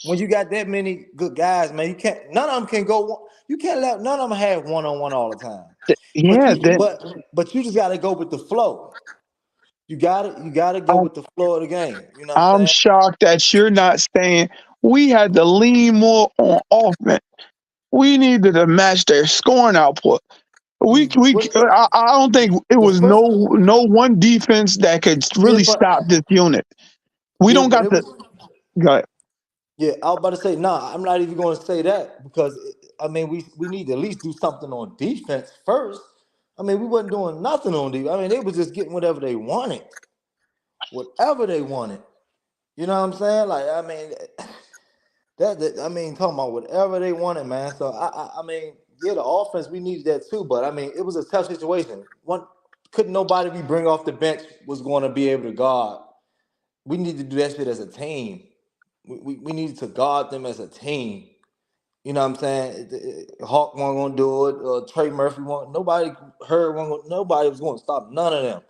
when you got that many good guys, man, none of them can go. You can't let none of them have one-on-one all the time. yeah. But you just gotta go with the flow. You gotta go with the flow of the game. You know what I'm I'm saying? shocked that you're not saying we had to lean more on offense. We needed to match their scoring output. I don't think it The was first, no one defense that could yeah, really stop this unit. We don't but got it the. was. Go ahead. Yeah, I was about to say, nah, I'm not even going to say that because I mean we need to at least do something on defense first. I mean, we wasn't doing nothing on defense. I mean, they was just getting whatever they wanted. Whatever they wanted. You know what I'm saying? Like, I mean, I mean, talking about whatever they wanted, man. So I mean, yeah, the offense we needed that too, but I mean, it was a tough situation. Couldn't nobody we bring off the bench was going to be able to guard. We need to do that shit as a team. We needed to guard them as a team. You know what I'm saying? Hawk wasn't gonna do it. Trey Murphy wasn't. Nobody nobody was going to stop none of them.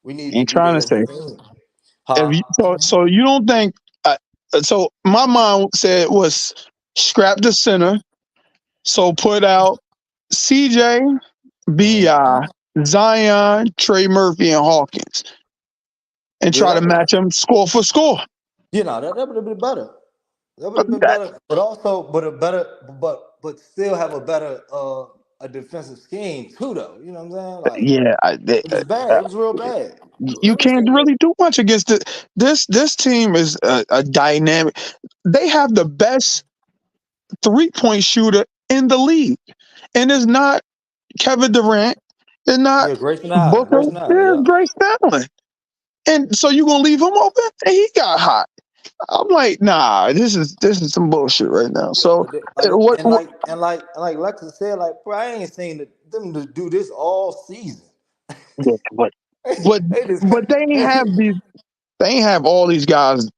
We need to Ain't do trying that to as a say. team. If Huh? you, so you don't think? So my mind said was scrap the center. So put out CJ, Bi, Zion, Trey Murphy, and Hawkins, and Yeah, try to match them score for score. you know that would have been better. That would have been better, but also, but still have a better a defensive scheme too, though. You know what I'm saying? Like Yeah, it was bad. It was real bad. you Let me say can't that. really do much against it. This team is a dynamic. They have the best 3-point shooter in the league, and it's not Kevin Durant. It's not Yeah, Grayson Allen. Booker. Grayson Allen. It's Yeah. Grace Allen. And so you gonna leave him open? And he got hot. I'm like, nah, this is some bullshit right now. Yeah, So but they, what? like Lexxah said, like bro, I ain't seen them to do this all season. Yeah, but They just they ain't have these. They ain't have all these guys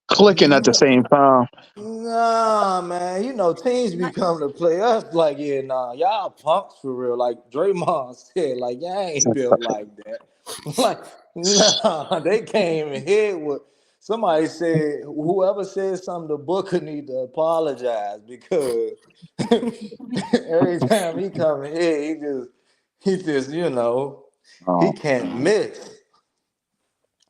clicking at the same time. nah, man. You know, teams be coming to play us like, yeah, nah, y'all punks for real. Like Draymond said, like y'all ain't built like that. Like, nah, they came in here with somebody said, whoever said something to Booker need to apologize because every time he come in here, He just, he Oh, can't miss.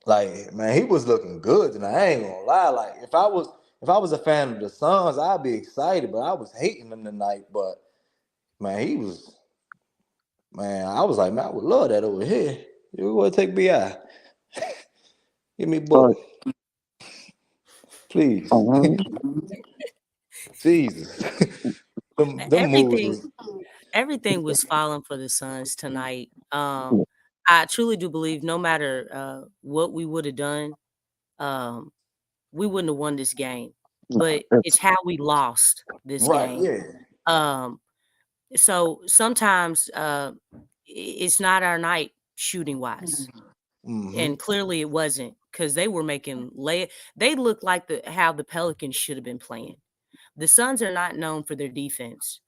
Like, man, he was looking good tonight. I ain't gonna lie. Like, if I was a fan of the Suns, I'd be excited, but I was hating them tonight. But man, I was like, man, I would love that over here. You want to take BI? Give me but, book, please. uh-huh. Jesus. them moves Everything was everything was falling for the Suns tonight. I truly do believe no matter what we would have done, um, we wouldn't have won this game. No, But it's it's how we lost this right, game. yeah. Um, so sometimes it's not our night shooting wise, Mm-hmm. and clearly it wasn't because they were making They looked like how the Pelicans should have been playing. The Suns are not known for their defense.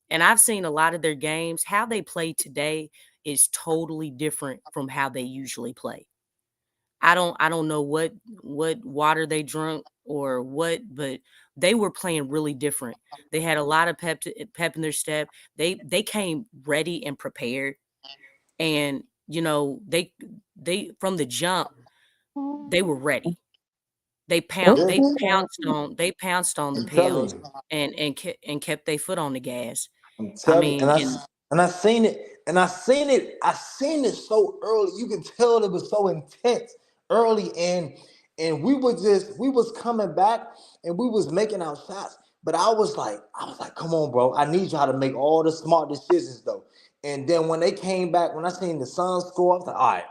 And I've seen a lot of their games. How they play today is totally different from how they usually play. I don't know what water they drunk or what, but they were playing really different. They had a lot of pep in their step. They came ready and prepared. And they from the jump, they were ready. They pounced on the I'm telling Pels you. and kept their foot on the gas. I'm I telling you, mean, and I seen it so early. You can tell it was so intense early, and we was coming back and we was making our shots. But I was like, come on, bro. I need y'all to make all the smart decisions though. And then when they came back, when I seen the Suns score, I was like, all right,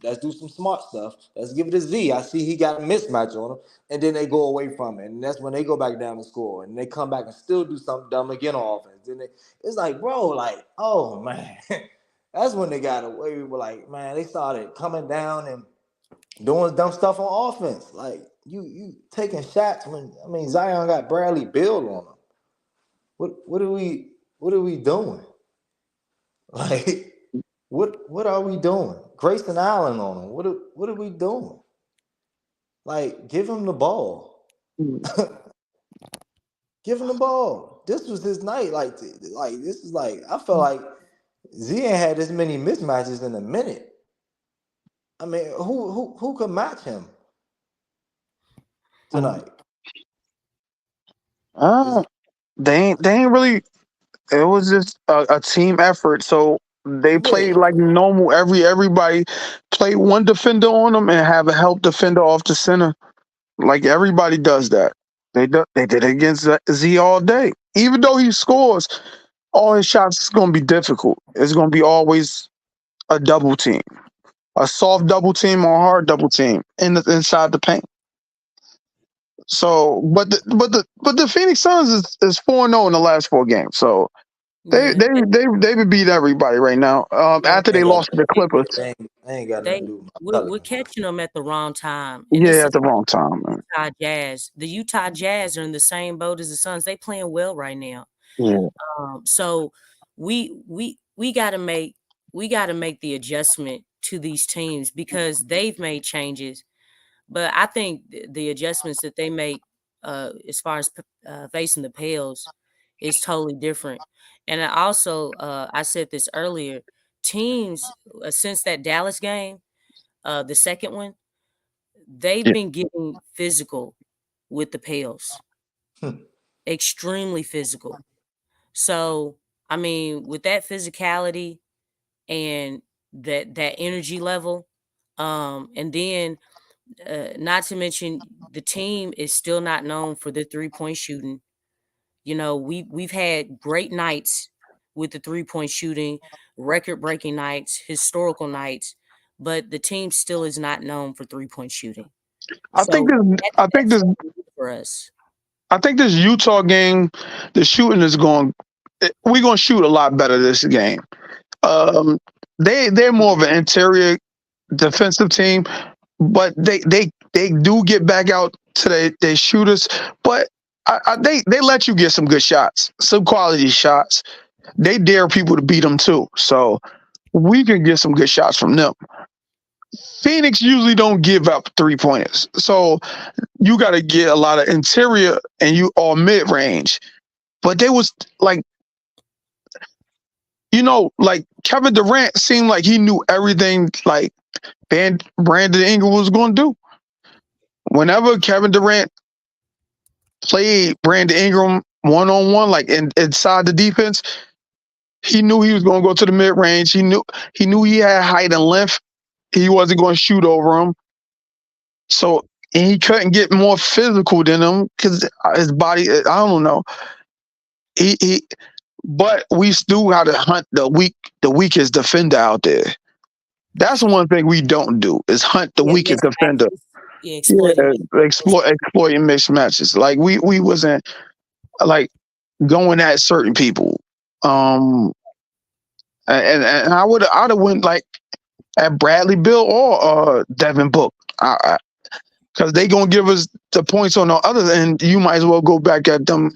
let's do some smart stuff. Let's give it a Z. I see he got a mismatch on him, and then they go away from it, and that's when they go back down and score, and they come back and still do something dumb again on offense. It's like, bro, like, oh man, that's when they got away. We were like, man, they started coming down and doing dumb stuff on offense. Like you taking shots when Zion got Bradley Beal on him. What are we doing? Like what are we doing? Grayson Allen on him. What are we doing? Like, give him the ball. Give him the ball. This was his night. Like this is like I felt like Z ain't had this many mismatches in a minute. I mean, who could match him tonight? they ain't really. It was just a team effort. So they played like normal. Everybody played one defender on them and have a help defender off the center. Like everybody does that. They did it against Z all day. Even though he scores, all his shots is going to be difficult. It's going to be always a double team, a soft double team or a hard double team inside the paint. So, but the Phoenix Suns is 4-0 in the last 4 games. So they would beat everybody right now. After they lost to the Clippers. They ain't got nothing to do with my we're catching them at the wrong time. And Yeah, at the wrong time, man. Utah Jazz. The Utah Jazz are in the same boat as the Suns. They playing well right now. Yeah. So we got to make the adjustment to these teams because they've made changes. But I think the adjustments that they make as far as facing the Pels is totally different. And I also I said this earlier. Teams since that Dallas game, the second one, they've been getting physical with the Pels, extremely physical. So I mean, with that physicality and that energy level, and then not to mention the team is still not known for the 3-point shooting. We've had great nights with the 3-point shooting, record-breaking nights, historical nights, but the team still is not known for 3-point shooting. I think this for us. I think this Utah game, the shooting is going. We're going to shoot a lot better this game. They're more of an interior defensive team, but they do get back out to their shooters. But they let you get some good shots, some quality shots. They dare people to beat them too. So we can get some good shots from them. Phoenix usually don't give up 3-pointers. So you got to get a lot of interior or mid range. But they was like Kevin Durant seemed like he knew everything like Brandon Ingram was going to do. Whenever Kevin Durant played Brandon Ingram one-on-one, like inside the defense, he knew he was going to go to the mid-range. He knew he had height and length. He wasn't going to shoot over him. So and he couldn't get more physical than him because his body, I don't know. But we still got to hunt the weakest defender out there. That's one thing we don't do is hunt the weakest defender. Yeah, exploiting mismatches. Like we wasn't like going at certain people. And I'd have went like at Bradley Bill or Devin Book. Because they gonna give us the points on the other end. You might as well go back at them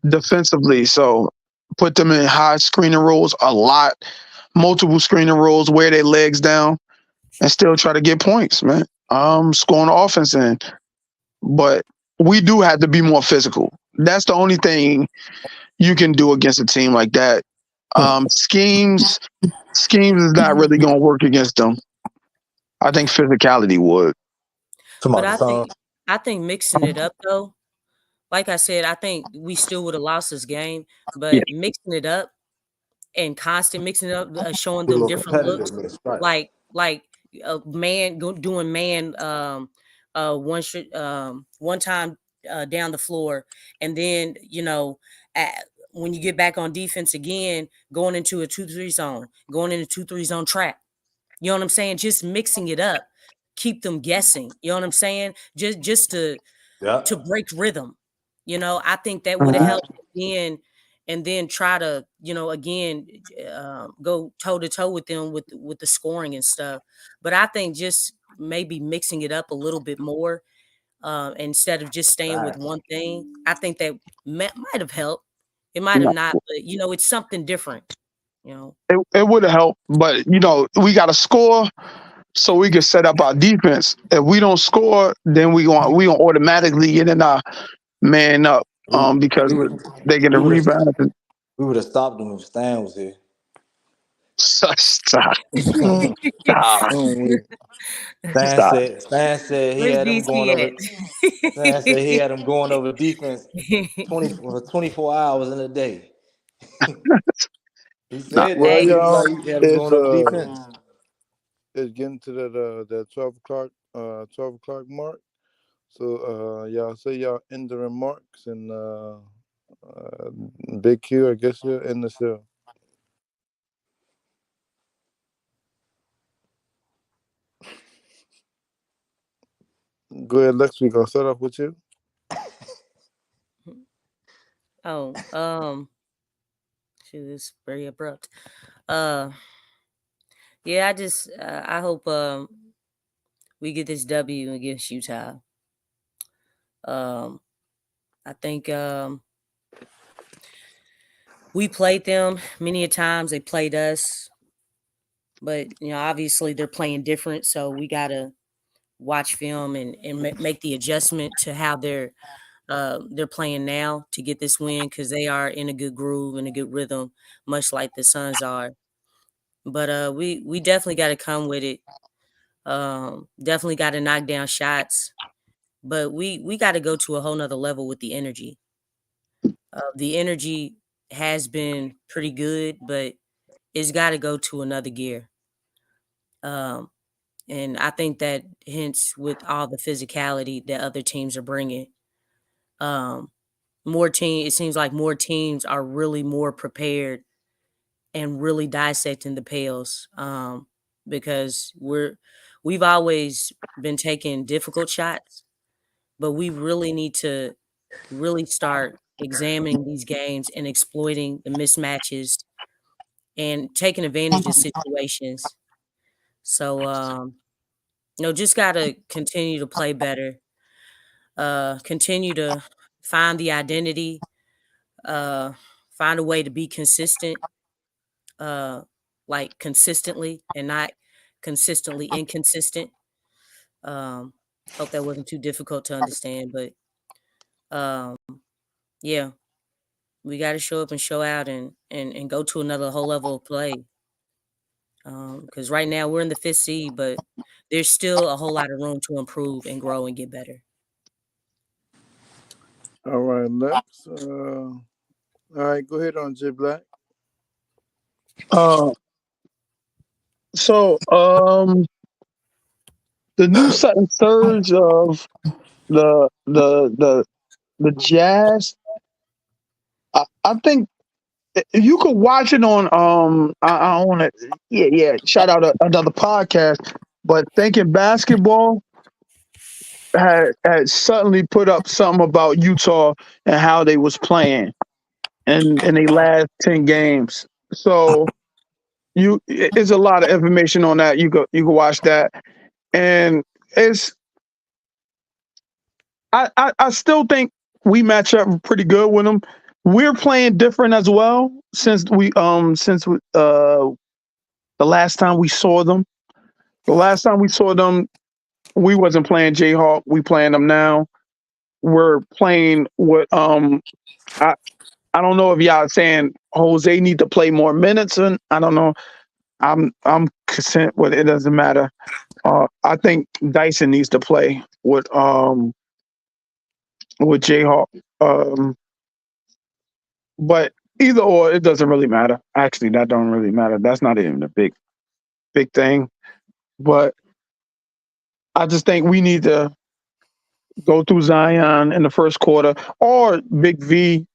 defensively. So put them in high screening roles multiple screening roles, wear their legs down, and still try to get points, man. Scoring the offense in. But we do have to be more physical. That's the only thing you can do against a team like that. Schemes is not really gonna work against them. I think physicality would. But I think mixing it up though, like I said, I think we still would have lost this game. But mixing it up and constant mixing it up, showing them different looks, like man doing man one time down the floor, and then when you get back on defense again, going into a 2-3 zone, going into 2-3 zone trap. You know what I'm saying? Just mixing it up, keep them guessing. You know what I'm saying? Just to break rhythm. I think that would have helped again, and then try to again go toe to toe with them with the scoring and stuff. But I think just maybe mixing it up a little bit more instead of just staying with one thing. I think that might have helped. It might have not, but it's something different. It would have helped, but we got to score so we can set up our defense. If we don't score, then we gonna automatically get in our man up because they're gonna rebound. We would have stopped them if Stan was here. Stop. Stan said he had them going over. Stan said he had them going over defense 24 hours in a day. He said well, y'all, he had them going over defense. It's getting to that 12 o'clock mark. So y'all say y'all end the remarks and Big Q, I guess you're in the show. Go ahead, Lex. We gonna start off with you. Shoot, it's very abrupt. Yeah, I hope we get this W against Utah. I think we played them many a times. They played us, but obviously they're playing different. So we gotta watch film and make the adjustment to how they're playing now to get this win, because they are in a good groove and a good rhythm, much like the Suns are. But we definitely got to come with it. Definitely got to knock down shots. But we got to go to a whole nother level with the energy. The energy has been pretty good, but it's got to go to another gear. And I think that hence with all the physicality that other teams are bringing, it seems like more teams are really more prepared and really dissecting the Pels, because we've always been taking difficult shots, but we really need to really start examining these games and exploiting the mismatches and taking advantage of situations. So, just got to continue to play better, continue to find the identity, find a way to be consistent, like consistently and not consistently inconsistent. Hope that wasn't too difficult to understand, but yeah, we got to show up and show out and go to another whole level of play. Because right now we're in the 5th seed, but there's still a whole lot of room to improve and grow and get better. All right, Lex. All right, go ahead on J Black. So the new sudden surge of the Jazz. I think you could watch it on I don't want to shout out another podcast, but Thinking Basketball had suddenly put up something about Utah and how they was playing in their last 10 games. So it's a lot of information on that. You can watch that, and it's I still think we match up pretty good with them. We're playing different as well since the last time we saw them. The last time we saw them, we wasn't playing Jayhawk. We playing them now. We're playing with I don't know if y'all saying Jose need to play more minutes, and I don't know. I'm consent with it. Doesn't matter. I think Dyson needs to play with Jayhawk. But either or, it doesn't really matter. Actually, that don't really matter. That's not even a big thing. But I just think we need to go through Zion in the first quarter or Big V.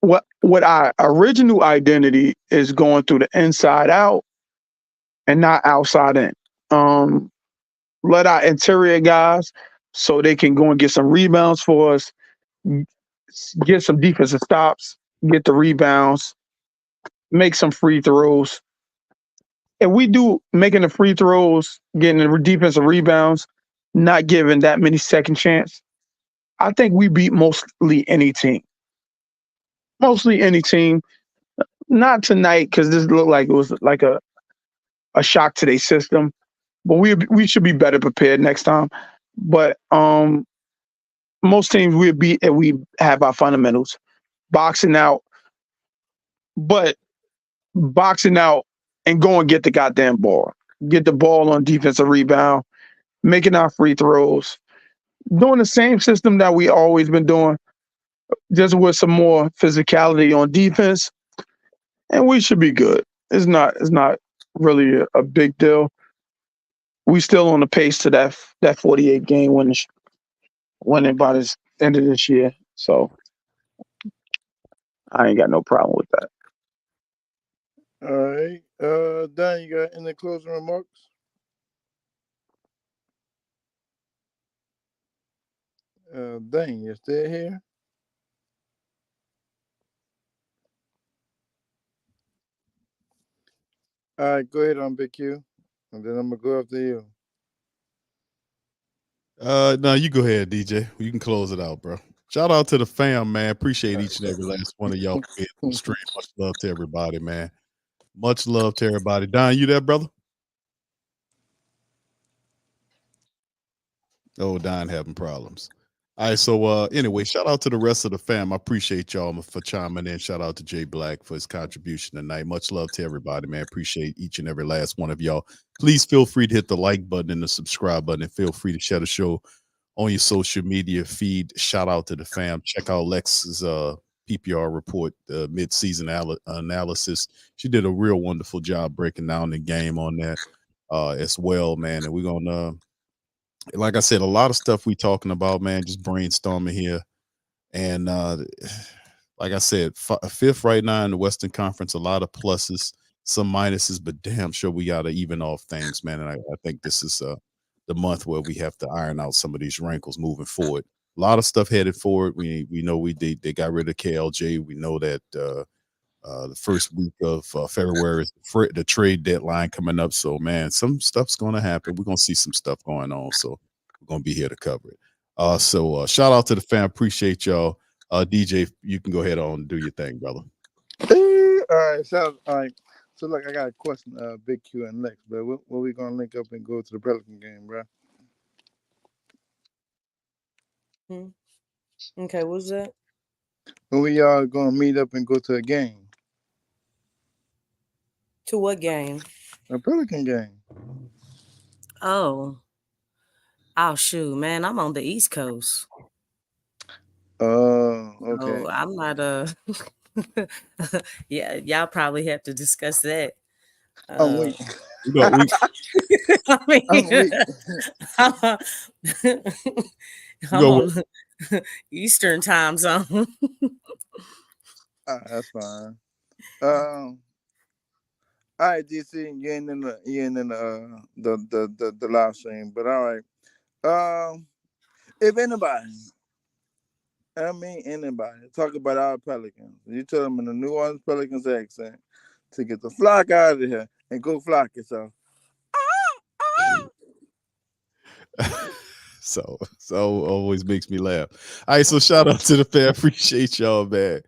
What our original identity is going through the inside out and not outside in. Let our interior guys so they can go and get some rebounds for us, get some defensive stops, get the rebounds, make some free throws. If we do making the free throws, getting the defensive rebounds, not giving that many second chance, I think we beat mostly any team. Mostly any team. Not tonight because this looked like it was like a shock to their system. But we should be better prepared next time. But most teams we beat if we have our fundamentals. Boxing out, but boxing out and go and get the goddamn ball. Get the ball on defensive rebound, making our free throws, doing the same system that we always been doing, just with some more physicality on defense, and we should be good. It's not really a big deal. We still on the pace to that 48 game winning by this end of this year. So I ain't got no problem with that. All right. Dan, you got any closing remarks? Dan, you still here? All right, go ahead on Big Q, and then I'm gonna go after you. No, you go ahead, DJ. You can close it out, bro. Shout out to the fam, man. Appreciate each and every last one of y'all being on the stream. Much love to everybody, man. Much love to everybody. Don, you there, brother? Oh, Don having problems. All right, so anyway, shout out to the rest of the fam. I appreciate y'all for chiming in. Shout out to Jay Black for his contribution tonight. Much love to everybody, man. Appreciate each and every last one of y'all. Please feel free to hit the like button and the subscribe button, and feel free to share the show on your social media feed. Shout out to the fam. Check out Lex's PPR report, mid-season analysis. She did a real wonderful job breaking down the game on that as well, man. And we're gonna like I said, a lot of stuff we talking about, man, just brainstorming here. And like I said, fifth right now in the Western Conference, a lot of pluses, some minuses, but damn sure we got to even off things, man. And I think this is the month where we have to iron out some of these wrinkles moving forward. A lot of stuff headed forward. We know they got rid of KLJ. We know that the first week of February is the trade deadline coming up. So, man, some stuff's going to happen. We're going to see some stuff going on. So we're going to be here to cover it. So shout out to the fam. Appreciate y'all. DJ, you can go ahead on and do your thing, brother. All right. All right. So, look, I got a question, Big Q and Lex, but when we going to link up and go to the Pelican game, bro? Okay, what's that? When we are going to meet up and go to a game? To what game? A Pelican game. Oh shoot, man! I'm on the East Coast. Oh, okay. Oh, I'm not yeah, y'all probably have to discuss that. I'm weak. I mean, I'm weak. I'm on Eastern time zone. That's fine. All right, DC, you ain't in the live stream, but all right. If anybody, talk about our Pelicans, you tell them in the New Orleans Pelicans accent to get the flock out of here and go flock yourself. So always makes me laugh. All right, so shout out to the fan. Appreciate y'all, man.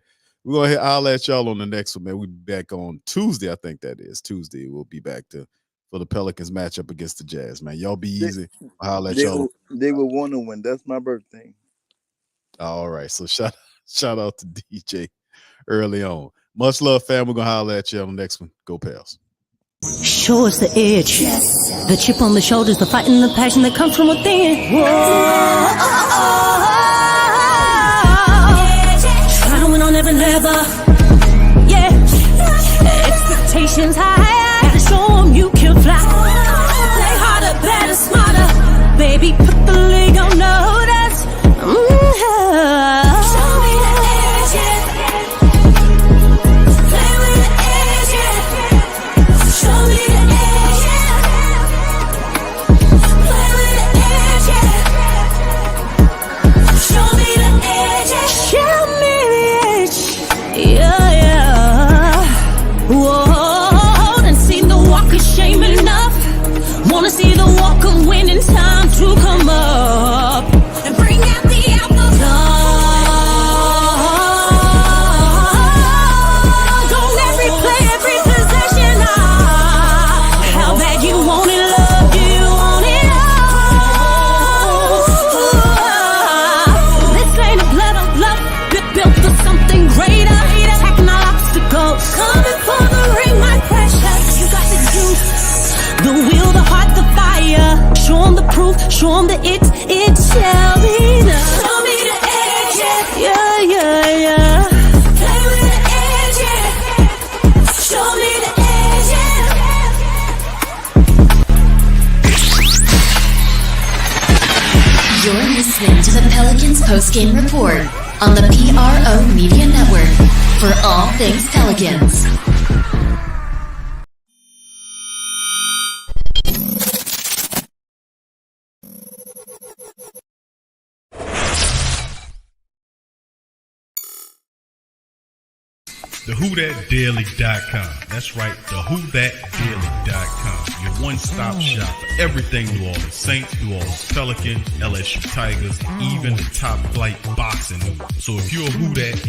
We're going to holler at y'all on the next one, man. We'll be back on Tuesday. I think that is Tuesday. We'll be back for the Pelicans matchup against the Jazz, man. Y'all be easy. I'll holler at y'all. They will want to win. That's my birthday. All right. So shout out to DJ early on. Much love, fam. We're going to holler at you on the next one. Go Pels. Show us the edge. Yes. The chip on the shoulders, the fight and the passion that comes from within. Try to win on every level. Yeah. Expectations high. Gotta show them you can fly. Play harder, better, smarter. Baby, put the league on notice. Show me the edge, yeah. Play with the edge, yeah. Show me the edge, yeah. Play with the edge, yeah. Show me the edge, yeah. Show me the edge, yeah, yeah. Whoa, done seen the walk of shame enough. Wanna see the walk of winning, time to come up and bring out the outlook. Don't every play, every possession. How bad you want it, love, do you want it all? This ain't a blood of love, built for something greater. Attacking all obstacles, coming for the ring, my precious. You got the juice, the will, the heart, the fire. Show them the proof, show them that it shall be done. Show me the edge, yeah, yeah, yeah. Play with the edge, yeah. Show me the edge, yeah. You're listening to the Pelicans Postgame Report on the PRO Media Network for all things Pelicans. TheWhoThatDaily.com. That's right, TheWhoThatDaily.com. Your one-stop shop for everything New Orleans Saints, New Orleans Pelicans, LSU Tigers, even the top flight boxing. So if you're a Who That